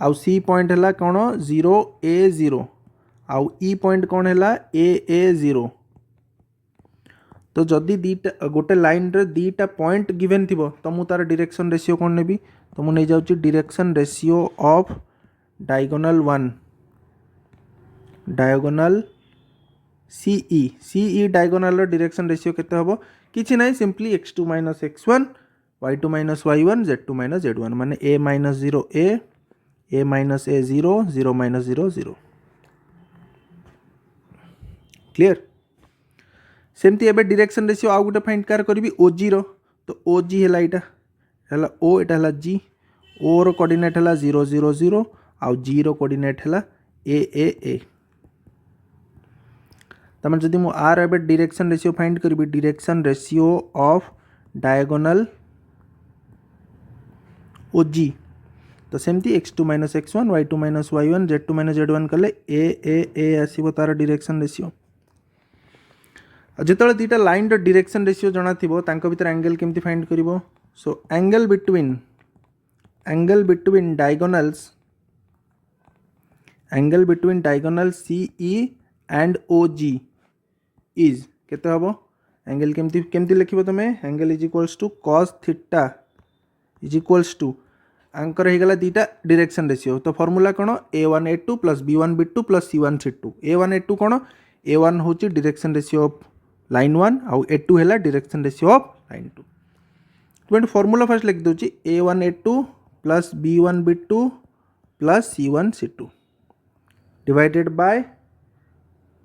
आउ सी पॉइंट है कौन 0 a 0 आउ ई पॉइंट कौन है ए 0। तो जदि दीटा गोटे लाइन रे दीटा पॉइंट गिवन थी तो मुझे तार डायरेक्शन रेशियो कौन नेबी तो मुझे नहीं जाऊँ direction ratio of diagonal 1 diagonal सीई डायगोनाल डायरेक्शन रेशियो केते हबो किछि नाही simply x2 - x1 y2 - y1 z2 - z1 माने a - 0 a - a 0 0 - 0 0 क्लियर। सेमती एबे डायरेक्शन रेशियो आउ गोटे फाइंड कार करबी ओजी रो तो ओजी हैला इटा हैला ओ इटा हैला जी ओ रो कोऑर्डिनेट हैला 0 0 0 आउ जी रो कोऑर्डिनेट हैला ए तमाम जदि मु आर एबे डायरेक्शन रेशियो फाइंड करबी डायरेक्शन रेशियो ऑफ डायगोनाल ओजी तो सेमती x2 - x1 y2 - y1 z2 - z1 कले ए आसीबो तार डायरेक्शन रेशियो। जिते दीटा लाइन डायरेक्शन रेशियो जना थिबो तांको भीतर एंगल केमती फाइंड करिवो so angle between diagonal CE and OG is केते हबो एंगल केमती लिखिबो तमे angle is equals to cos theta is equals to आंकर हो गला दीटा डायरेक्शन रेशियो तो फॉर्मूला कौन a1 a2 plus b1 b2 plus c1 c2 a1 a2 कौन a1 हूँ डायरेक्शन रेशियो ऑफ लाइन 1 आउ a2 है डायरेक्शन रेशियो ऑफ लाइन 2 तो फॉर्मूला फर्स्ट लिख दूची a1 a2 plus b1 b2 plus c1 c2 divided by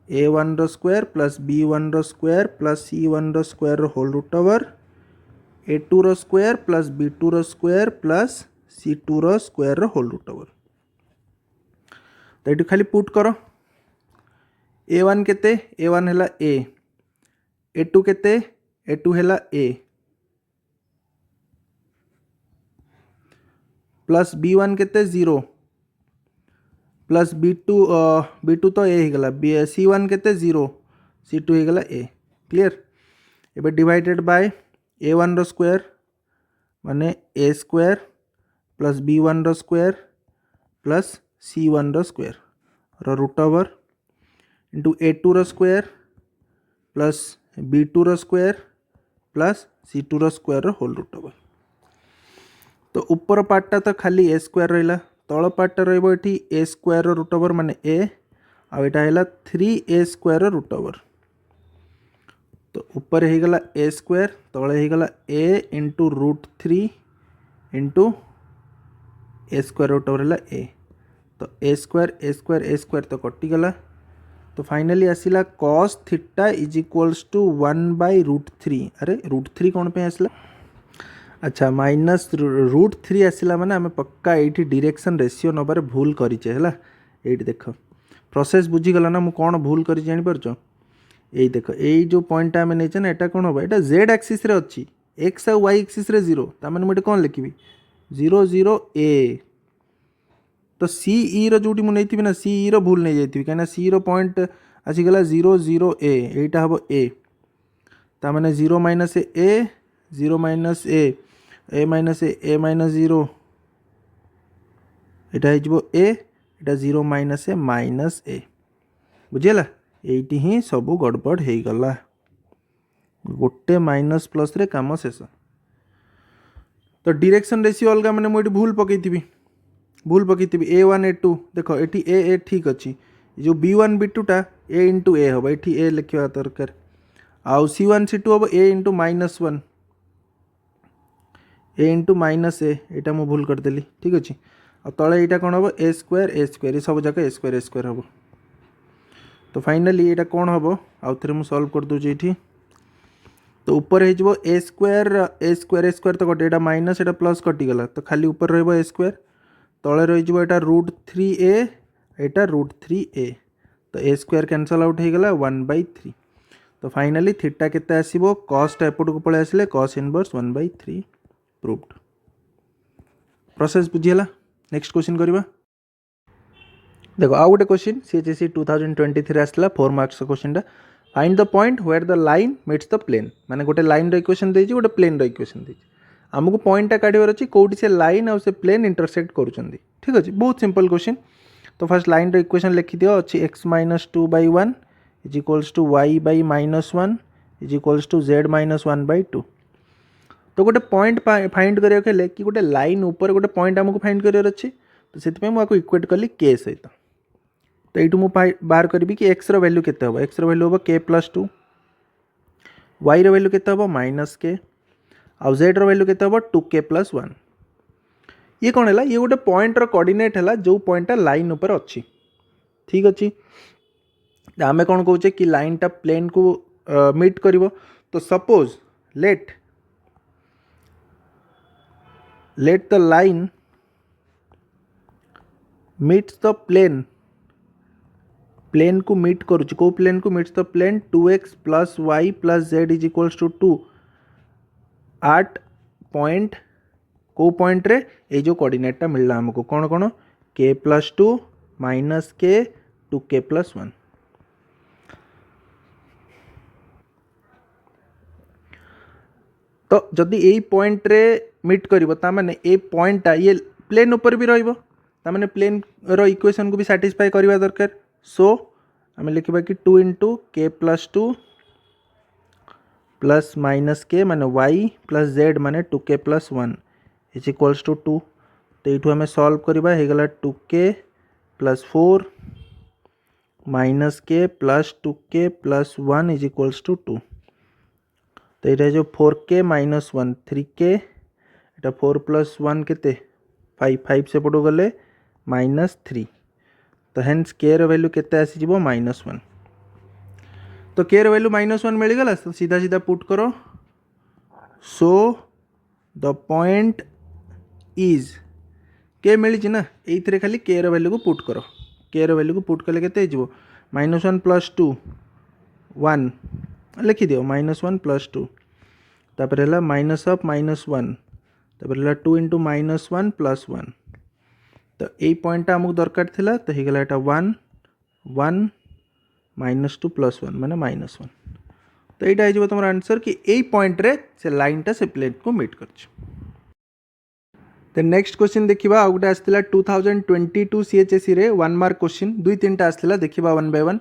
a1 रो स्क्वायर प्लस b1 रो स्क्वायर प्लस c1 रो square whole root over a2 रो स्क्वायर प्लस b2 रो स्क्वायर प्लस c2 रो स्क्वायर होल रूट ओवर। तो ये खाली पुट करो a1 केते a1 हैला a a2 केते a2 हैला a प्लस b1 केते 0 प्लस b2 तो a ही गला c1 केते 0 c2 ही गला a क्लियर। एबे डिवाइडेड बाय a1 रो स्क्वायर माने a स्क्वायर प्लस b1 रो स्क्वायर प्लस c1 रो स्क्वायर रो रूट ओवर इंटू a2 रो स्क्वायर प्लस b2 रो स्क्वायर प्लस c2 रो स्क्वायर रो होल रूट ओवर। तो ऊपर पार्टटा तो खाली a स्क्वायर रहिला तल पार्टटा रहइबो एठी a स्क्वायर रो रूट ओवर माने a आ एटा हैला 3a स्क्वायर रो रूट ओवर। तो ऊपर हे गला a स्क्वायर तळे हे गला a into root 3 into a square root over हैला a तो a स्क्वायर तो कटि गला तो फाइनली आसिला cos theta is equals to 1/√3 अरे √3 कौन पे आसला अच्छा माइनस √3 आसला माने आमे पक्का एठी डायरेक्शन रेशियो नबार भूल करिचे हला एठी देखो प्रोसेस बुझी गला ना मु कोन भूल करि जानि परछो एई देखो एई जो पॉइंट आमे नेचे ना एटा कोन होबा एटा z एक्सिस रे अछि x और y एक्सिस रे 0 ता माने मते कोन लिखिबी 0 0 a तो सी ई रो जोटी मु नेथिबी ना सी ई रो भूल नै जाइथिबी काना सी रो पॉइंट आसी गला 0 0 a एटा हबो a ता माने 0 minus a 0 minus a minus a minus 0 Etah हिजबो a Etah 0 minus a बुझिला eighty ही सब गड़बड़ हो गला गोटे माइनस प्लस रे काम शेष। तो डायरेक्शन रेशियो अलग मैंने मुझे भूल पकईथी A1 A2 देख ये ए ठीक अच्छी जो B1 B2टा A इंटू ए हम ये ए लिखा दरकार आउ C1 C2 हम A into -1 A into minus A यहाँ मुझे भूल करदेली ठीक अच्छे आ तले यहाँ कौन हम A स्क्वायर ये सब जगह A स्क्वायर हम तो फाइनाली यहाँ कौन हम आउ थे मुझे सल्व कर दूँ ये तो ऊपर हो A स्क्वायर तो कटे यहाँ माइनस यहाँ प्लस कटिगला तो खाली ऊपर रहा A स्क्वायर तले रही √3a यहाँ √3a तो A स्क्वायर कैंसल आउट हो गला 1/3 तो फाइनाली थीटा केते आसीबो कॉस्ट एपट को पळे आसिले कॉस इनवर्स 1/3 प्रूव्ड प्रोसेस बुझियला। नेक्स्ट क्वेश्चन करबा देखो आउ गोटे क्वेश्चन सीएचएससी 2023 आसला 4 मार्क्स क्वेश्चन टा find the point where the line meets the plane माने गोटे लाइन रो इक्वेशन देछि गोटे प्लेन रो इक्वेशन देछि आमको पॉइंटा काढ़ार अच्छी कौटी से लाइन आउ से प्लेन इंटरसेक्ट करुँच ठीक अच्छे बहुत सिंपल क्वेश्चन तो फर्स्ट लाइन रो इक्वेशन लिखि दियो अच्छी x-2/1 is equals to y/-1 is equals to z-1/2 तो गोटे पॉइंट फाइंड करिया हेले कि गोटे लाइन ऊपर गोटे पॉइंट आमको फाइंड करियार अच्छी तो से मुझे इक्वेट कली k सहित तो ये मुझे बाहर करी कि x रो वैल्यू केते हबो x रो वैल्यू हबो k+2 y रो वैल्यू केते हबो -k आउ z रो वैल्यू केते हबो 2k+1 ये कौन है ये गोटे पॉइंट रो कोऑर्डिनेट है जो पॉइंटा लाइन ऊपर अच्छी ठीक अच्छी आमे कौन कहूचे कि लाइन टा प्लेन को मीट करिवो तो suppose let the line meets the plane को मीट करुच्ची को प्लेन को meets the plane 2x + y + z is equals to 2 आट पॉइंट को पॉइंट रे ये जो कोऑर्डिनेट मिलला हमको कौन कौन k+2 -k 2k+1 तो जदि यही पॉइंट रे मीट करिवो ता माने ए पॉइंटा ये प्लेन ऊपर भी रहिबो ता माने प्लेन रो इक्वेशन को भी सैटिस्फाई करवा दरकार सो आमे लिखिबा कि 2 * k+2 प्लस -k माने y + z माने 2k+1 इज इक्वल्स टू 2 तो ये आम सॉल्व करवा हो गला 2k + 4 -k + 2k+1 is equals to 2 तो ये जो 4k - 1 3k এটা 4 + 1 केते 5 से पटो गले -3 तो हेन्स k रो वैल्यू केते आसी जिवो -1 तो k रो वैल्यू -1 मिल गला तो सीधा सीधा पुट करो so the point is k मिली ना ये खाली k रो वैल्यू को पुट करो k रो वैल्यू को पुट कले केते जिवो -1 + 2 1 लिखि दियो -1 + 2 तापर हला माइनस ऑफ -1 तापर हला 2 * -1 + 1 तो यही पॉइंट आमको दरकार थिला तो हो गला एटा 1 1 -2 + 1 माने -1 तो यहाँ हो तुम आंसर कि यही पॉइंट रे से लाइन टा से प्लेन को मीट करछ। देन नेक्स्ट क्वेश्चन देखिबा आ गुटे आस्थिला 2022 सीएचएससी रे 1 मार्क क्वेश्चन 2-3टा आस्थिला देखिबा 1 बाय 1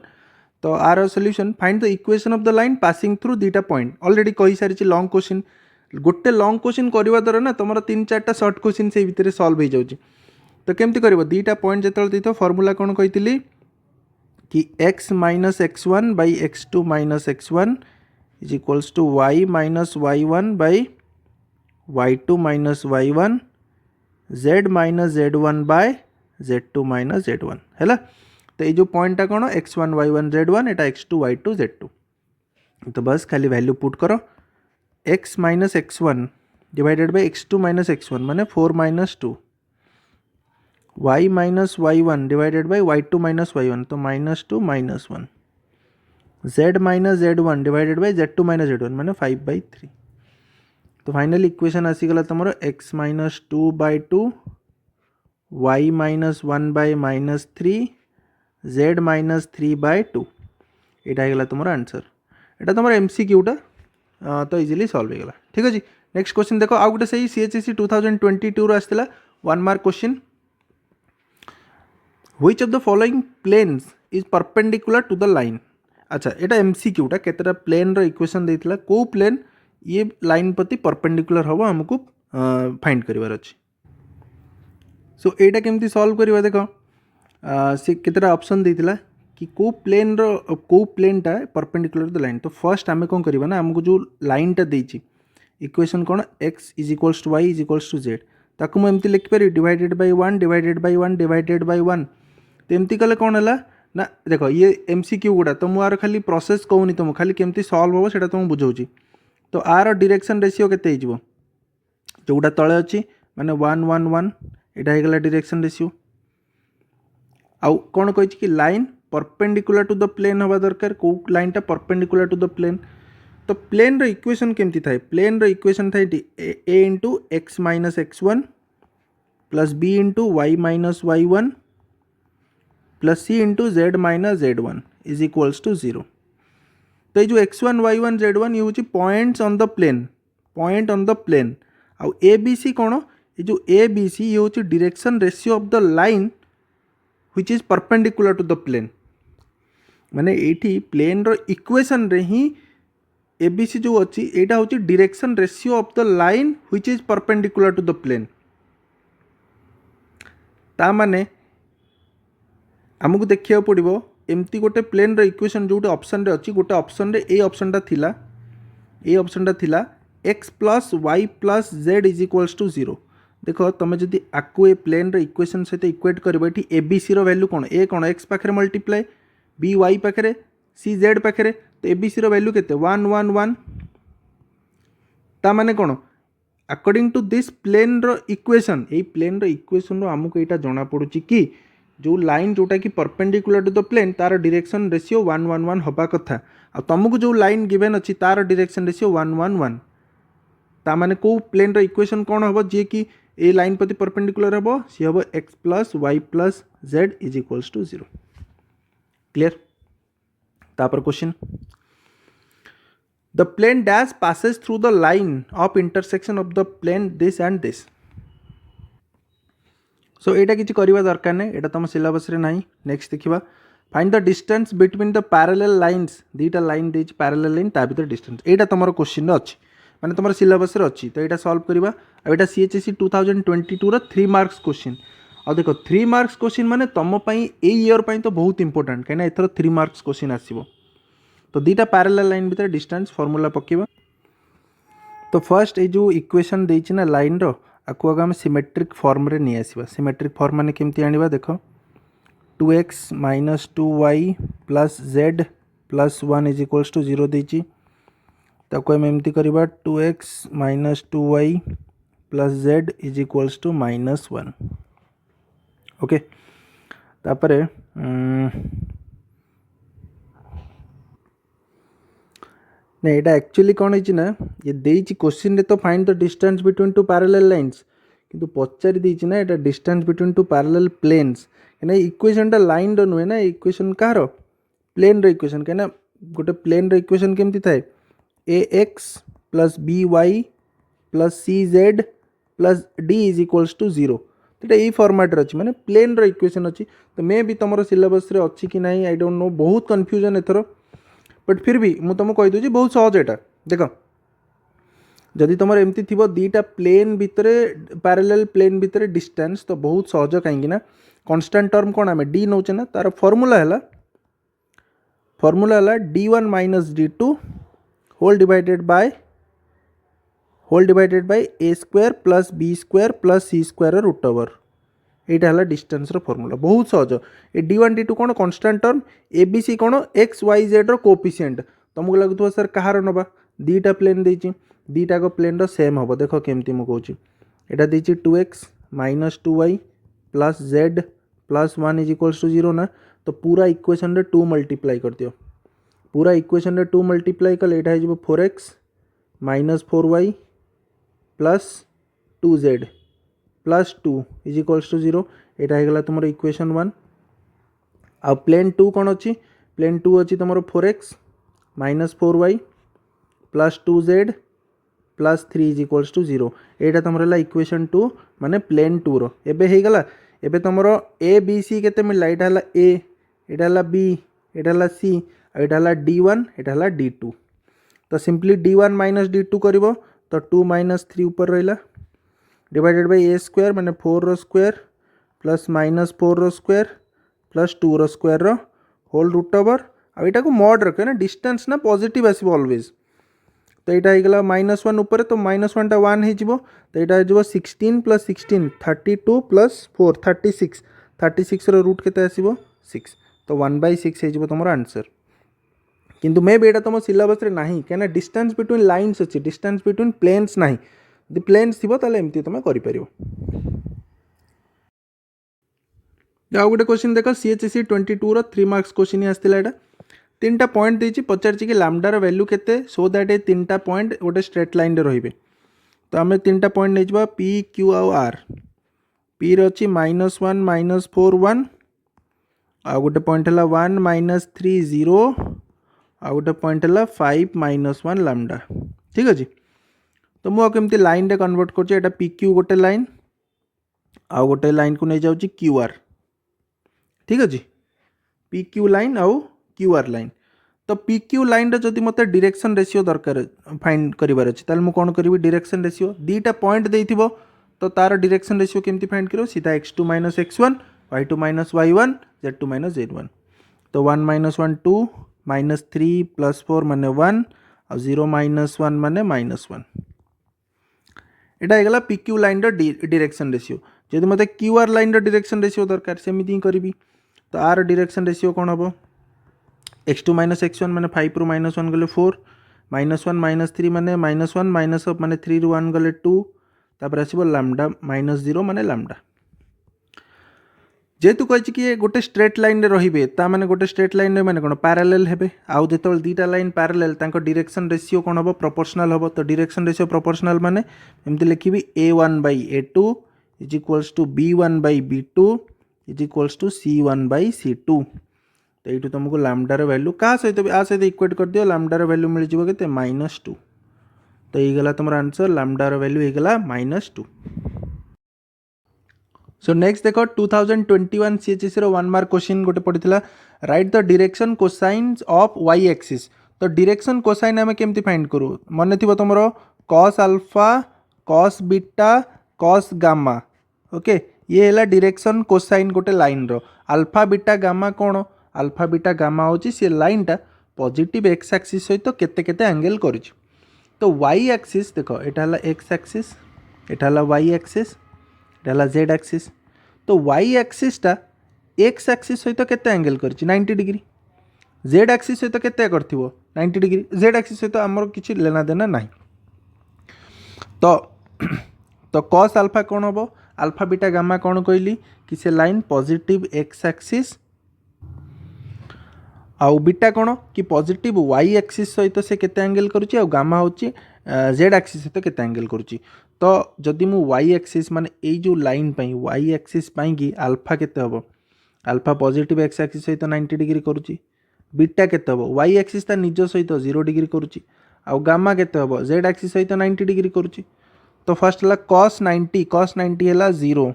तो आर solution find the equation of the line passing through दीटा पॉइंट ऑलरेडी कही सारी लॉन्ग क्वेश्चन गोटे लॉन्ग क्वेश्चन करवा द्वारा ना तुम 3-4टा शॉर्ट क्वेश्चन से भितर सॉल्व हो जाउची तो केमती करबो दीटा पॉइंट जेतल दैथो फार्मूला कोन कहितली कि x - x1 / x2 - x1 is equals to y - y1 / y2 - y1 z - z1 / z2 - z1 हैला तो ये जो पॉइंटा कौन x1 y1 z1 एटा x2 y2 z2 तो बस खाली वैल्यू पुट करो x - x1 divided by x2 - x1 माने 4 - 2 y - y1 divided by y2 - y1 तो -2 -1 z - z1 divided by z2 - z1 माने 5/3 तो फाइनल इक्वेशन आसीगला तुम x - 2/2 y - 1/- 3 z - 3/2 यहाँ होगा तुम आंसर यहाँ तुम MCQटा तो इजिली सॉल्व होगा ठीक अच्छे। नेक्स्ट क्वेश्चन देखो आउ गोटे सही सीएचएससी 2022 आसला 1 mark question which of the following planes is perpendicular to the line अच्छा यहाँ MCQटा केतेटा प्लेन रो इक्वेशन देइतला को प्लेन ये लाइन प्रति परपेंडिकुलर हम आमको फाइंड करिवार अछि। सो एटा केमती सॉल्व करिवा देखो से केतेटा ऑप्शन देइतिला कि को प्लेनटा परपेंडिकुलर द लाइन। तो फर्स्ट आमे कोन करिवा ना हमको जो लाइनटा देइछि इक्वेशन कोन x is equals to y is equals to z ताकू मैं एमती लिखि पारि divided by 1 divided by 1 divided by 1। तो एमती कले कोन हला ना देखो ये एमसीक्यू गुडा तो मु आर खाली प्रोसेस कहूनी तुम खाली केमती सॉल्व हो सेटा तुम बुझौछि। तो आर डायरेक्शन रेशियो केते हिजबो जोटा तळे अछि माने 1 1 1 एटा हे गला डायरेक्शन रेशियो। आउ कोन कहछि कि line perpendicular to the plane हवा दरकार को लाइनटा परपेंडिकुलर टू द प्लेन। तो प्लेन रो इक्वेशन केमती थाए प्लेन रो इक्वेशन थाए a into x minus x1 plus b into y minus y1 plus c into z minus z1 is equals to 0। तो ये जो x1 y1 z1 ये हूँ points on the plane point on the plane. आउ ए बी सी कौन ये जो ए बी सी ये हूँ direction ratio of the line which is perpendicular to the plane. माने एठी प्लेन रो इक्वेशन रे ही एबीसी जो अच्छी एटा हूँ direction ratio of the line which is perpendicular to the plane. ता माने आमको देखिया पड़िबो एमती गोटे प्लेन रो इक्वेशन जो ऑप्शन रे अच्छी गोटे ऑप्शन रे ए ऑप्शन टा थिला x plus y plus z is equals to 0। देखो तुम जदि आकु ए प्लेन रो इक्वेशन सहित इक्वेट करबो एठी एबीसी रो वैल्यू कोन ए कोन x पाखरे मल्टीप्लाई बी वाई पाखरे सी जेड पाखरे। तो एबीसी रो वैल्यू केते 1 1 1 ता माने कोन अकॉर्डिंग टू दिस प्लेन रो इक्वेशन ए प्लेन रो इक्वेशन रो हमको एटा जाना पड़ुची कि जो लाइन जोटा कि परपेंडिकुलर टू द प्लेन तार डायरेक्शन रेशियो 1 1 1 हबा कथा। आ तुमको जो लाइन गिवन अछि तार डायरेक्शन रेशियो 1 1 1 ता माने को प्लेन रो इक्वेशन कोन हबो जे कि ए लाइन प्रति परपेंडिकुलर हबो सी हबो x plus y plus z is equals to 0। Clear. तापर question the plane dash passes through the line of intersection of the plane this and this. So एटा किछि करबा दरकार नै एटा तुम सिलेबस रे नाही। नेक्स्ट देखिबा find the distance between the parallel lines दीटा लाइन देछि पैरेलल लाइन ता भीतर डिस्टेंस एटा तुमरो क्वेश्चन रे अछि माने तुमरो सिलेबस रे अछि। तो एटा सॉल्व करबा आ एटा सीएचएससी 2022 रो 3 मार्क्स क्वेश्चन। आ देखो 3 मार्क्स क्वेश्चन माने तुम पई ए ईयर पई तो बहुत इंपोर्टेंट कहिना एथरो 3 मार्क्स क्वेश्चन आसीबो। तो दीटा पैरेलल लाइन भीतर डिस्टेंस फार्मूला पकेबा। तो फर्स्ट ये जो इक्वेशन देछि ना लाइन रो आको आगे हम सिमेट्रिक फॉर्म रे नहीं आसीबा। सिमेट्रिक फॉर्म माने केमती आनिबा देखो 2x minus 2y plus z plus 1 is equals to 0 देछि ताको हम एमती करबा 2x minus 2y plus z is equals to minus 1। Okay तापरे ना एटा एक्चुअली कौन है ना ये देछि क्वेश्चन रे तो find the distance between two parallel lines किंतु पचारि देछि ना एटा distance between two parallel planes ना इक्वेशन टा लाइन रो नुहे ना इक्वेशन कार प्लेन रो इक्वेशन कहना गोटे प्लेन रो इक्वेशन केमती थाए a x plus b y plus c z plus d is equals to 0। तो यही फॉर्मेट रे अच्छी माने प्लेन रो इक्वेशन अच्छी। तो मे भी तुम सिलेबस रे अच्छी कि नहीं आई डोंट नो बहुत कन्फ्यूजन एथर बट फिर भी मुझे तुमको कही दूसरी बहुत सहज एटा देख जदि तुम एमती थी दीटा प्लेन भितर पैरेलल प्लेन भितर डिस्टेंस तो बहुत सहज कहीं कांस्टेंट टर्म कौन आम डी नौचे ना तार फॉर्मूला है d1 minus d2 whole divided by a square plus b square plus c square root over यहाँ है डिस्टेंस फॉर्मूला बहुत सहज। ए d1 d2 कौन constant term a B c कौन एक्स वाई जेड कोएफिशिएंट तुमको लगुवा सर कहार नवा दीटा प्लेन देछि दीटा को प्लेन रो सेम हम देख केमती मुझे कहूँ यहाँ देछि 2x minus 2y plus z plus 1 is equals to 0 ना। तो पूरा इक्वेशन रे 2 मल्टीप्लाई कर दियो पूरा इक्वेशन रे 2 मल्टीप्लाई कले यहाँ हो 4x minus 4y plus 2z plus 2 is equals to 0 यहाँ होगा तुम इक्वेशन 1। आ प्लेन 2 कौन अच्छी प्लेन 2 अच्छी तुम 4x minus 4y plus 2z plus 3 is equals to 0 यहाँ तुम इक्वेशन 2 माने प्लेन 2 रो एबे हो गला एबे तुम ए बी सी केते मिलला यहाँ है ए यहाँ है बी यहाँ है सी यहाँ है d1 यहाँ है d2। तो सिंपली d1 माइनस d2 कर तो 2 माइनस 3 ऊपर रहा डिवाइडेड बाय ए स्क्वायर माने 4 रो स्क्वायर प्लस माइनस 4 रो स्क्वायर प्लस 2 रो स्क्वायर रो होल रूट ओवर आ एटा को मॉड रखे ना डिस्टेंस ना पॉजिटिव आसीबो ऑलवेज तो यहाँ होगा -1 उपर तो -1 टा 1 हो तो यहाँ हो 16 प्लस 16 32 प्लस 4 36 36 रूट के आसो 6 तो 1/6 हो तुम आंसर किंतु मे बी यहाँ तुम सिलेबस रे नहीं क्या डिस्टेंस बिटवीन लाइन्स अच्छी डिस्टेंस बिटवीन प्लेन्स ना यदि प्लेन्स थी एमती तुम कर आउ गोटे क्वेश्चन देख CHC 22 रो 3 मार्क्स क्वेश्चन आसला यहाँ 3टा पॉइंट देती पचार कि लैम्डार वैल्यू केते सो दैट ये 3टा पॉइंट गोटे स्ट्रेट लाइन रे रहिबे तो आम 3टा पॉइंट नहीं जावा P Q आउ R P रे अच्छी -1 -4 1 आउ गोटे पॉइंट है 1 -3 0 आउ गोटे पॉइंट है 5 -1 लैम्डा ठीक अच्छे तो मुझे केमती लाइन रे कन्वर्ट कर पी क्यू गोटे लाइन आउ गोटे लाइन को नहीं जाऊँगी क्यू आर ठीक अच्छे पी क्यू लाइन आउ क्यू आर लाइन तो पी क्यू लाइन रे जदि मते डायरेक्शन रेशियो दरकार फाइंड करिवार अछि ताल मु कोन करिवि डायरेक्शन रेशियो दीटा पॉइंट देइथिबो तो तार डायरेक्शन रेशियो केमती फाइंड करिवो सीधा x2 - x1 y2 - y1 z2 - z1 तो 1 - 1 2 -3 + 4 माने 1 और 0 - 1 माने -1 एटा हेगला पी क्यू लाइन रो डायरेक्शन रेशियो जदि मते क्यू आर लाइन रो डायरेक्शन रेशियो दरकार सेमिति ही करिवि तो आर डायरेक्शन रेशियो कोन हबो x2 - x1 माने 5 रु -1 गले 4 -1 -3 माने -1 माइनस माने 3 रु 1 गले 2 तापर आसीबो लैम्डा -0 माने लैम्डा जेतु कहि कि गोटे स्ट्रेट लाइन रे रहिबे ता माने गोटे स्ट्रेट लाइन रे माने कोन पैरेलल हेबे आउ जेतोल दीटा लाइन पैरेलल तांको डायरेक्शन रेशियो कोन हबो प्रोपोर्शनल हबो तो डायरेक्शन रेशियो प्रोपोर्शनल माने एमति लिखिबी a1/a2 = b1/b2 = c1/c2 तो ये तुमको लैम्डार वैल्यू क्या सहित भी आ सहित इक्वेट कर दियो लैम्डार वैल्यू मिल जिवो केते -2 तो ये गला तुम आंसर लैम्डार वैल्यू हे गला -2 सो नेक्स्ट देखो 2021 CHC रो 1 मार्क क्वेश्चन गोटे पड़ितला write the direction cosines of y axis तो डायरेक्शन कोसाइन हमें केमती फाइंड करू मन थिबो तुमरो cos alpha cos beta cos gamma okay ये हैला डायरेक्शन कोसाइन गोटे लाइन रो अल्फा बीटा गामा कोन अल्फा बीटा गामा होची से लाइन टा पॉजिटिव x एक्सिस सहित केते केते एंगल करिछि तो y एक्सिस देखो एटा हला x एक्सिस एटा हला y एक्सिस एटा हला z एक्सिस तो y एक्सिस टा x एक्सिस सहित केते एंगल करिछि 90 डिग्री z एक्सिस सहित केते करथिबो 90 डिग्री z एक्सिस सहित हमर किछि लेना देना नाही तो cos अल्फा कोन हबो अल्फा बीटा गामा कोन कहली कि से लाइन पॉजिटिव x एक्सिस आउ बीटा कोन कि पॉजिटिव y एक्सिस सहित से केते एंगल करूची आउ गामा होची z एक्सिस सहित केते एंगल करूची तो जदि मु y एक्सिस माने ए जो लाइन पई y एक्सिस पई कि अल्फा केते हबो अल्फा पॉजिटिव x एक्सिस सहित 90 डिग्री करूची बीटा केते हबो y एक्सिस ता निज सहित 0 डिग्री करूची आउ गामा केते हबो z एक्सिस सहित 90 डिग्री करूची तो फर्स्ट हला cos 90 हला 0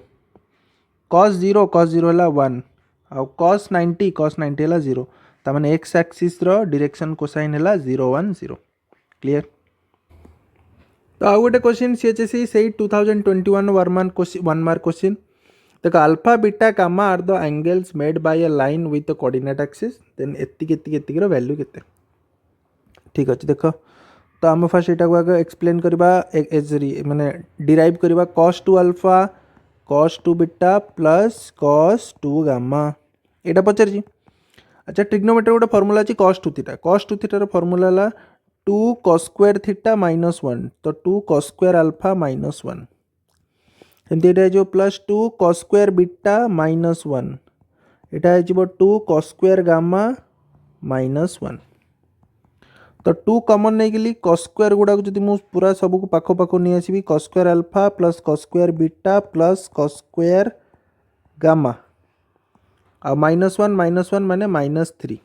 cos 0 हला 1 आउ cos 90 हला 0 ता माने x एक्सिस रो डायरेक्शन कोसाइन हला 0 1 0 क्लियर तो आउ गोटे क्वेश्चन CHC से 2021 1 मार्क क्वेश्चन देखो alpha beta gamma are the angles made by a line with the coordinate axis then एति रो वैल्यू केते ठीक अछि देखो तो हम फर्स्ट एटा को आगे एक्सप्लेन करबा माने डिराइव करबा cos 2 alpha cos 2 beta plus cos 2 gamma एटा पचर जी अच्छा ट्रिग्नोमेट्री गोटे फॉर्मूला अछि cos 2 थीटा रो फॉर्मूला ला 2 cos स्क्वायर थीटा -1 तो 2 cos स्क्वायर अल्फा -1 एमती एटा जो प्लस 2 cos स्क्वायर बीटा -1 एटा जो 2 cos स्क्वायर गामा -1 तो 2 कॉमन नहीं गली cos स्क्वायर गुडा जदि मु पूरा सब को पाखो पाखो नहीं आसीबी cos square alpha plus cos square beta plus cos square gamma आ -1 माने -3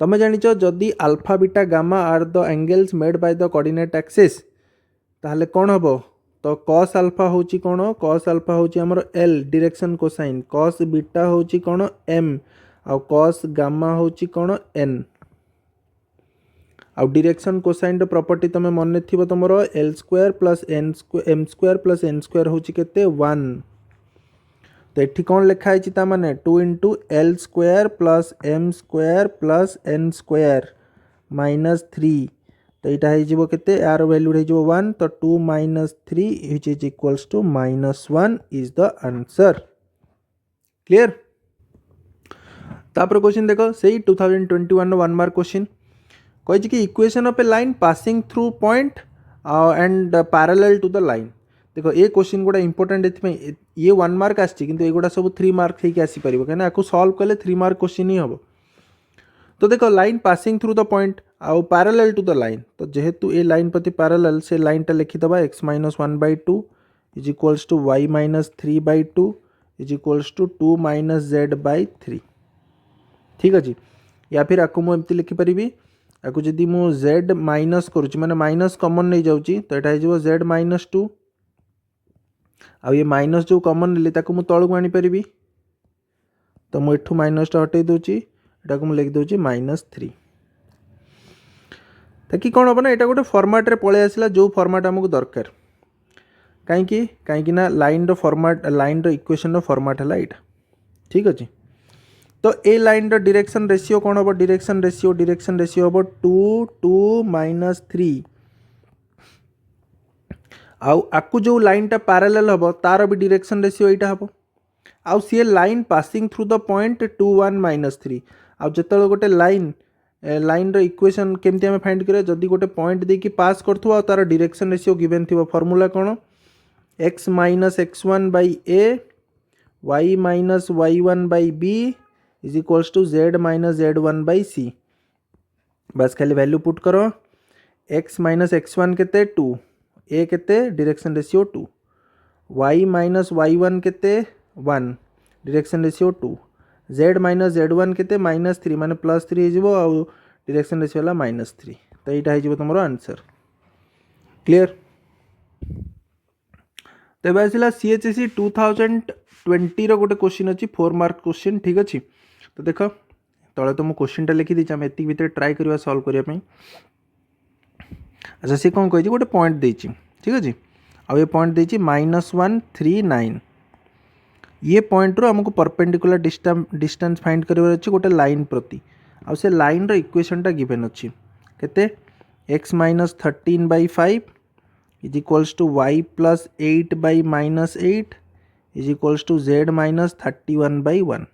तमे जानिच जदि alpha beta gamma are the angles made by the coordinate axis ताहले कोन हबो तो cos अल्फा होची कोन cos अल्फा होची हमर l direction cosine cos beta होची कोन m आ cos गामा होची कोन n आउ डायरेक्शन कोसाइन प्रॉपर्टी तुम मन थी तुम l square plus m square plus n square हूँ के 1 तो ये कौन लिखाई ताने 2 into l square plus n square minus 3 तो यहाँ होते यार वैल्यू हो 1 तो 2 minus 3 which is equals to -1 is the answer. Clear. तापर क्वेश्चन देखो सही 2021 वन मार्क क्वेश्चन कही कि equation of a line passing through point and parallel to the line. देखो ये क्वेश्चन गुड़ा इंपोर्टेंट ये 1 मार्क आसगुड़ा सब 3 मार्क होकर आसीपर कहीं सल्व कले 3 मार्क क्वेश्चन ही हम। तो देखो line passing through the point आउ पैरेलल टू द लाइन तो जेहेतु ये लाइन प्रति पैरेलल से लाइन टा लिखिदबा x minus 1/2 is equals to y minus 3/2 is equals to 2 minus z/3। ठीक अच्छे या फिर आपको मुझे लिखिपारि आपको जदि मु z माइनस करुच्ची माने माइनस कमन नहीं जाऊँगी तो यहाँ हो z माइनस 2 आ ये माइनस जो कमन नेली ताको मु तलू आनीपारि तो मुझे माइनस टा हटई दूची एटा को मु लिखि दूची -3 ताकि कौन हम ना यहाँ गोटे फर्माट रे पलि आसला जो फर्माट आमको दरकार कहीं ना line format line equation format है यहाँ। ठीक अच्छे तो ए लाइन डायरेक्शन रेशियो कौन हम डायरेक्शन रेशियो हम 2 2 -3 आउ जो लाइन टा पैरेलल हम तार भी डायरेक्शन रेशियो यहाँ हम आउ सी line passing through the point 2 1 -3 आउ जो गोटे लाइन इक्वेशन केमती आम फाइंड करिया जदि गोटे पॉइंट देकी पास करथुवा तार डायरेक्शन रेशियो गिवन थिबो फार्मूला कौन x minus x1 by a y minus y1 by b is equals to z minus z1 by c। बस खाली वैल्यू पुट करो x माइनस x1 केते 2 a केते direction ratio 2 y minus y1 केते 1 direction ratio 2 z minus z1 केते -3 माने +3 हो आउ डायरेक्शन रेशियो वाला -3 तो यहाँ हो तुम आंसर। क्लियर। तेज आसला CHSE 2020 गोटे क्वेश्चन अच्छी 4 मार्क क्वेश्चन। ठीक अच्छे तो देख तले तो मुझे क्वेश्चन टा लिखी देती आम एति भितर ट्राए करवा सॉल्व करने। अच्छा सी कौन कही गोटे पॉइंट देती। ठीक अच्छे आउ ये पॉइंट देती -139 ये पॉइंट रो हमको परपेंडिकुलर डिस्टेंस फाइंड करबार अछि गोटे लाइन प्रति आउ से लाइन रो इक्वेशन टा गिवन अछि केते x minus 13/5 is equals to y plus 8/-8 is equals to z minus 31/1।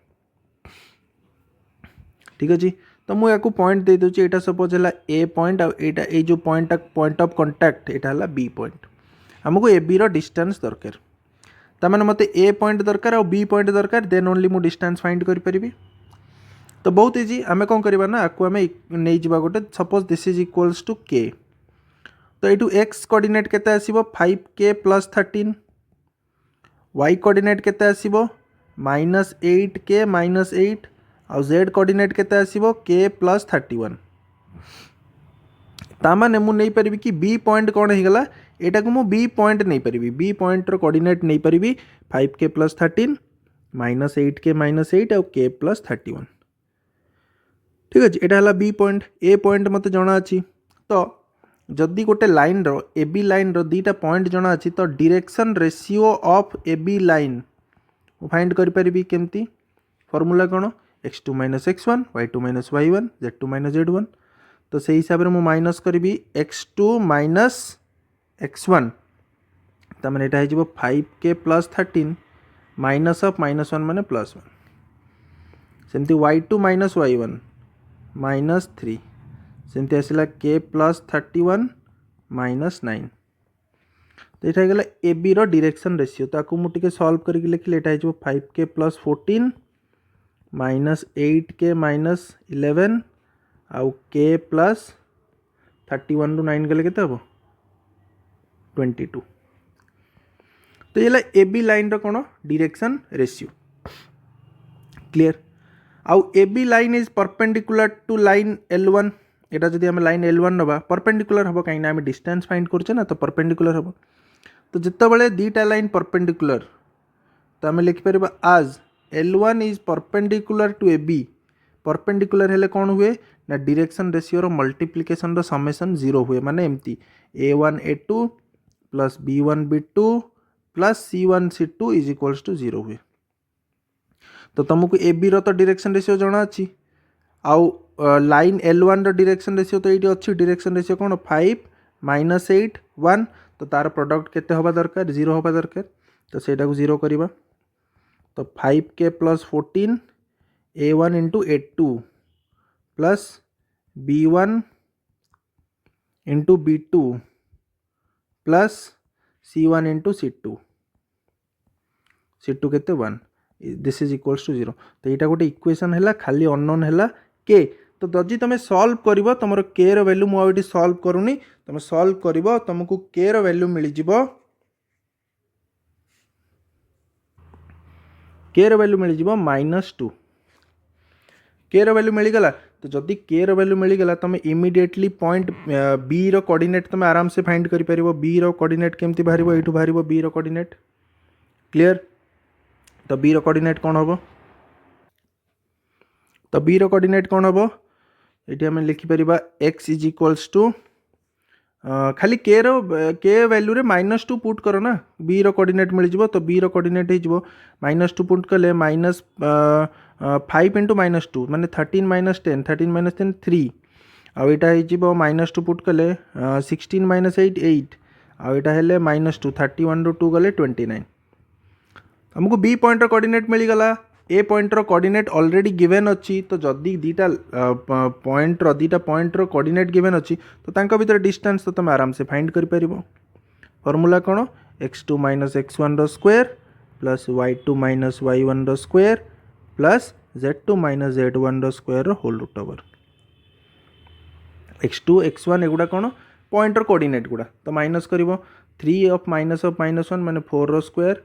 ठीक अच्छे तो मुझे आपको पॉइंट दे दूची एटा सपोज है ए पॉइंट आ एटा ए जो पॉइंट ऑफ कांटेक्ट एटा है बी पॉइंट हमको ए बी रो डिस्टेंस दरकार तामाने मते ए पॉइंट दरकार और बी पॉइंट दरकार देन ओनली मु डिस्टेंस फाइंड करि परिबी। तो बहुत इजी आमे कोन करबा ना आकु आमे नै जिबा गोटे suppose this is equals to k तो एटू x कोऑर्डिनेट केते आसीबो 5k प्लस 13 y कोऑर्डिनेट केते आसीबो -8k माइनस 8 और z कोऑर्डिनेट केते आसीबो k प्लस 31 तामाने मु नै परिबी कि b पॉइंट कोन हे गला एटा को मु b पॉइंट नहीं परिबी b पॉइंट रो कोऑर्डिनेट नहीं परिबी 5k प्लस 13 -8k माइनस 8 और k प्लस 31। ठीक अच्छे एटा हला b पॉइंट a पॉइंट मते जणा अछि तो जदि गोटे लाइन रो ए बी लाइन रो दीटा पॉइंट जणा अछि तो direction ratio of A B line find करि परिबी केमती फार्मूला कोन x2 minus x1 y2 minus y1 z2 minus z1 तो से हिसाब रे मु माइनस करिबी x2 माइनस x1 तमने एटा हिजबो 5k प्लस 13 माइनस ऑफ -1 माने +1 सेमती y2 माइनस y1 -3 सेमती आसला k प्लस 31 -9 तो ये गला ए बी रो डायरेक्शन रेशियो तो आपको मुझे सॉल्व करके लिखले एटा हिजबो 5k प्लस 14 -8k माइनस 11 आउ k प्लस 31 रू 9 गले केते हबो 22 तो ये ए बी लाइन रो कोन डायरेक्शन रेशियो। क्लियर। आउ ए B line is perpendicular to line L1 एटा जदि हम लाइन L1 नबा परपेंडिकुलर हबो काई ना हम डिस्टेंस फाइंड करछे ना तो परपेंडिकुलर हबो तो जिते बळे दीटा लाइन परपेंडिकुलर तो हम लिखि परबा आज L1 is perpendicular to a b perpendicular हेले कौन हुए ना डायरेक्शन रेशियो रो मल्टीप्लिकेशन रो समेशन 0 हुए माने एमती a1 a2 plus b1 b2 plus c1 c2 is equals to 0 हुए। तो तुमको ए बी रो तो डायरेक्शन रेशियो जना अछि आउ लाइन L1 रो डायरेक्शन रेशियो तो ये अच्छी डायरेक्शन रेशियो कौन 5 -8 1 तो तार प्रोडक्ट केते हवा दरकार 0 हवा दरकार तो सेटा को 0 करिबा तो 5k plus 14 a1 into a2 plus b1 into b2 plus c1 into c2 केते 1 दिस इज इक्वल्स टू 0 तो यहाँ गोटे इक्वेशन है खाली अननोन है के तो जदि तुम सॉल्व कर तुम के रो वैल्यू मुझे सॉल्व करूनी तुम सॉल्व कर तुमको के रो वैल्यू मिल जिवो के रो वैल्यू मिल जिवो -2 के रो वैल्यू मिलगला तो जदि के रो वैल्यू मिलगला तुम इमिडिएटली पॉइंट बी रो कोऑर्डिनेट तुम आराम से फाइंड करि परिबो बी रो कोऑर्डिनेट केमती बाहरिबो एठू बाहरिबो बी रो कोऑर्डिनेट क्लियर तो बी रो कोऑर्डिनेट कौन हम तो बी रो कोऑर्डिनेट कौन हम ये आम लिखिपर एक्स इज इक्वल्स टू खाली के रो के वैल्यू रे -2 पुट करो ना बी रो कोऑर्डिनेट मिल जिवो तो बी रो कोऑर्डिनेट हो -2 पुट कले -5 इंटू -2 माने 13 - 10 13 - 10 3 आउ यहाँ -2 पुट कले 16 - 8 8 आउ यहाँ हेले -2 31 ରୁ 2 गले 29 हमको बी पॉइंट कोऑर्डिनेट मिलगला ए पॉइंट कोऑर्डिनेट ऑलरेडी गिवन अच्छी तो जदि दीटा पॉइंट कोऑर्डिनेट गिवन अच्छी तो तांको भीतर डिस्टेंस तो तुम आराम से फाइंड कर परिबो फॉर्मूला कौन x2 - x1 रो स्क्वायर प्लस y2 - y1 रो स्क्वायर प्लस z2 - z1 रो स्क्वायर रो whole root over x2 x1 एगुड़ा कौन पॉइंट कोऑर्डिनेट गुड़ा तो माइनस करिवो 3 ऑफ -1 माने 4 रो स्क्वायर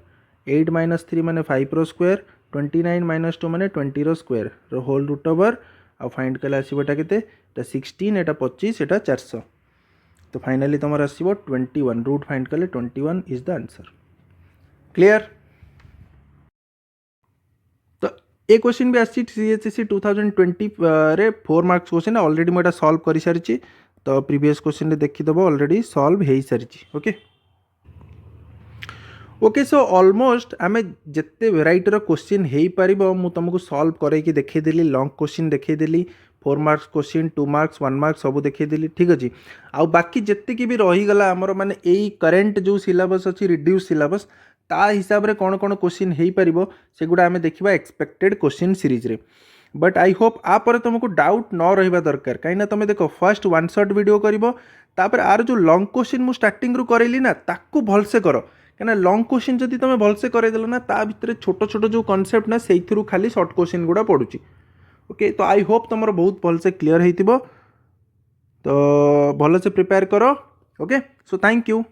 8 - 3 माने 5 रो स्क्वायर 29 - 2 माने 20 रो स्क्वायर रो होल रूट ओवर आ फाइंड कले आसीबो एटा केते एटा 16 एटा 25 एटा 400 तो फाइनली तुम आसीबो 21 रूट फाइंड कले 21 इज द आंसर क्लियर। तो ए क्वेश्चन भी आसी सीएचएससी 2020 रे 4 मार्क्स क्वेश्चन ऑलरेडी मैं सॉल्व कर सारी तो प्रीवियस क्वेश्चन देखीदेव ऑलरेडी सॉल्व हो सारी ओके ओके सो ऑलमोस्ट आमे जिते वेराइटी रो क्वेश्चन हो पार मुझे तुमको सॉल्व करके देखीदेली लॉन्ग क्वेश्चन देखीदेली 4 मार्क्स क्वेश्चन 2 मार्क्स 1 मार्क्स सब देखीदेली ठीक अच्छे आउ बाकी जितकी भी रहीगला आमर माने यही करेन्ट जो सिलेबस अच्छी रिड्यूस सिलेबस ता हिसाब रे कौन कौन क्वेश्चन हो पार से गुड़ा आम देखा एक्सपेक्टेड क्वेश्चन सीरीज रे बट आई होप आपर तुमको डाउट न रहा दरकार कहीं तुम देख फर्स्ट 1 शॉट वीडियो कर आर जो लॉन्ग क्वेश्चन मुझे स्टार्टिंग रू करेली ना ताकू भलसे कर क्या लॉन्ग क्वेश्चन जब तुम भलसे करदेल ना ता भितर छोट छोट जो कॉन्सेप्ट ना से खाली शॉर्ट क्वेश्चन गुड़ा पड़ुची ओके तो आई होप तुम बहुत भलसे क्लीयर हो तो भलसे प्रिपेयर कर ओके सो थैंक यू।